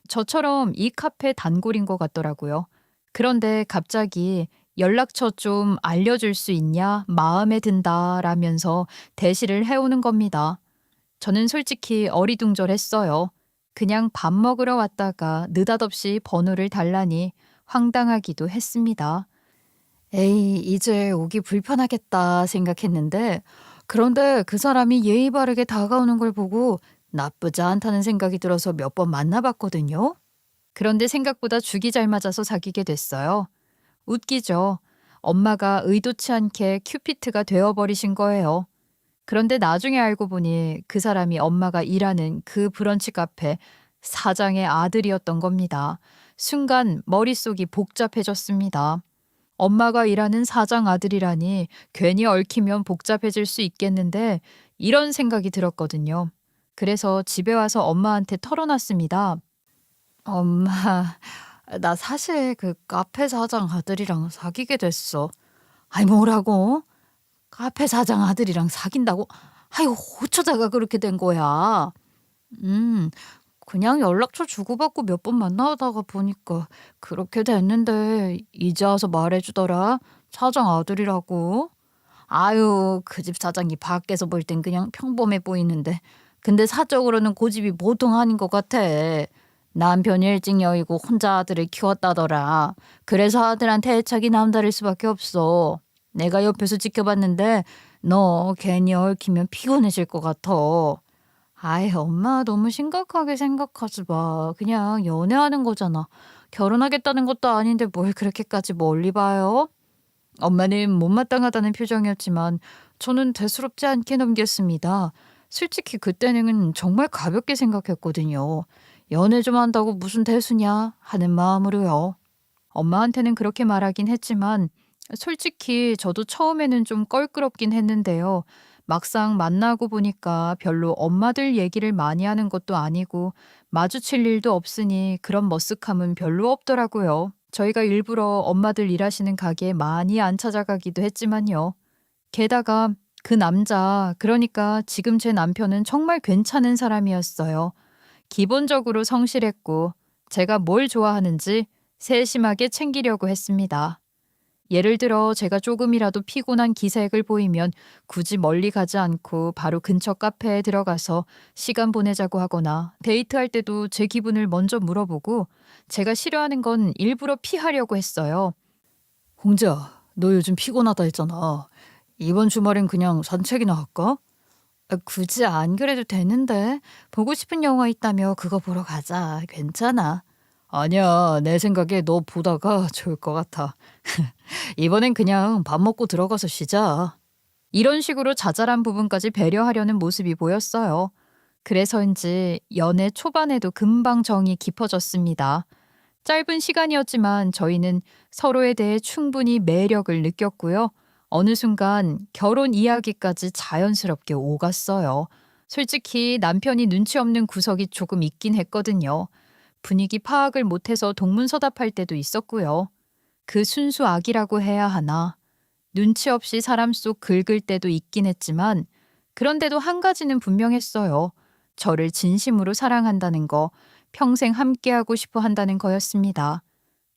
저처럼 이 카페 단골인 것 같더라고요. 그런데 갑자기 연락처 좀 알려줄 수 있냐? 마음에 든다라면서 대시를 해오는 겁니다. 저는 솔직히 어리둥절했어요. 그냥 밥 먹으러 왔다가 느닷없이 번호를 달라니 황당하기도 했습니다. 에이, 이제 오기 불편하겠다 생각했는데, 그런데 그 사람이 예의 바르게 다가오는 걸 보고 나쁘지 않다는 생각이 들어서 몇 번 만나봤거든요. 그런데 생각보다 죽이 잘 맞아서 사귀게 됐어요. 웃기죠. 엄마가 의도치 않게 큐피트가 되어버리신 거예요. 그런데 나중에 알고 보니 그 사람이 엄마가 일하는 그 브런치 카페 사장의 아들이었던 겁니다. 순간 머릿속이 복잡해졌습니다. 엄마가 일하는 사장 아들이라니 괜히 얽히면 복잡해질 수 있겠는데 이런 생각이 들었거든요. 그래서 집에 와서 엄마한테 털어놨습니다. 엄마, 나 사실 그 카페 사장 아들이랑 사귀게 됐어. 아이, 뭐라고? 카페 사장 아들이랑 사귄다고? 아이고, 어쩌다가 그렇게 된 거야? 음, 그냥 연락처 주고받고 몇 번 만나다가 보니까 그렇게 됐는데 이제 와서 말해주더라. 사장 아들이라고. 아유, 그 집 사장이 밖에서 볼 땐 그냥 평범해 보이는데 근데 사적으로는 고집이 보통 아닌 것 같아. 남편이 일찍 여의고 혼자 아들을 키웠다더라. 그래서 아들한테 애착이 남다를 수밖에 없어. 내가 옆에서 지켜봤는데 너 괜히 얽히면 피곤해질 것 같아. 아이, 엄마 너무 심각하게 생각하지 마. 그냥 연애하는 거잖아. 결혼하겠다는 것도 아닌데 뭘 그렇게까지 멀리 봐요? 엄마는 못마땅하다는 표정이었지만 저는 대수롭지 않게 넘겼습니다. 솔직히 그때는 정말 가볍게 생각했거든요. 연애 좀 한다고 무슨 대수냐 하는 마음으로요. 엄마한테는 그렇게 말하긴 했지만 솔직히 저도 처음에는 좀 껄끄럽긴 했는데요. 막상 만나고 보니까 별로 엄마들 얘기를 많이 하는 것도 아니고 마주칠 일도 없으니 그런 머쓱함은 별로 없더라고요. 저희가 일부러 엄마들 일하시는 가게에 많이 안 찾아가기도 했지만요. 게다가 그 남자, 그러니까 지금 제 남편은 정말 괜찮은 사람이었어요. 기본적으로 성실했고 제가 뭘 좋아하는지 세심하게 챙기려고 했습니다. 예를 들어 제가 조금이라도 피곤한 기색을 보이면 굳이 멀리 가지 않고 바로 근처 카페에 들어가서 시간 보내자고 하거나 데이트할 때도 제 기분을 먼저 물어보고 제가 싫어하는 건 일부러 피하려고 했어요. 홍재야, 너 요즘 피곤하다 했잖아. 이번 주말엔 그냥 산책이나 할까? 굳이 안 그래도 되는데 보고 싶은 영화 있다며 그거 보러 가자. 괜찮아. 아니야, 내 생각에 너 보다가 좋을 것 같아. 이번엔 그냥 밥 먹고 들어가서 쉬자. 이런 식으로 자잘한 부분까지 배려하려는 모습이 보였어요. 그래서인지 연애 초반에도 금방 정이 깊어졌습니다. 짧은 시간이었지만 저희는 서로에 대해 충분히 매력을 느꼈고요. 어느 순간 결혼 이야기까지 자연스럽게 오갔어요. 솔직히 남편이 눈치 없는 구석이 조금 있긴 했거든요. 분위기 파악을 못해서 동문서답할 때도 있었고요. 그 순수 악이라고 해야 하나. 눈치 없이 사람 속 긁을 때도 있긴 했지만 그런데도 한 가지는 분명했어요. 저를 진심으로 사랑한다는 거, 평생 함께하고 싶어 한다는 거였습니다.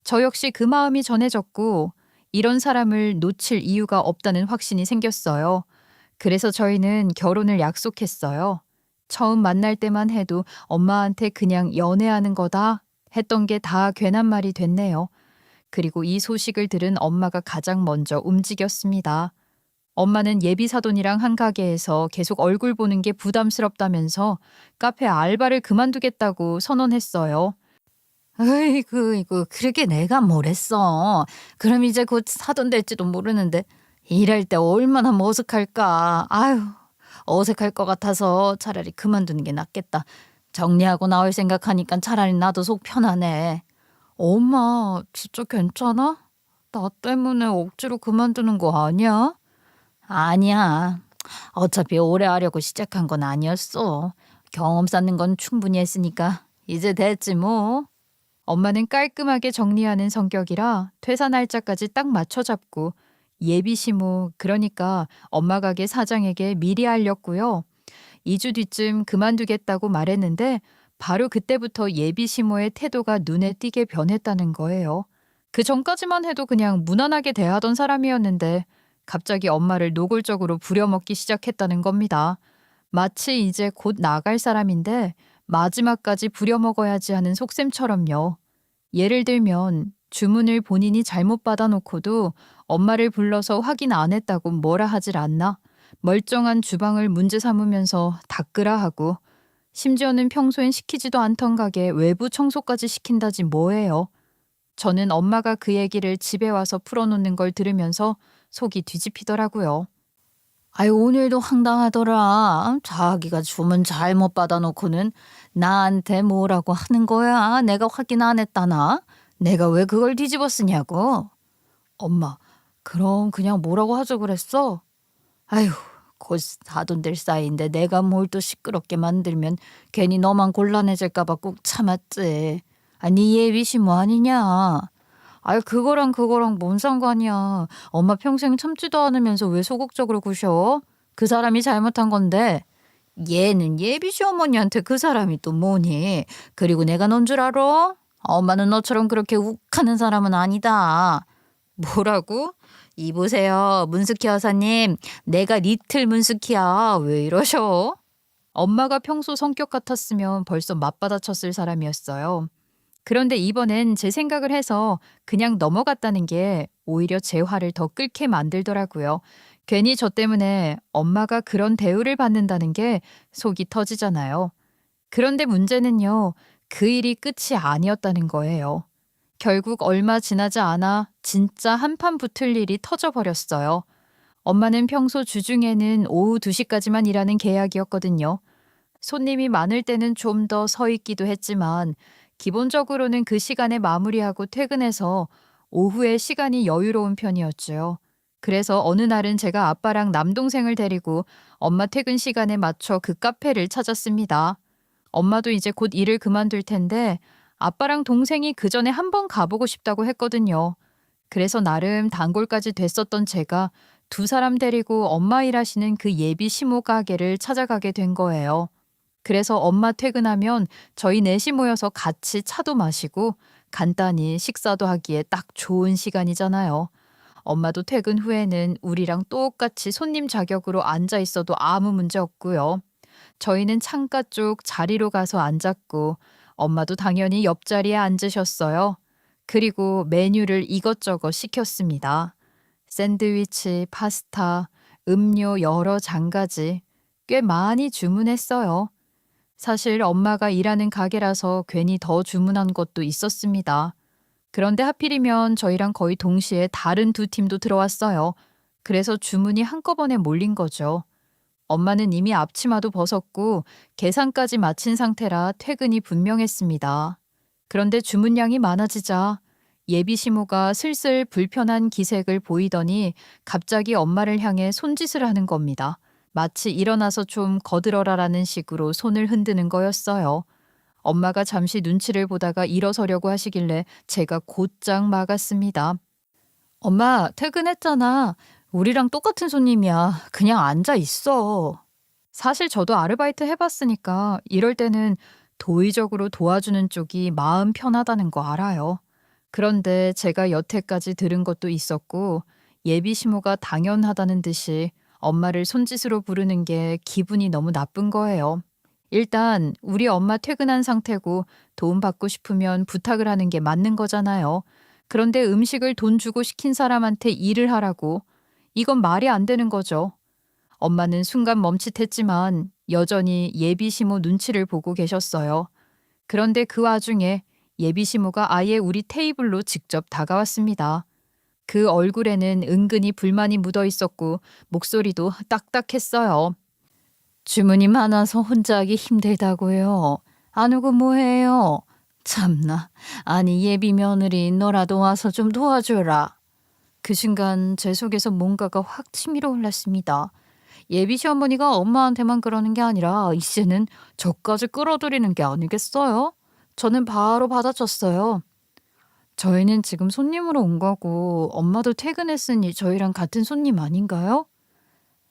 저 역시 그 마음이 전해졌고 이런 사람을 놓칠 이유가 없다는 확신이 생겼어요. 그래서 저희는 결혼을 약속했어요. 처음 만날 때만 해도 엄마한테 그냥 연애하는 거다 했던 게 다 괜한 말이 됐네요. 그리고 이 소식을 들은 엄마가 가장 먼저 움직였습니다. 엄마는 예비 사돈이랑 한 가게에서 계속 얼굴 보는 게 부담스럽다면서 카페 알바를 그만두겠다고 선언했어요. 이거 그러게 내가 뭘 했어. 그럼 이제 곧 사돈 될지도 모르는데 일할 때 얼마나 머쓱할까. 아유, 어색할 것 같아서 차라리 그만두는 게 낫겠다. 정리하고 나올 생각하니까 차라리 나도 속 편하네. 엄마, 진짜 괜찮아? 나 때문에 억지로 그만두는 거 아니야? 아니야. 어차피 오래 하려고 시작한 건 아니었어. 경험 쌓는 건 충분히 했으니까 이제 됐지 뭐. 엄마는 깔끔하게 정리하는 성격이라 퇴사 날짜까지 딱 맞춰 잡고 예비 시모, 그러니까 엄마 가게 사장에게 미리 알렸고요. 2주 뒤쯤 그만두겠다고 말했는데 바로 그때부터 예비 시모의 태도가 눈에 띄게 변했다는 거예요. 그 전까지만 해도 그냥 무난하게 대하던 사람이었는데 갑자기 엄마를 노골적으로 부려먹기 시작했다는 겁니다. 마치 이제 곧 나갈 사람인데 마지막까지 부려먹어야지 하는 속셈처럼요. 예를 들면 주문을 본인이 잘못 받아놓고도 엄마를 불러서 확인 안 했다고 뭐라 하질 않나? 멀쩡한 주방을 문제 삼으면서 닦으라 하고 심지어는 평소엔 시키지도 않던 가게 외부 청소까지 시킨다지 뭐예요. 저는 엄마가 그 얘기를 집에 와서 풀어놓는 걸 들으면서 속이 뒤집히더라고요. 아유, 오늘도 황당하더라. 자기가 주문 잘못 받아놓고는 나한테 뭐라고 하는 거야. 내가 확인 안 했다나? 내가 왜 그걸 뒤집어 쓰냐고. 엄마, 그럼 그냥 뭐라고 하자 그랬어? 아휴, 곧 사돈 될 사이인데 내가 뭘 또 시끄럽게 만들면 괜히 너만 곤란해질까 봐 꾹 참았지. 아니, 예비시 뭐 아니냐. 아유, 그거랑 뭔 상관이야. 엄마 평생 참지도 않으면서 왜 소극적으로 구셔? 그 사람이 잘못한 건데. 얘는 예비 시어머니한테 그 사람이 또 뭐니? 그리고 내가 넌 줄 알아? 엄마는 너처럼 그렇게 욱하는 사람은 아니다. 뭐라고? 이보세요, 문숙희 여사님. 내가 리틀 문숙희야. 왜 이러셔? 엄마가 평소 성격 같았으면 벌써 맞받아쳤을 사람이었어요. 그런데 이번엔 제 생각을 해서 그냥 넘어갔다는 게 오히려 제 화를 더 끓게 만들더라고요. 괜히 저 때문에 엄마가 그런 대우를 받는다는 게 속이 터지잖아요. 그런데 문제는요, 그 일이 끝이 아니었다는 거예요. 결국 얼마 지나지 않아 진짜 한판 붙을 일이 터져버렸어요. 엄마는 평소 주중에는 오후 2시까지만 일하는 계약이었거든요. 손님이 많을 때는 좀 더 서 있기도 했지만 기본적으로는 그 시간에 마무리하고 퇴근해서 오후에 시간이 여유로운 편이었죠. 그래서 어느 날은 제가 아빠랑 남동생을 데리고 엄마 퇴근 시간에 맞춰 그 카페를 찾았습니다. 엄마도 이제 곧 일을 그만둘 텐데 아빠랑 동생이 그 전에 한번 가보고 싶다고 했거든요. 그래서 나름 단골까지 됐었던 제가 두 사람 데리고 엄마 일하시는 그 예비 시모 가게를 찾아가게 된 거예요. 그래서 엄마 퇴근하면 저희 넷이 모여서 같이 차도 마시고 간단히 식사도 하기에 딱 좋은 시간이잖아요. 엄마도 퇴근 후에는 우리랑 똑같이 손님 자격으로 앉아 있어도 아무 문제 없고요. 저희는 창가 쪽 자리로 가서 앉았고 엄마도 당연히 옆자리에 앉으셨어요. 그리고 메뉴를 이것저것 시켰습니다. 샌드위치, 파스타, 음료 여러 장가지 꽤 많이 주문했어요. 사실 엄마가 일하는 가게라서 괜히 더 주문한 것도 있었습니다. 그런데 하필이면 저희랑 거의 동시에 다른 두 팀도 들어왔어요. 그래서 주문이 한꺼번에 몰린 거죠. 엄마는 이미 앞치마도 벗었고 계산까지 마친 상태라 퇴근이 분명했습니다. 그런데 주문량이 많아지자 예비 시모가 슬슬 불편한 기색을 보이더니 갑자기 엄마를 향해 손짓을 하는 겁니다. 마치 일어나서 좀 거들어라라는 식으로 손을 흔드는 거였어요. 엄마가 잠시 눈치를 보다가 일어서려고 하시길래 제가 곧장 막았습니다. 엄마, 퇴근했잖아. 우리랑 똑같은 손님이야. 그냥 앉아 있어. 사실 저도 아르바이트 해봤으니까 이럴 때는 도의적으로 도와주는 쪽이 마음 편하다는 거 알아요. 그런데 제가 여태까지 들은 것도 있었고 예비 시모가 당연하다는 듯이 엄마를 손짓으로 부르는 게 기분이 너무 나쁜 거예요. 일단 우리 엄마 퇴근한 상태고 도움받고 싶으면 부탁을 하는 게 맞는 거잖아요. 그런데 음식을 돈 주고 시킨 사람한테 일을 하라고. 이건 말이 안 되는 거죠. 엄마는 순간 멈칫했지만 여전히 예비 시모 눈치를 보고 계셨어요. 그런데 그 와중에 예비 시모가 아예 우리 테이블로 직접 다가왔습니다. 그 얼굴에는 은근히 불만이 묻어 있었고 목소리도 딱딱했어요. 주문이 많아서 혼자 하기 힘들다고요. 안 오고 뭐해요? 참나. 아니 예비 며느리 너라도 와서 좀 도와줘라. 그 순간 제 속에서 뭔가가 확 치밀어 올랐습니다. 예비 시어머니가 엄마한테만 그러는 게 아니라 이제는 저까지 끌어들이는 게 아니겠어요? 저는 바로 받아쳤어요. 저희는 지금 손님으로 온 거고 엄마도 퇴근했으니 저희랑 같은 손님 아닌가요?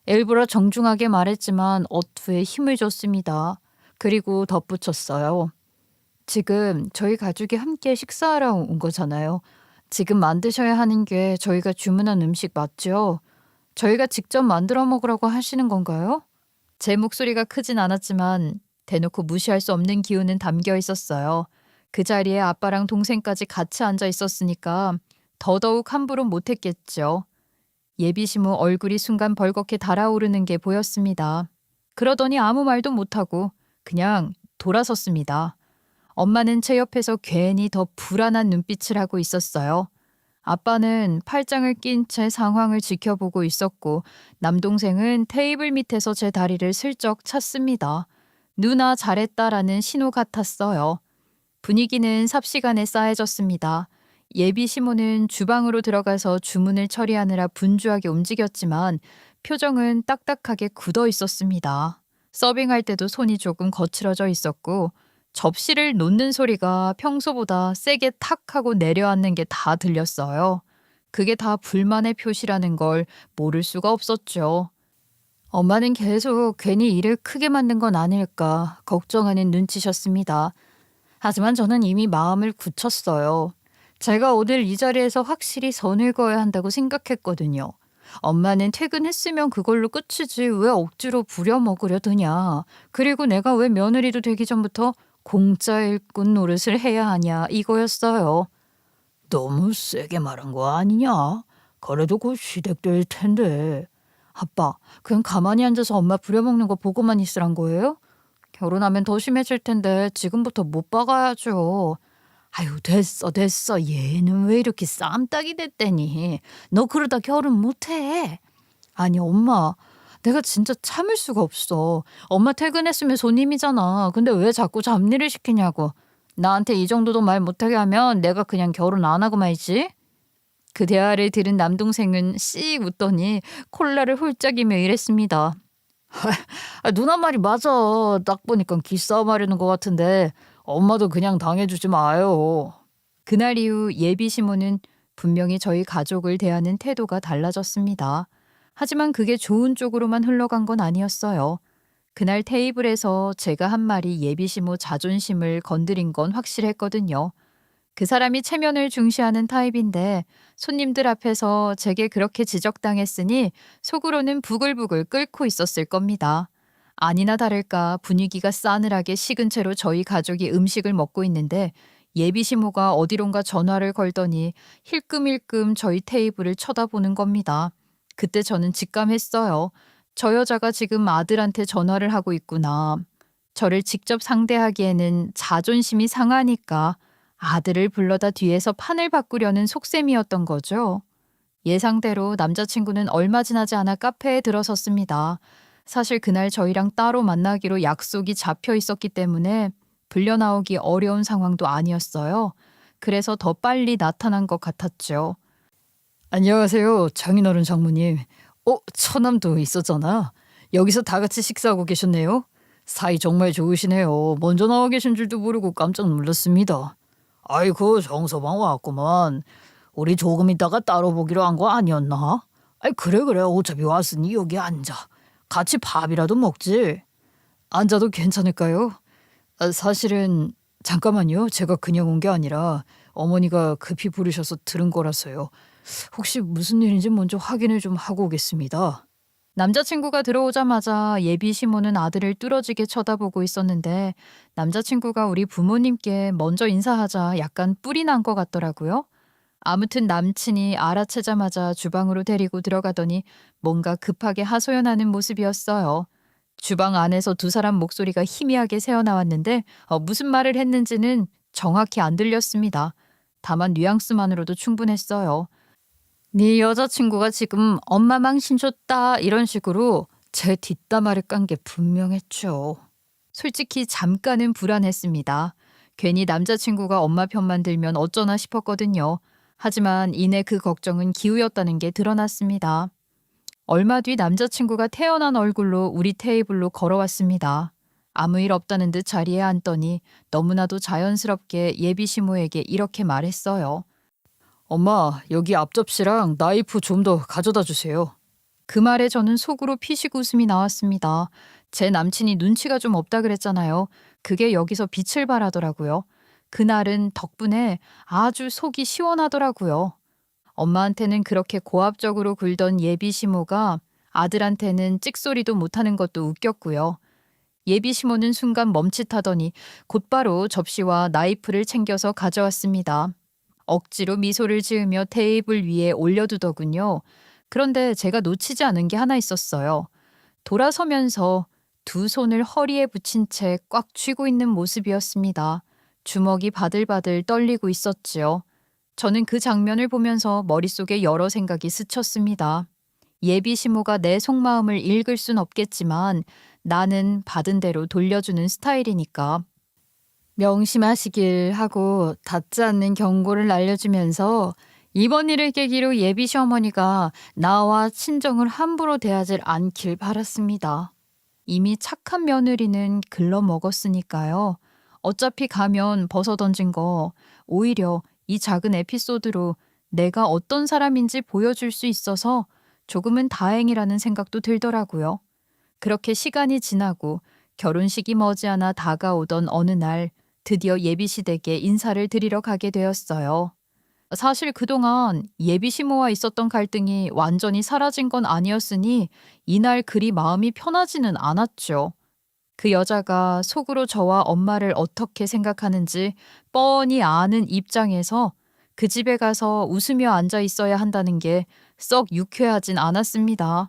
일부러 정중하게 말했지만 어투에 힘을 줬습니다. 그리고 덧붙였어요. 지금 저희 가족이 함께 식사하러 온 거잖아요. 지금 만드셔야 하는 게 저희가 주문한 음식 맞죠? 저희가 직접 만들어 먹으라고 하시는 건가요? 제 목소리가 크진 않았지만 대놓고 무시할 수 없는 기운은 담겨 있었어요. 그 자리에 아빠랑 동생까지 같이 앉아 있었으니까 더더욱 함부로 못했겠죠. 예비 시모 얼굴이 순간 벌겋게 달아오르는 게 보였습니다. 그러더니 아무 말도 못하고 그냥 돌아섰습니다. 엄마는 제 옆에서 괜히 더 불안한 눈빛을 하고 있었어요. 아빠는 팔짱을 낀 채 상황을 지켜보고 있었고 남동생은 테이블 밑에서 제 다리를 슬쩍 찼습니다. 누나 잘했다라는 신호 같았어요. 분위기는 삽시간에 싸해졌습니다. 예비 시모는 주방으로 들어가서 주문을 처리하느라 분주하게 움직였지만 표정은 딱딱하게 굳어 있었습니다. 서빙할 때도 손이 조금 거칠어져 있었고 접시를 놓는 소리가 평소보다 세게 탁 하고 내려앉는 게 다 들렸어요. 그게 다 불만의 표시라는 걸 모를 수가 없었죠. 엄마는 계속 괜히 일을 크게 만든 건 아닐까 걱정하는 눈치셨습니다. 하지만 저는 이미 마음을 굳혔어요. 제가 오늘 이 자리에서 확실히 선을 그어야 한다고 생각했거든요. 엄마는 퇴근했으면 그걸로 끝이지 왜 억지로 부려먹으려 드냐. 그리고 내가 왜 며느리도 되기 전부터 공짜 일꾼 노릇을 해야 하냐 이거였어요. 너무 세게 말한 거 아니냐? 그래도 곧 시댁될 텐데. 아빠, 그냥 가만히 앉아서 엄마 부려먹는 거 보고만 있으란 거예요? 결혼하면 더 심해질 텐데 지금부터 못 박아야죠. 아유 됐어 됐어. 얘는 왜 이렇게 쌈딱이 됐대니? 너 그러다 결혼 못해. 아니 엄마, 내가 진짜 참을 수가 없어. 엄마 퇴근했으면 손님이잖아. 근데 왜 자꾸 잡일을 시키냐고. 나한테 이 정도도 말 못하게 하면 내가 그냥 결혼 안 하고 말지. 그 대화를 들은 남동생은 씩 웃더니 콜라를 홀짝이며 이랬습니다. 누나 말이 맞아. 딱 보니까 기싸움 하려는 것 같은데 엄마도 그냥 당해주지 마요. 그날 이후 예비 시모는 분명히 저희 가족을 대하는 태도가 달라졌습니다. 하지만 그게 좋은 쪽으로만 흘러간 건 아니었어요. 그날 테이블에서 제가 한 말이 예비 시모 자존심을 건드린 건 확실했거든요. 그 사람이 체면을 중시하는 타입인데 손님들 앞에서 제게 그렇게 지적당했으니 속으로는 부글부글 끓고 있었을 겁니다. 아니나 다를까 분위기가 싸늘하게 식은 채로 저희 가족이 음식을 먹고 있는데 예비 시모가 어디론가 전화를 걸더니 힐끔힐끔 저희 테이블을 쳐다보는 겁니다. 그때 저는 직감했어요. 저 여자가 지금 아들한테 전화를 하고 있구나. 저를 직접 상대하기에는 자존심이 상하니까 아들을 불러다 뒤에서 판을 바꾸려는 속셈이었던 거죠. 예상대로 남자친구는 얼마 지나지 않아 카페에 들어섰습니다. 사실 그날 저희랑 따로 만나기로 약속이 잡혀 있었기 때문에 불려 나오기 어려운 상황도 아니었어요. 그래서 더 빨리 나타난 것 같았죠. 안녕하세요, 장인어른 장모님. 처남도 있었잖아. 여기서 다 같이 식사하고 계셨네요. 사이 정말 좋으시네요. 먼저 나와 계신 줄도 모르고 깜짝 놀랐습니다. 아이고 정서방 왔구만. 우리 조금 있다가 따로 보기로 한 거 아니었나? 아이, 그래. 어차피 왔으니 여기 앉아. 같이 밥이라도 먹지. 앉아도 괜찮을까요? 사실은 잠깐만요. 제가 그냥 온 게 아니라 어머니가 급히 부르셔서 들은 거라서요. 혹시 무슨 일인지 먼저 확인을 좀 하고 오겠습니다. 남자친구가 들어오자마자 예비 시모는 아들을 뚫어지게 쳐다보고 있었는데 남자친구가 우리 부모님께 먼저 인사하자 약간 뿔이 난 것 같더라고요. 아무튼 남친이 알아채자마자 주방으로 데리고 들어가더니 뭔가 급하게 하소연하는 모습이었어요. 주방 안에서 두 사람 목소리가 희미하게 새어나왔는데 무슨 말을 했는지는 정확히 안 들렸습니다. 다만 뉘앙스만으로도 충분했어요. 네 여자친구가 지금 엄마 망신 줬다 이런 식으로 제 뒷담화를 깐 게 분명했죠. 솔직히 잠깐은 불안했습니다. 괜히 남자친구가 엄마 편만 들면 어쩌나 싶었거든요. 하지만 이내 그 걱정은 기우였다는 게 드러났습니다. 얼마 뒤 남자친구가 태연한 얼굴로 우리 테이블로 걸어왔습니다. 아무 일 없다는 듯 자리에 앉더니 너무나도 자연스럽게 예비 시모에게 이렇게 말했어요. 엄마, 여기 앞접시랑 나이프 좀 더 가져다 주세요. 그 말에 저는 속으로 피식 웃음이 나왔습니다. 제 남친이 눈치가 좀 없다 그랬잖아요. 그게 여기서 빛을 발하더라고요. 그날은 덕분에 아주 속이 시원하더라고요. 엄마한테는 그렇게 고압적으로 굴던 예비 시모가 아들한테는 찍소리도 못하는 것도 웃겼고요. 예비 시모는 순간 멈칫하더니 곧바로 접시와 나이프를 챙겨서 가져왔습니다. 억지로 미소를 지으며 테이블 위에 올려두더군요. 그런데 제가 놓치지 않은 게 하나 있었어요. 돌아서면서 두 손을 허리에 붙인 채 꽉 쥐고 있는 모습이었습니다. 주먹이 바들바들 떨리고 있었지요. 저는 그 장면을 보면서 머릿속에 여러 생각이 스쳤습니다. 예비 시모가 내 속마음을 읽을 순 없겠지만 나는 받은 대로 돌려주는 스타일이니까. 명심하시길 하고 닿지 않는 경고를 날려주면서 이번 일을 계기로 예비 시어머니가 나와 친정을 함부로 대하질 않길 바랐습니다. 이미 착한 며느리는 글러먹었으니까요. 어차피 가면 벗어던진 거 오히려 이 작은 에피소드로 내가 어떤 사람인지 보여줄 수 있어서 조금은 다행이라는 생각도 들더라고요. 그렇게 시간이 지나고 결혼식이 머지않아 다가오던 어느 날 드디어 예비시댁에 인사를 드리러 가게 되었어요. 사실 그동안 예비 시모와 있었던 갈등이 완전히 사라진 건 아니었으니 이날 그리 마음이 편하지는 않았죠. 그 여자가 속으로 저와 엄마를 어떻게 생각하는지 뻔히 아는 입장에서 그 집에 가서 웃으며 앉아 있어야 한다는 게 썩 유쾌하진 않았습니다.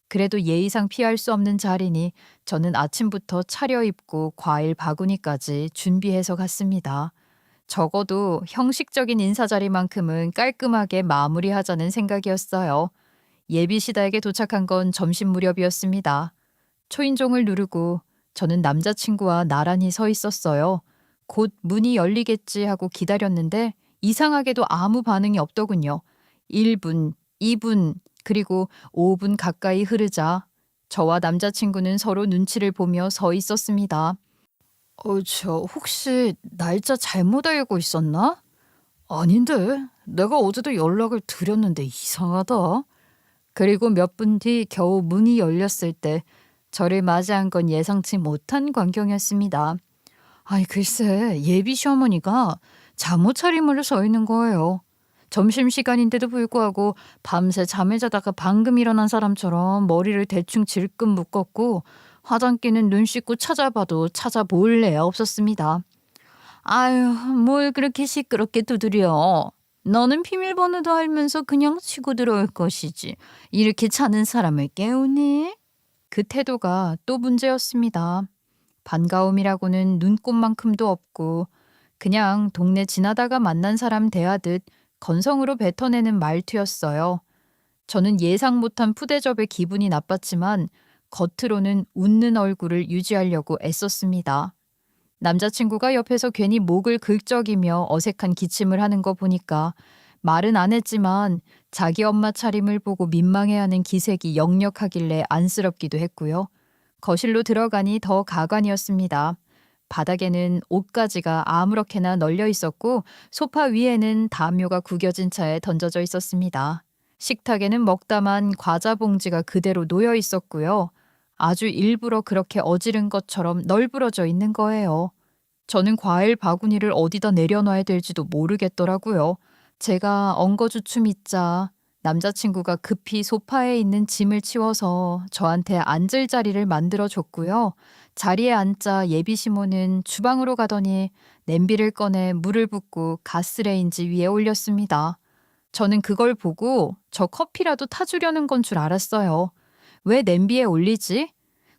그래도 예의상 피할 수 없는 자리니 저는 아침부터 차려입고 과일 바구니까지 준비해서 갔습니다. 적어도 형식적인 인사 자리만큼은 깔끔하게 마무리하자는 생각이었어요. 예비 시댁에 도착한 건 점심 무렵이었습니다. 초인종을 누르고 저는 남자친구와 나란히 서 있었어요. 곧 문이 열리겠지 하고 기다렸는데 이상하게도 아무 반응이 없더군요. 1분, 2분, 그리고 5분 가까이 흐르자 저와 남자친구는 서로 눈치를 보며 서 있었습니다. 저 혹시 날짜 잘못 알고 있었나? 아닌데, 내가 어제도 연락을 드렸는데 이상하다. 그리고 몇 분 뒤 겨우 문이 열렸을 때 저를 맞이한 건 예상치 못한 광경이었습니다. 아이 글쎄 예비 시어머니가 잠옷 차림으로 서 있는 거예요. 점심시간인데도 불구하고 밤새 잠을 자다가 방금 일어난 사람처럼 머리를 대충 질끈 묶었고 화장기는 눈 씻고 찾아봐도 찾아볼 애가 없었습니다. 아유 뭘 그렇게 시끄럽게 두드려. 너는 비밀번호도 알면서 그냥 치고 들어올 것이지. 이렇게 자는 사람을 깨우니? 그 태도가 또 문제였습니다. 반가움이라고는 눈꼽만큼도 없고 그냥 동네 지나다가 만난 사람 대하듯 건성으로 뱉어내는 말투였어요. 저는 예상 못한 푸대접에 기분이 나빴지만 겉으로는 웃는 얼굴을 유지하려고 애썼습니다. 남자친구가 옆에서 괜히 목을 긁적이며 어색한 기침을 하는 거 보니까 말은 안 했지만 자기 엄마 차림을 보고 민망해하는 기색이 역력하길래 안쓰럽기도 했고요. 거실로 들어가니 더 가관이었습니다. 바닥에는 옷가지가 아무렇게나 널려 있었고 소파 위에는 담요가 구겨진 차에 던져져 있었습니다. 식탁에는 먹다만 과자 봉지가 그대로 놓여 있었고요. 아주 일부러 그렇게 어지른 것처럼 널브러져 있는 거예요. 저는 과일 바구니를 어디다 내려놔야 될지도 모르겠더라고요. 제가 엉거주춤 있자 남자친구가 급히 소파에 있는 짐을 치워서 저한테 앉을 자리를 만들어줬고요. 자리에 앉자 예비시모는 주방으로 가더니 냄비를 꺼내 물을 붓고 가스레인지 위에 올렸습니다. 저는 그걸 보고 저 커피라도 타주려는 건 줄 알았어요. 왜 냄비에 올리지?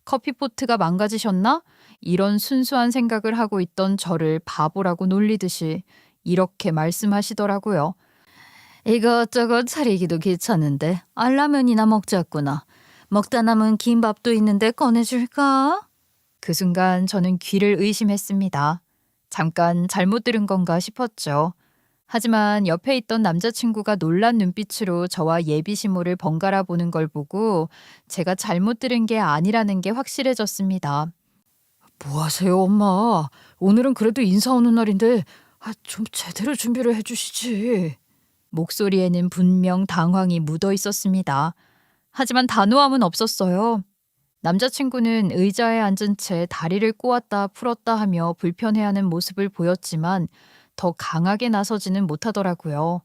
커피포트가 망가지셨나? 이런 순수한 생각을 하고 있던 저를 바보라고 놀리듯이 이렇게 말씀하시더라고요. 이것저것 차리기도 귀찮은데 라면이나 먹자꾸나. 먹다 남은 김밥도 있는데 꺼내줄까? 그 순간 저는 귀를 의심했습니다. 잠깐 잘못 들은 건가 싶었죠. 하지만 옆에 있던 남자친구가 놀란 눈빛으로 저와 예비시모를 번갈아 보는 걸 보고 제가 잘못 들은 게 아니라는 게 확실해졌습니다. 뭐 하세요, 엄마? 오늘은 그래도 인사 오는 날인데 좀 제대로 준비를 해주시지. 목소리에는 분명 당황이 묻어 있었습니다. 하지만 단호함은 없었어요. 남자친구는 의자에 앉은 채 다리를 꼬았다 풀었다 하며 불편해하는 모습을 보였지만 더 강하게 나서지는 못하더라고요.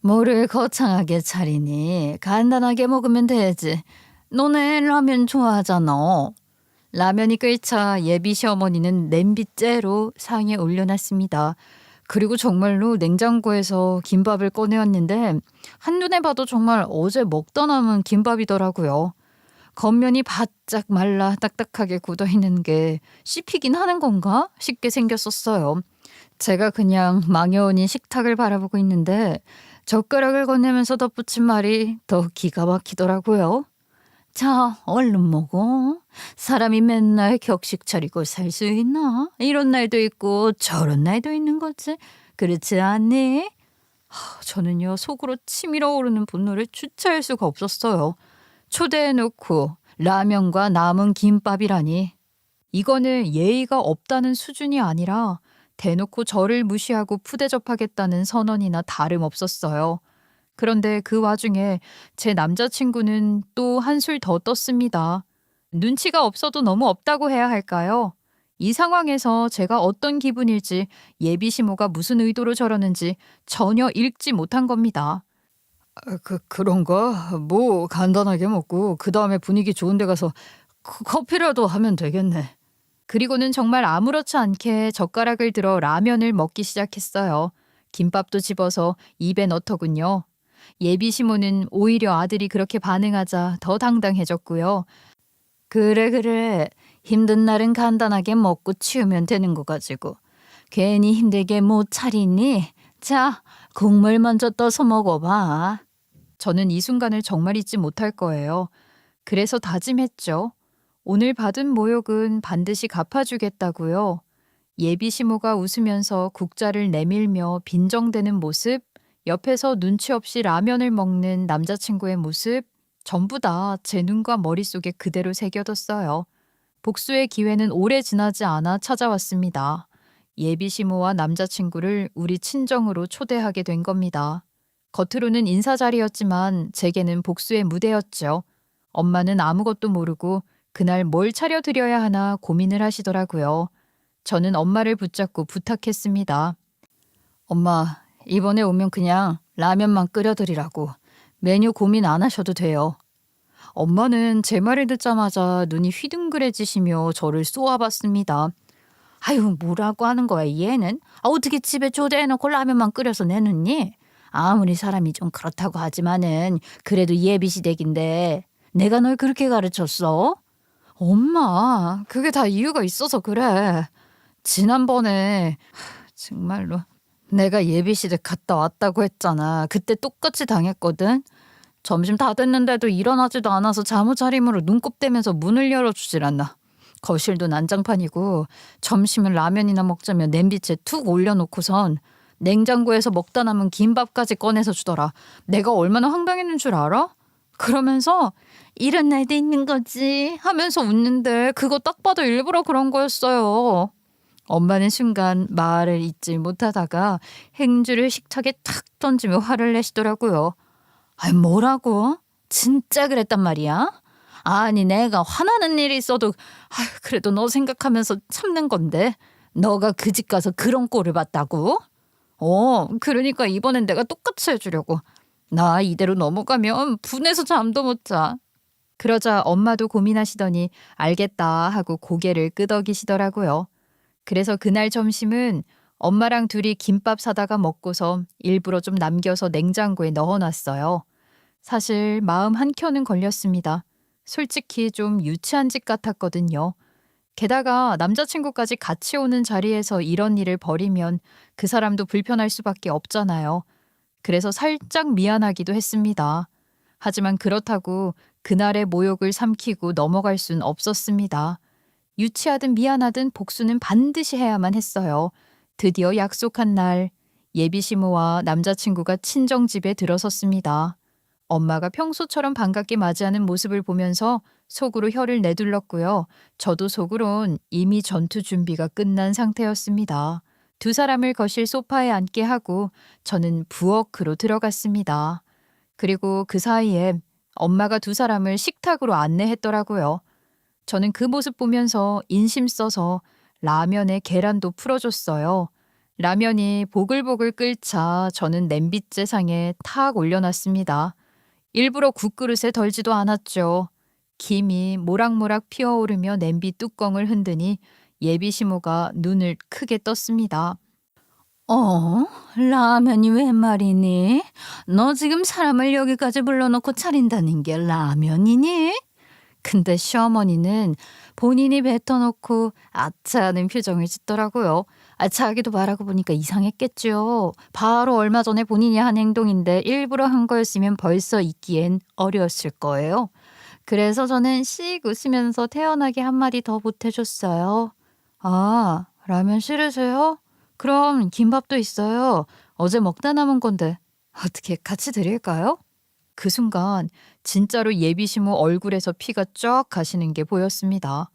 뭐를 거창하게 차리니 간단하게 먹으면 되지. 너네 라면 좋아하잖아. 라면이 끓자 예비 시어머니는 냄비째로 상에 올려놨습니다. 그리고 정말로 냉장고에서 김밥을 꺼내었는데 한눈에 봐도 정말 어제 먹다 남은 김밥이더라고요. 겉면이 바짝 말라 딱딱하게 굳어있는 게 씹히긴 하는 건가 싶게 생겼었어요. 제가 그냥 망해오니 식탁을 바라보고 있는데 젓가락을 건네면서 덧붙인 말이 더 기가 막히더라고요. 자, 얼른 먹어. 사람이 맨날 격식 차리고 살 수 있나? 이런 날도 있고 저런 날도 있는 거지. 그렇지 않니? 저는요 속으로 치밀어 오르는 분노를 주체할 수가 없었어요. 초대해놓고 라면과 남은 김밥이라니. 이거는 예의가 없다는 수준이 아니라 대놓고 저를 무시하고 푸대접하겠다는 선언이나 다름없었어요. 그런데 그 와중에 제 남자친구는 또 한술 더 떴습니다. 눈치가 없어도 너무 없다고 해야 할까요? 이 상황에서 제가 어떤 기분일지 예비시모가 무슨 의도로 저러는지 전혀 읽지 못한 겁니다. 그런가? 뭐 간단하게 먹고 그 다음에 분위기 좋은 데 가서 커피라도 하면 되겠네. 그리고는 정말 아무렇지 않게 젓가락을 들어 라면을 먹기 시작했어요. 김밥도 집어서 입에 넣더군요. 예비시모는 오히려 아들이 그렇게 반응하자 더 당당해졌고요. 그래. 힘든 날은 간단하게 먹고 치우면 되는 거 가지고. 괜히 힘들게 못 차리니? 자, 국물 먼저 떠서 먹어봐. 저는 이 순간을 정말 잊지 못할 거예요. 그래서 다짐했죠. 오늘 받은 모욕은 반드시 갚아주겠다고요. 예비시모가 웃으면서 국자를 내밀며 빈정대는 모습, 옆에서 눈치 없이 라면을 먹는 남자친구의 모습, 전부 다 제 눈과 머릿속에 그대로 새겨뒀어요. 복수의 기회는 오래 지나지 않아 찾아왔습니다. 예비시모와 남자친구를 우리 친정으로 초대하게 된 겁니다. 겉으로는 인사 자리였지만 제게는 복수의 무대였죠. 엄마는 아무것도 모르고 그날 뭘 차려드려야 하나 고민을 하시더라고요. 저는 엄마를 붙잡고 부탁했습니다. 엄마, 이번에 오면 그냥 라면만 끓여드리라고. 메뉴 고민 안 하셔도 돼요. 엄마는 제 말을 듣자마자 눈이 휘둥그레지시며 저를 쏘아봤습니다. 아유, 뭐라고 하는 거야, 얘는? 어떻게 집에 초대해놓고 라면만 끓여서 내놓니? 아무리 사람이 좀 그렇다고 하지만은 그래도 예비시댁인데 내가 널 그렇게 가르쳤어? 엄마, 그게 다 이유가 있어서 그래. 지난번에 정말로 내가 예비시댁 갔다 왔다고 했잖아. 그때 똑같이 당했거든. 점심 다 됐는데도 일어나지도 않아서 잠옷차림으로 눈곱대면서 문을 열어주질 않나. 거실도 난장판이고 점심은 라면이나 먹자며 냄비채 툭 올려놓고선 냉장고에서 먹다 남은 김밥까지 꺼내서 주더라. 내가 얼마나 황당했는 줄 알아? 그러면서 이런 날도 있는 거지 하면서 웃는데 그거 딱 봐도 일부러 그런 거였어요. 엄마는 순간 말을 잇지 못하다가 행주를 식탁에 탁 던지며 화를 내시더라고요. 아니, 뭐라고? 진짜 그랬단 말이야? 아니, 내가 화나는 일이 있어도 그래도 너 생각하면서 참는 건데 너가 그 집 가서 그런 꼴을 봤다고? 그러니까 이번엔 내가 똑같이 해주려고. 나 이대로 넘어가면 분해서 잠도 못 자. 그러자 엄마도 고민하시더니 알겠다 하고 고개를 끄덕이시더라고요. 그래서 그날 점심은 엄마랑 둘이 김밥 사다가 먹고서 일부러 좀 남겨서 냉장고에 넣어놨어요. 사실 마음 한켠은 걸렸습니다. 솔직히 좀 유치한 짓 같았거든요. 게다가 남자친구까지 같이 오는 자리에서 이런 일을 벌이면 그 사람도 불편할 수밖에 없잖아요. 그래서 살짝 미안하기도 했습니다. 하지만 그렇다고 그날의 모욕을 삼키고 넘어갈 순 없었습니다. 유치하든 미안하든 복수는 반드시 해야만 했어요. 드디어 약속한 날, 예비 시모와 남자친구가 친정집에 들어섰습니다. 엄마가 평소처럼 반갑게 맞이하는 모습을 보면서 속으로 혀를 내둘렀고요. 저도 속으론 이미 전투 준비가 끝난 상태였습니다. 두 사람을 거실 소파에 앉게 하고 저는 부엌으로 들어갔습니다. 그리고 그 사이에 엄마가 두 사람을 식탁으로 안내했더라고요. 저는 그 모습 보면서 인심 써서 라면에 계란도 풀어줬어요. 라면이 보글보글 끓자 저는 냄비째상에 탁 올려놨습니다. 일부러 국그릇에 덜지도 않았죠. 김이 모락모락 피어오르며 냄비 뚜껑을 흔드니 예비 시모가 눈을 크게 떴습니다. 라면이 웬 말이니? 너 지금 사람을 여기까지 불러놓고 차린다는 게 라면이니? 근데 시어머니는 본인이 뱉어놓고 아차 하는 표정을 짓더라고요. 자기도 말하고 보니까 이상했겠죠. 바로 얼마 전에 본인이 한 행동인데 일부러 한 거였으면 벌써 잊기엔 어려웠을 거예요. 그래서 저는 씩 웃으면서 태연하게 한마디 더 보태줬어요. 아, 라면 싫으세요? 그럼 김밥도 있어요. 어제 먹다 남은 건데 어떻게 같이 드릴까요? 그 순간 진짜로 예비 시모 얼굴에서 피가 쫙 가시는 게 보였습니다.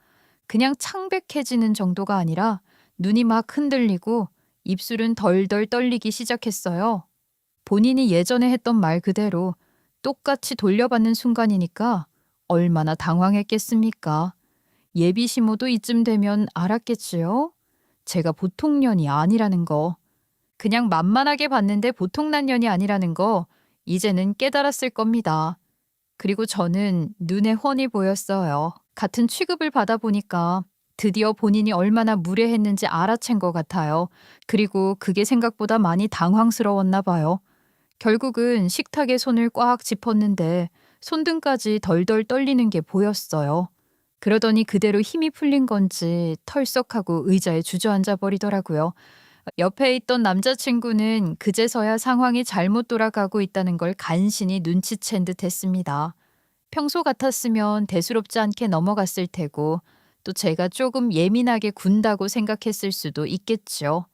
그냥 창백해지는 정도가 아니라 눈이 막 흔들리고 입술은 덜덜 떨리기 시작했어요. 본인이 예전에 했던 말 그대로 똑같이 돌려받는 순간이니까 얼마나 당황했겠습니까? 예비 시모도 이쯤 되면 알았겠지요? 제가 보통 년이 아니라는 거. 그냥 만만하게 봤는데 보통난 년이 아니라는 거 이제는 깨달았을 겁니다. 그리고 저는 눈에 훤히 보였어요. 같은 취급을 받아보니까 드디어 본인이 얼마나 무례했는지 알아챈 것 같아요. 그리고 그게 생각보다 많이 당황스러웠나 봐요. 결국은 식탁에 손을 꽉 짚었는데 손등까지 덜덜 떨리는 게 보였어요. 그러더니 그대로 힘이 풀린 건지 털썩하고 의자에 주저앉아 버리더라고요. 옆에 있던 남자친구는 그제서야 상황이 잘못 돌아가고 있다는 걸 간신히 눈치챈 듯 했습니다. 평소 같았으면 대수롭지 않게 넘어갔을 테고 또 제가 조금 예민하게 군다고 생각했을 수도 있겠죠.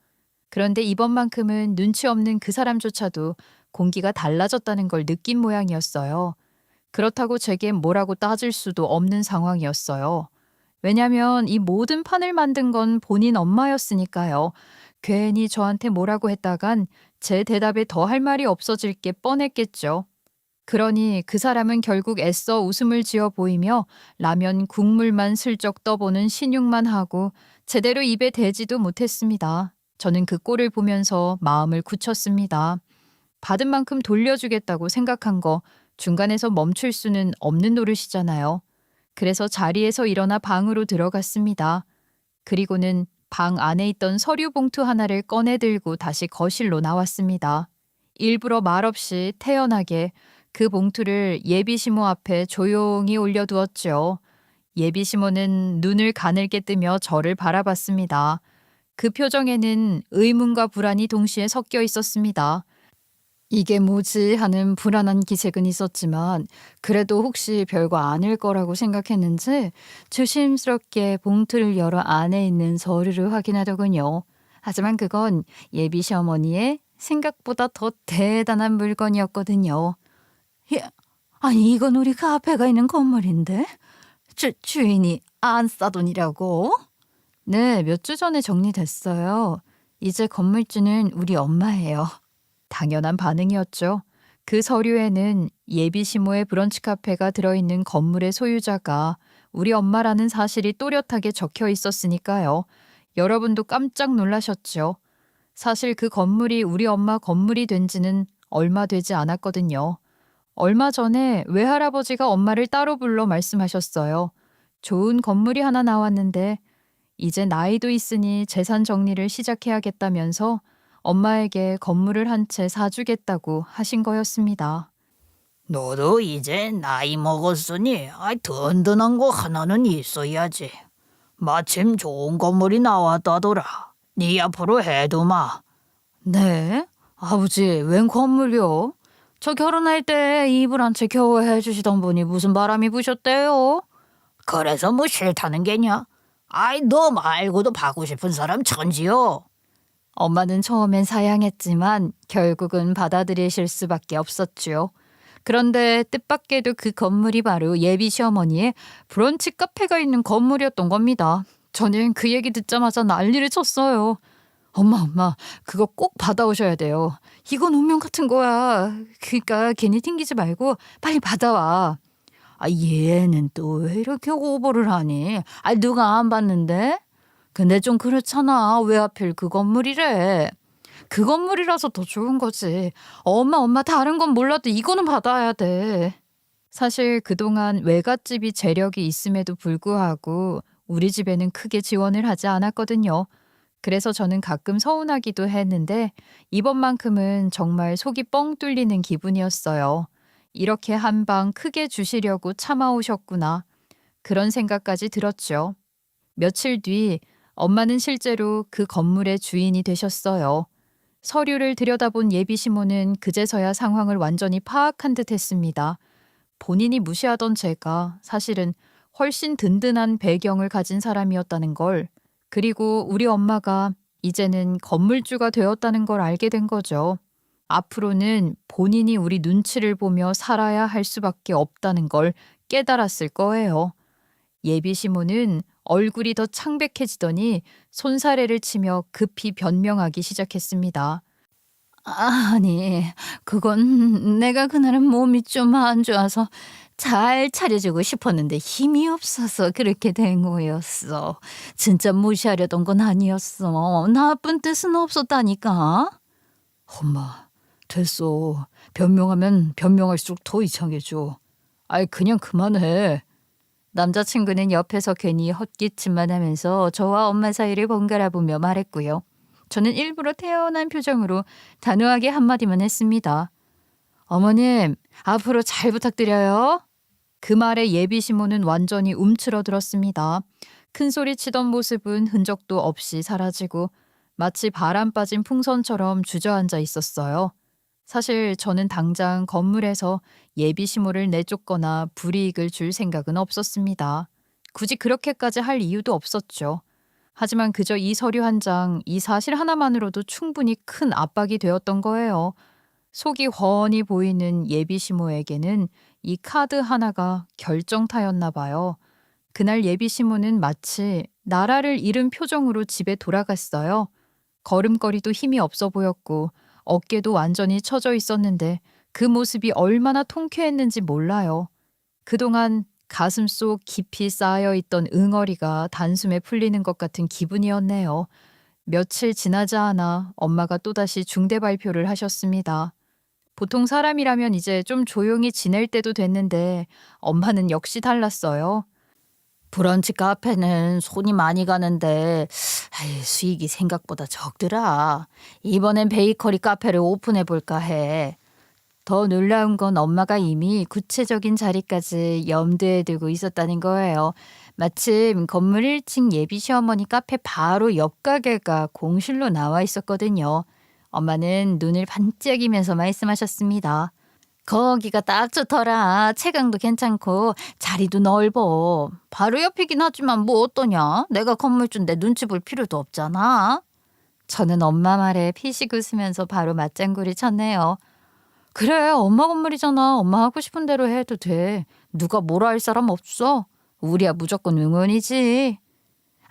그런데 이번만큼은 눈치 없는 그 사람조차도 공기가 달라졌다는 걸 느낀 모양이었어요. 그렇다고 제게 뭐라고 따질 수도 없는 상황이었어요. 왜냐면 이 모든 판을 만든 건 본인 엄마였으니까요. 괜히 저한테 뭐라고 했다간 제 대답에 더 할 말이 없어질 게 뻔했겠죠. 그러니 그 사람은 결국 애써 웃음을 지어 보이며 라면 국물만 슬쩍 떠보는 신용만 하고 제대로 입에 대지도 못했습니다. 저는 그 꼴을 보면서 마음을 굳혔습니다. 받은 만큼 돌려주겠다고 생각한 거 중간에서 멈출 수는 없는 노릇이잖아요. 그래서 자리에서 일어나 방으로 들어갔습니다. 그리고는 방 안에 있던 서류 봉투 하나를 꺼내 들고 다시 거실로 나왔습니다. 일부러 말없이 태연하게 그 봉투를 예비 시모 앞에 조용히 올려두었죠. 예비 시모는 눈을 가늘게 뜨며 저를 바라봤습니다. 그 표정에는 의문과 불안이 동시에 섞여 있었습니다. 이게 뭐지 하는 불안한 기색은 있었지만 그래도 혹시 별거 아닐 거라고 생각했는지 조심스럽게 봉투를 열어 안에 있는 서류를 확인하더군요. 하지만 그건 예비 시어머니의 생각보다 더 대단한 물건이었거든요. 아니 이건 우리 그 앞에가 있는 건물인데? 주인이 안 싸돈이라고? 네, 몇 주 전에 정리됐어요. 이제 건물주는 우리 엄마예요. 당연한 반응이었죠. 그 서류에는 예비 시모의 브런치 카페가 들어있는 건물의 소유자가 우리 엄마라는 사실이 또렷하게 적혀 있었으니까요. 여러분도 깜짝 놀라셨죠. 사실 그 건물이 우리 엄마 건물이 된 지는 얼마 되지 않았거든요. 얼마 전에 외할아버지가 엄마를 따로 불러 말씀하셨어요. 좋은 건물이 하나 나왔는데 이제 나이도 있으니 재산 정리를 시작해야겠다면서 엄마에게 건물을 한 채 사주겠다고 하신 거였습니다. 너도 이제 나이 먹었으니 든든한 거 하나는 있어야지. 마침 좋은 건물이 나왔다더라. 네 앞으로 해두마. 네? 아버지, 웬 건물이요? 저 결혼할 때 이불 한 채 겨우 해주시던 분이 무슨 바람이 부셨대요? 그래서 뭐 싫다는 게냐? 너 말고도 받고 싶은 사람 천지요. 엄마는 처음엔 사양했지만 결국은 받아들이실 수밖에 없었죠. 그런데 뜻밖에도 그 건물이 바로 예비 시어머니의 브런치 카페가 있는 건물이었던 겁니다. 저는 그 얘기 듣자마자 난리를 쳤어요. 엄마, 그거 꼭 받아오셔야 돼요. 이건 운명 같은 거야. 그러니까 괜히 튕기지 말고 빨리 받아와. 얘는 또 왜 이렇게 오버를 하니? 누가 안 받는데? 근데 좀 그렇잖아. 왜 하필 그 건물이래? 그 건물이라서 더 좋은 거지. 엄마, 다른 건 몰라도 이거는 받아야 돼. 사실 그동안 외갓집이 재력이 있음에도 불구하고 우리 집에는 크게 지원을 하지 않았거든요. 그래서 저는 가끔 서운하기도 했는데 이번만큼은 정말 속이 뻥 뚫리는 기분이었어요. 이렇게 한 방 크게 주시려고 참아오셨구나. 그런 생각까지 들었죠. 며칠 뒤 엄마는 실제로 그 건물의 주인이 되셨어요. 서류를 들여다본 예비 시모는 그제서야 상황을 완전히 파악한 듯 했습니다. 본인이 무시하던 제가 사실은 훨씬 든든한 배경을 가진 사람이었다는 걸, 그리고 우리 엄마가 이제는 건물주가 되었다는 걸 알게 된 거죠. 앞으로는 본인이 우리 눈치를 보며 살아야 할 수밖에 없다는 걸 깨달았을 거예요. 예비 시모는 얼굴이 더 창백해지더니 손사래를 치며 급히 변명하기 시작했습니다. 아니, 그건 내가 그날은 몸이 좀 안 좋아서 잘 차려주고 싶었는데 힘이 없어서 그렇게 된 거였어. 진짜 무시하려던 건 아니었어. 나쁜 뜻은 없었다니까. 엄마, 됐어. 변명하면 변명할수록 더 이상해져. 그냥 그만해. 남자친구는 옆에서 괜히 헛기침만 하면서 저와 엄마 사이를 번갈아 보며 말했고요. 저는 일부러 태연한 표정으로 단호하게 한마디만 했습니다. 어머님, 앞으로 잘 부탁드려요. 그 말에 예비 시모는 완전히 움츠러들었습니다. 큰 소리 치던 모습은 흔적도 없이 사라지고 마치 바람 빠진 풍선처럼 주저앉아 있었어요. 사실 저는 당장 건물에서 예비 시모를 내쫓거나 불이익을 줄 생각은 없었습니다. 굳이 그렇게까지 할 이유도 없었죠. 하지만 그저 이 서류 한 장, 이 사실 하나만으로도 충분히 큰 압박이 되었던 거예요. 속이 훤히 보이는 예비 시모에게는 이 카드 하나가 결정타였나 봐요. 그날 예비 시모는 마치 나라를 잃은 표정으로 집에 돌아갔어요. 걸음걸이도 힘이 없어 보였고 어깨도 완전히 처져 있었는데 그 모습이 얼마나 통쾌했는지 몰라요. 그동안 가슴 속 깊이 쌓여있던 응어리가 단숨에 풀리는 것 같은 기분이었네요. 며칠 지나지 않아 엄마가 또다시 중대 발표를 하셨습니다. 보통 사람이라면 이제 좀 조용히 지낼 때도 됐는데 엄마는 역시 달랐어요. 브런치 카페는 손이 많이 가는데 수익이 생각보다 적더라. 이번엔 베이커리 카페를 오픈해 볼까 해. 더 놀라운 건 엄마가 이미 구체적인 자리까지 염두에 두고 있었다는 거예요. 마침 건물 1층 예비 시어머니 카페 바로 옆 가게가 공실로 나와 있었거든요. 엄마는 눈을 반짝이면서 말씀하셨습니다. 거기가 딱 좋더라. 채광도 괜찮고 자리도 넓어. 바로 옆이긴 하지만 뭐 어떠냐? 내가 건물주인데 눈치 볼 필요도 없잖아. 저는 엄마 말에 피식 웃으면서 바로 맞장구를 쳤네요. 그래, 엄마 건물이잖아. 엄마 하고 싶은 대로 해도 돼. 누가 뭐라 할 사람 없어. 우리야 무조건 응원이지.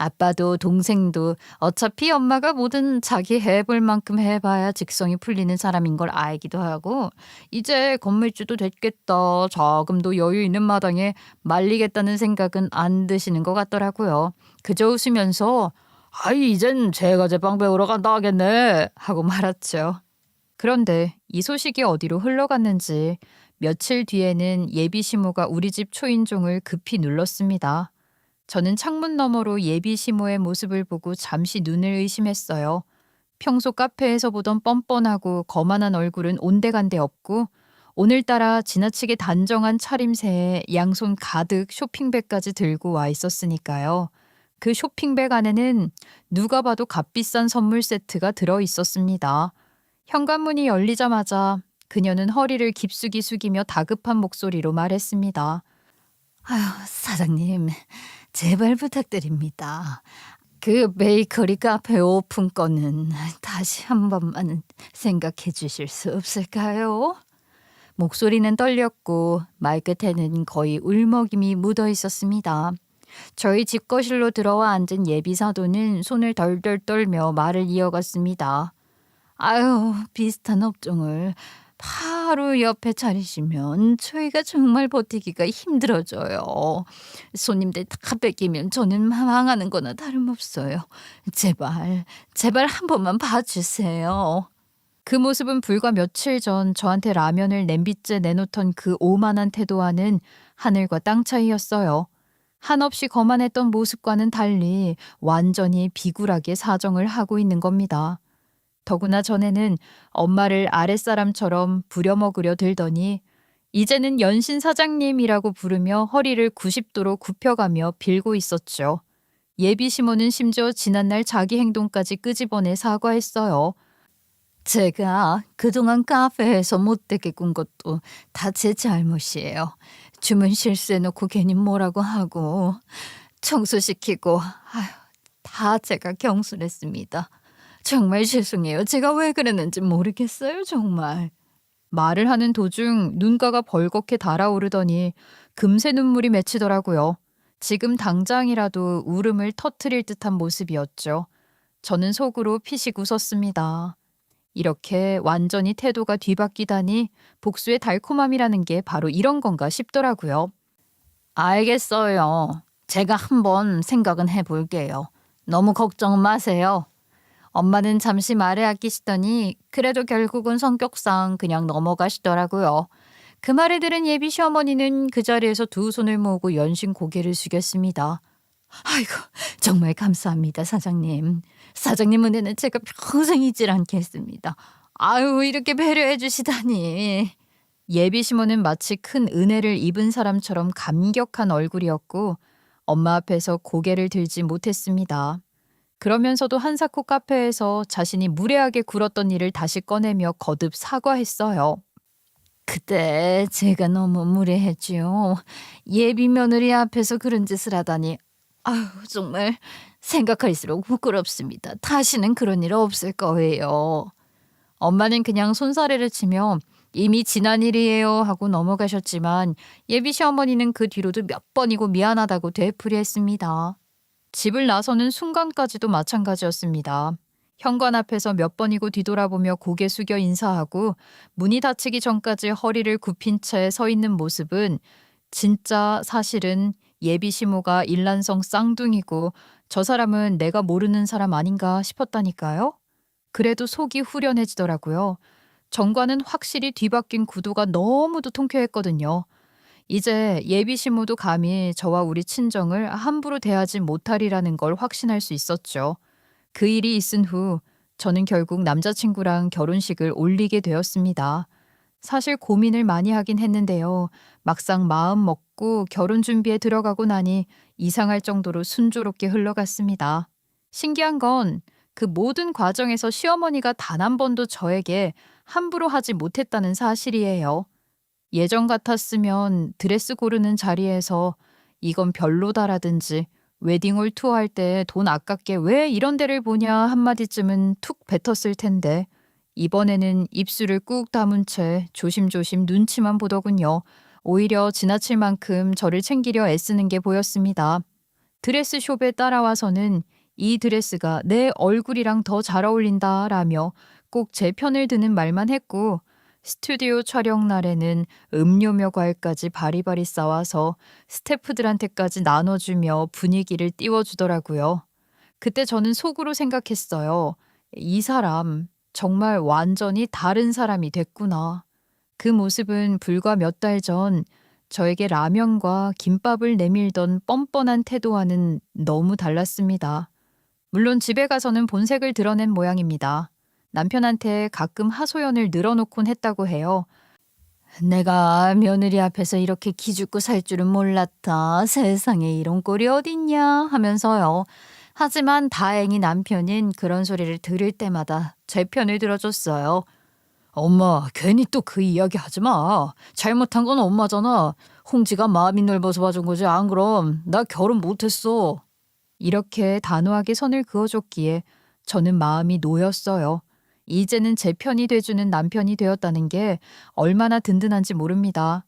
아빠도 동생도 어차피 엄마가 뭐든 자기 해볼 만큼 해봐야 직성이 풀리는 사람인 걸 알기도 하고 이제 건물주도 됐겠다. 자금도 여유 있는 마당에 말리겠다는 생각은 안 드시는 것 같더라고요. 그저 웃으면서 아이 이젠 제가 제빵 배우러 간다 하겠네 하고 말았죠. 그런데 이 소식이 어디로 흘러갔는지 며칠 뒤에는 예비 시모가 우리 집 초인종을 급히 눌렀습니다. 저는 창문 너머로 예비 시모의 모습을 보고 잠시 눈을 의심했어요. 평소 카페에서 보던 뻔뻔하고 거만한 얼굴은 온데간데 없고 오늘따라 지나치게 단정한 차림새에 양손 가득 쇼핑백까지 들고 와 있었으니까요. 그 쇼핑백 안에는 누가 봐도 값비싼 선물 세트가 들어 있었습니다. 현관문이 열리자마자 그녀는 허리를 깊숙이 숙이며 다급한 목소리로 말했습니다. 아유, 사장님, 제발 부탁드립니다. 그 베이커리 카페 오픈 건은 다시 한 번만 생각해 주실 수 없을까요? 목소리는 떨렸고 말끝에는 거의 울먹임이 묻어 있었습니다. 저희 집 거실로 들어와 앉은 예비 사도는 손을 덜덜 떨며 말을 이어갔습니다. 아유, 비슷한 업종을 바로 옆에 차리시면 저희가 정말 버티기가 힘들어져요. 손님들 다 뺏기면 저는 망하는 거나 다름없어요. 제발, 제발 한 번만 봐주세요. 그 모습은 불과 며칠 전 저한테 라면을 냄비째 내놓던 그 오만한 태도와는 하늘과 땅 차이였어요. 한없이 거만했던 모습과는 달리 완전히 비굴하게 사정을 하고 있는 겁니다. 더구나 전에는 엄마를 아랫사람처럼 부려먹으려 들더니 이제는 연신 사장님이라고 부르며 허리를 90도로 굽혀가며 빌고 있었죠. 예비 시모는 심지어 지난날 자기 행동까지 끄집어내 사과했어요. 제가 그동안 카페에서 못되게 군 것도 다 제 잘못이에요. 주문 실수해놓고 괜히 뭐라고 하고 청소시키고 다 제가 경솔했습니다. 정말 죄송해요. 제가 왜 그랬는지 모르겠어요, 정말. 말을 하는 도중 눈가가 벌겋게 달아오르더니 금세 눈물이 맺히더라고요. 지금 당장이라도 울음을 터뜨릴 듯한 모습이었죠. 저는 속으로 피식 웃었습니다. 이렇게 완전히 태도가 뒤바뀌다니 복수의 달콤함이라는 게 바로 이런 건가 싶더라고요. 알겠어요. 제가 한번 생각은 해볼게요. 너무 걱정 마세요. 엄마는 잠시 말을 아끼시더니 그래도 결국은 성격상 그냥 넘어가시더라고요. 그 말을 들은 예비 시어머니는 그 자리에서 두 손을 모으고 연신 고개를 숙였습니다. 아이고, 정말 감사합니다, 사장님. 사장님 은혜는 제가 평생 잊질 않겠습니다. 아유, 이렇게 배려해 주시다니. 예비 시모는 마치 큰 은혜를 입은 사람처럼 감격한 얼굴이었고 엄마 앞에서 고개를 들지 못했습니다. 그러면서도 한사코 카페에서 자신이 무례하게 굴었던 일을 다시 꺼내며 거듭 사과했어요. 그때 제가 너무 무례했지요. 예비 며느리 앞에서 그런 짓을 하다니 아유, 정말 생각할수록 부끄럽습니다. 다시는 그런 일 없을 거예요. 엄마는 그냥 손사래를 치며 이미 지난 일이에요 하고 넘어가셨지만 예비 시어머니는 그 뒤로도 몇 번이고 미안하다고 되풀이했습니다. 집을 나서는 순간까지도 마찬가지였습니다. 현관 앞에서 몇 번이고 뒤돌아보며 고개 숙여 인사하고 문이 닫히기 전까지 허리를 굽힌 채 서 있는 모습은 진짜 사실은 예비 시모가 일란성 쌍둥이고 저 사람은 내가 모르는 사람 아닌가 싶었다니까요. 그래도 속이 후련해지더라고요. 전과는 확실히 뒤바뀐 구도가 너무도 통쾌했거든요. 이제 예비 시모도 감히 저와 우리 친정을 함부로 대하지 못하리라는 걸 확신할 수 있었죠. 그 일이 있은 후 저는 결국 남자친구랑 결혼식을 올리게 되었습니다. 사실 고민을 많이 하긴 했는데요. 막상 마음 먹고 결혼 준비에 들어가고 나니 이상할 정도로 순조롭게 흘러갔습니다. 신기한 건 그 모든 과정에서 시어머니가 단 한 번도 저에게 함부로 하지 못했다는 사실이에요. 예전 같았으면 드레스 고르는 자리에서 이건 별로다라든지 웨딩홀 투어할 때 돈 아깝게 왜 이런 데를 보냐 한마디쯤은 툭 뱉었을 텐데 이번에는 입술을 꾹 다문 채 조심조심 눈치만 보더군요. 오히려 지나칠 만큼 저를 챙기려 애쓰는 게 보였습니다. 드레스숍에 따라와서는 이 드레스가 내 얼굴이랑 더 잘 어울린다라며 꼭 제 편을 드는 말만 했고 스튜디오 촬영 날에는 음료며 과일까지 바리바리 싸와서 스태프들한테까지 나눠주며 분위기를 띄워주더라고요. 그때 저는 속으로 생각했어요. 이 사람 정말 완전히 다른 사람이 됐구나. 그 모습은 불과 몇 달 전 저에게 라면과 김밥을 내밀던 뻔뻔한 태도와는 너무 달랐습니다. 물론 집에 가서는 본색을 드러낸 모양입니다. 남편한테 가끔 하소연을 늘어놓곤 했다고 해요. 내가 며느리 앞에서 이렇게 기죽고 살 줄은 몰랐다. 세상에 이런 꼴이 어딨냐 하면서요. 하지만 다행히 남편은 그런 소리를 들을 때마다 제 편을 들어줬어요. 엄마, 괜히 또 그 이야기 하지 마. 잘못한 건 엄마잖아. 홍지가 마음이 넓어서 봐준 거지. 안 그럼 나 결혼 못했어. 이렇게 단호하게 선을 그어줬기에 저는 마음이 놓였어요. 이제는 제 편이 돼주는 남편이 되었다는 게 얼마나 든든한지 모릅니다.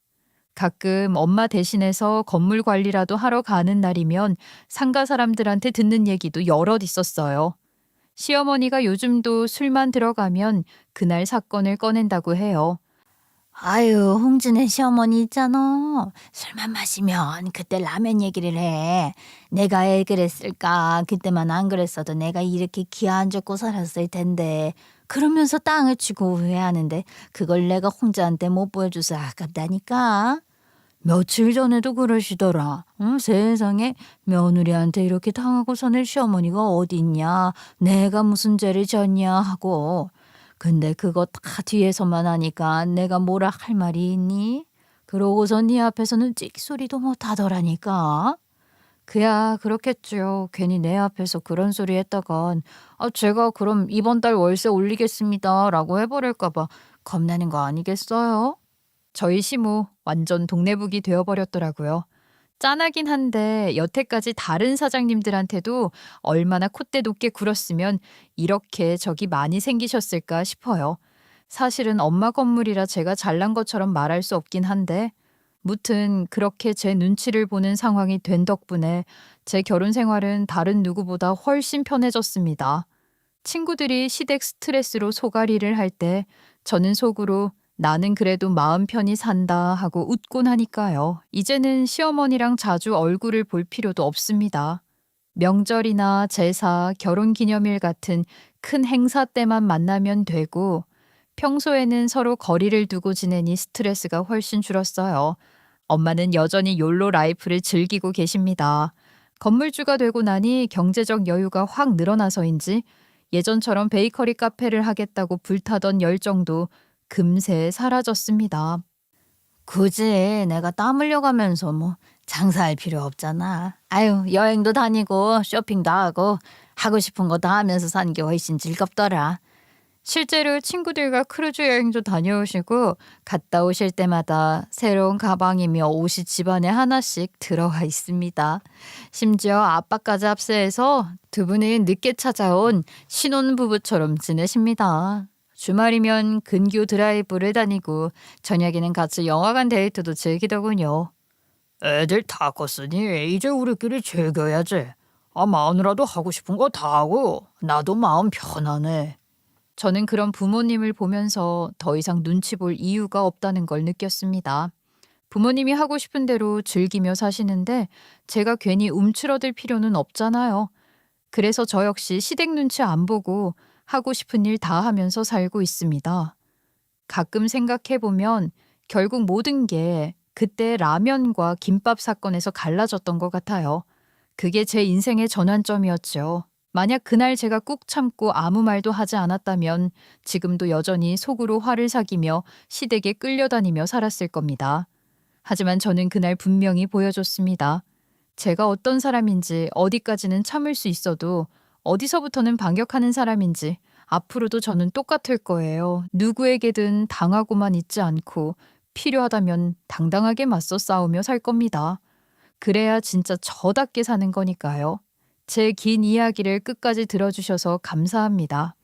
가끔 엄마 대신해서 건물 관리라도 하러 가는 날이면 상가 사람들한테 듣는 얘기도 여럿 있었어요. 시어머니가 요즘도 술만 들어가면 그날 사건을 꺼낸다고 해요. 아유, 홍진의 시어머니 있잖아. 술만 마시면 그때 라면 얘기를 해. 내가 왜 그랬을까? 그때만 안 그랬어도 내가 이렇게 기 안 좋고 살았을 텐데. 그러면서 땅을 치고 후회하는데 그걸 내가 홍자한테 못 보여줘서 아깝다니까. 며칠 전에도 그러시더라. 응, 세상에 며느리한테 이렇게 당하고 사는 시어머니가 어디 있냐. 내가 무슨 죄를 졌냐 하고. 근데 그거 다 뒤에서만 하니까 내가 뭐라 할 말이 있니? 그러고서 네 앞에서는 찍소리도 못 하더라니까. 그야 그렇겠죠. 괜히 내 앞에서 그런 소리 했다간 제가 그럼 이번 달 월세 올리겠습니다 라고 해버릴까 봐 겁나는 거 아니겠어요? 저희 시모 완전 동네북이 되어버렸더라고요. 짠하긴 한데 여태까지 다른 사장님들한테도 얼마나 콧대 높게 굴었으면 이렇게 적이 많이 생기셨을까 싶어요. 사실은 엄마 건물이라 제가 잘난 것처럼 말할 수 없긴 한데 무튼 그렇게 제 눈치를 보는 상황이 된 덕분에 제 결혼 생활은 다른 누구보다 훨씬 편해졌습니다. 친구들이 시댁 스트레스로 소갈이를 할 때 저는 속으로 나는 그래도 마음 편히 산다 하고 웃곤 하니까요. 이제는 시어머니랑 자주 얼굴을 볼 필요도 없습니다. 명절이나 제사, 결혼기념일 같은 큰 행사 때만 만나면 되고 평소에는 서로 거리를 두고 지내니 스트레스가 훨씬 줄었어요. 엄마는 여전히 욜로 라이프를 즐기고 계십니다. 건물주가 되고 나니 경제적 여유가 확 늘어나서인지 예전처럼 베이커리 카페를 하겠다고 불타던 열정도 금세 사라졌습니다. 굳이 내가 땀 흘려가면서 뭐 장사할 필요 없잖아. 아유, 여행도 다니고 쇼핑도 하고 싶은 거 다 하면서 사는 게 훨씬 즐겁더라. 실제로 친구들과 크루즈 여행도 다녀오시고 갔다 오실 때마다 새로운 가방이며 옷이 집안에 하나씩 들어와 있습니다. 심지어 아빠까지 합세해서 두 분은 늦게 찾아온 신혼부부처럼 지내십니다. 주말이면 근교 드라이브를 다니고 저녁에는 같이 영화관 데이트도 즐기더군요. 애들 다 컸으니 이제 우리끼리 즐겨야지. 마누라도 하고 싶은 거 다 하고 나도 마음 편하네. 저는 그런 부모님을 보면서 더 이상 눈치 볼 이유가 없다는 걸 느꼈습니다. 부모님이 하고 싶은 대로 즐기며 사시는데 제가 괜히 움츠러들 필요는 없잖아요. 그래서 저 역시 시댁 눈치 안 보고 하고 싶은 일 다 하면서 살고 있습니다. 가끔 생각해보면 결국 모든 게 그때 라면과 김밥 사건에서 갈라졌던 것 같아요. 그게 제 인생의 전환점이었죠. 만약 그날 제가 꾹 참고 아무 말도 하지 않았다면 지금도 여전히 속으로 화를 사귀며 시댁에 끌려다니며 살았을 겁니다. 하지만 저는 그날 분명히 보여줬습니다. 제가 어떤 사람인지 어디까지는 참을 수 있어도 어디서부터는 반격하는 사람인지 앞으로도 저는 똑같을 거예요. 누구에게든 당하고만 있지 않고 필요하다면 당당하게 맞서 싸우며 살 겁니다. 그래야 진짜 저답게 사는 거니까요. 제 긴 이야기를 끝까지 들어주셔서 감사합니다.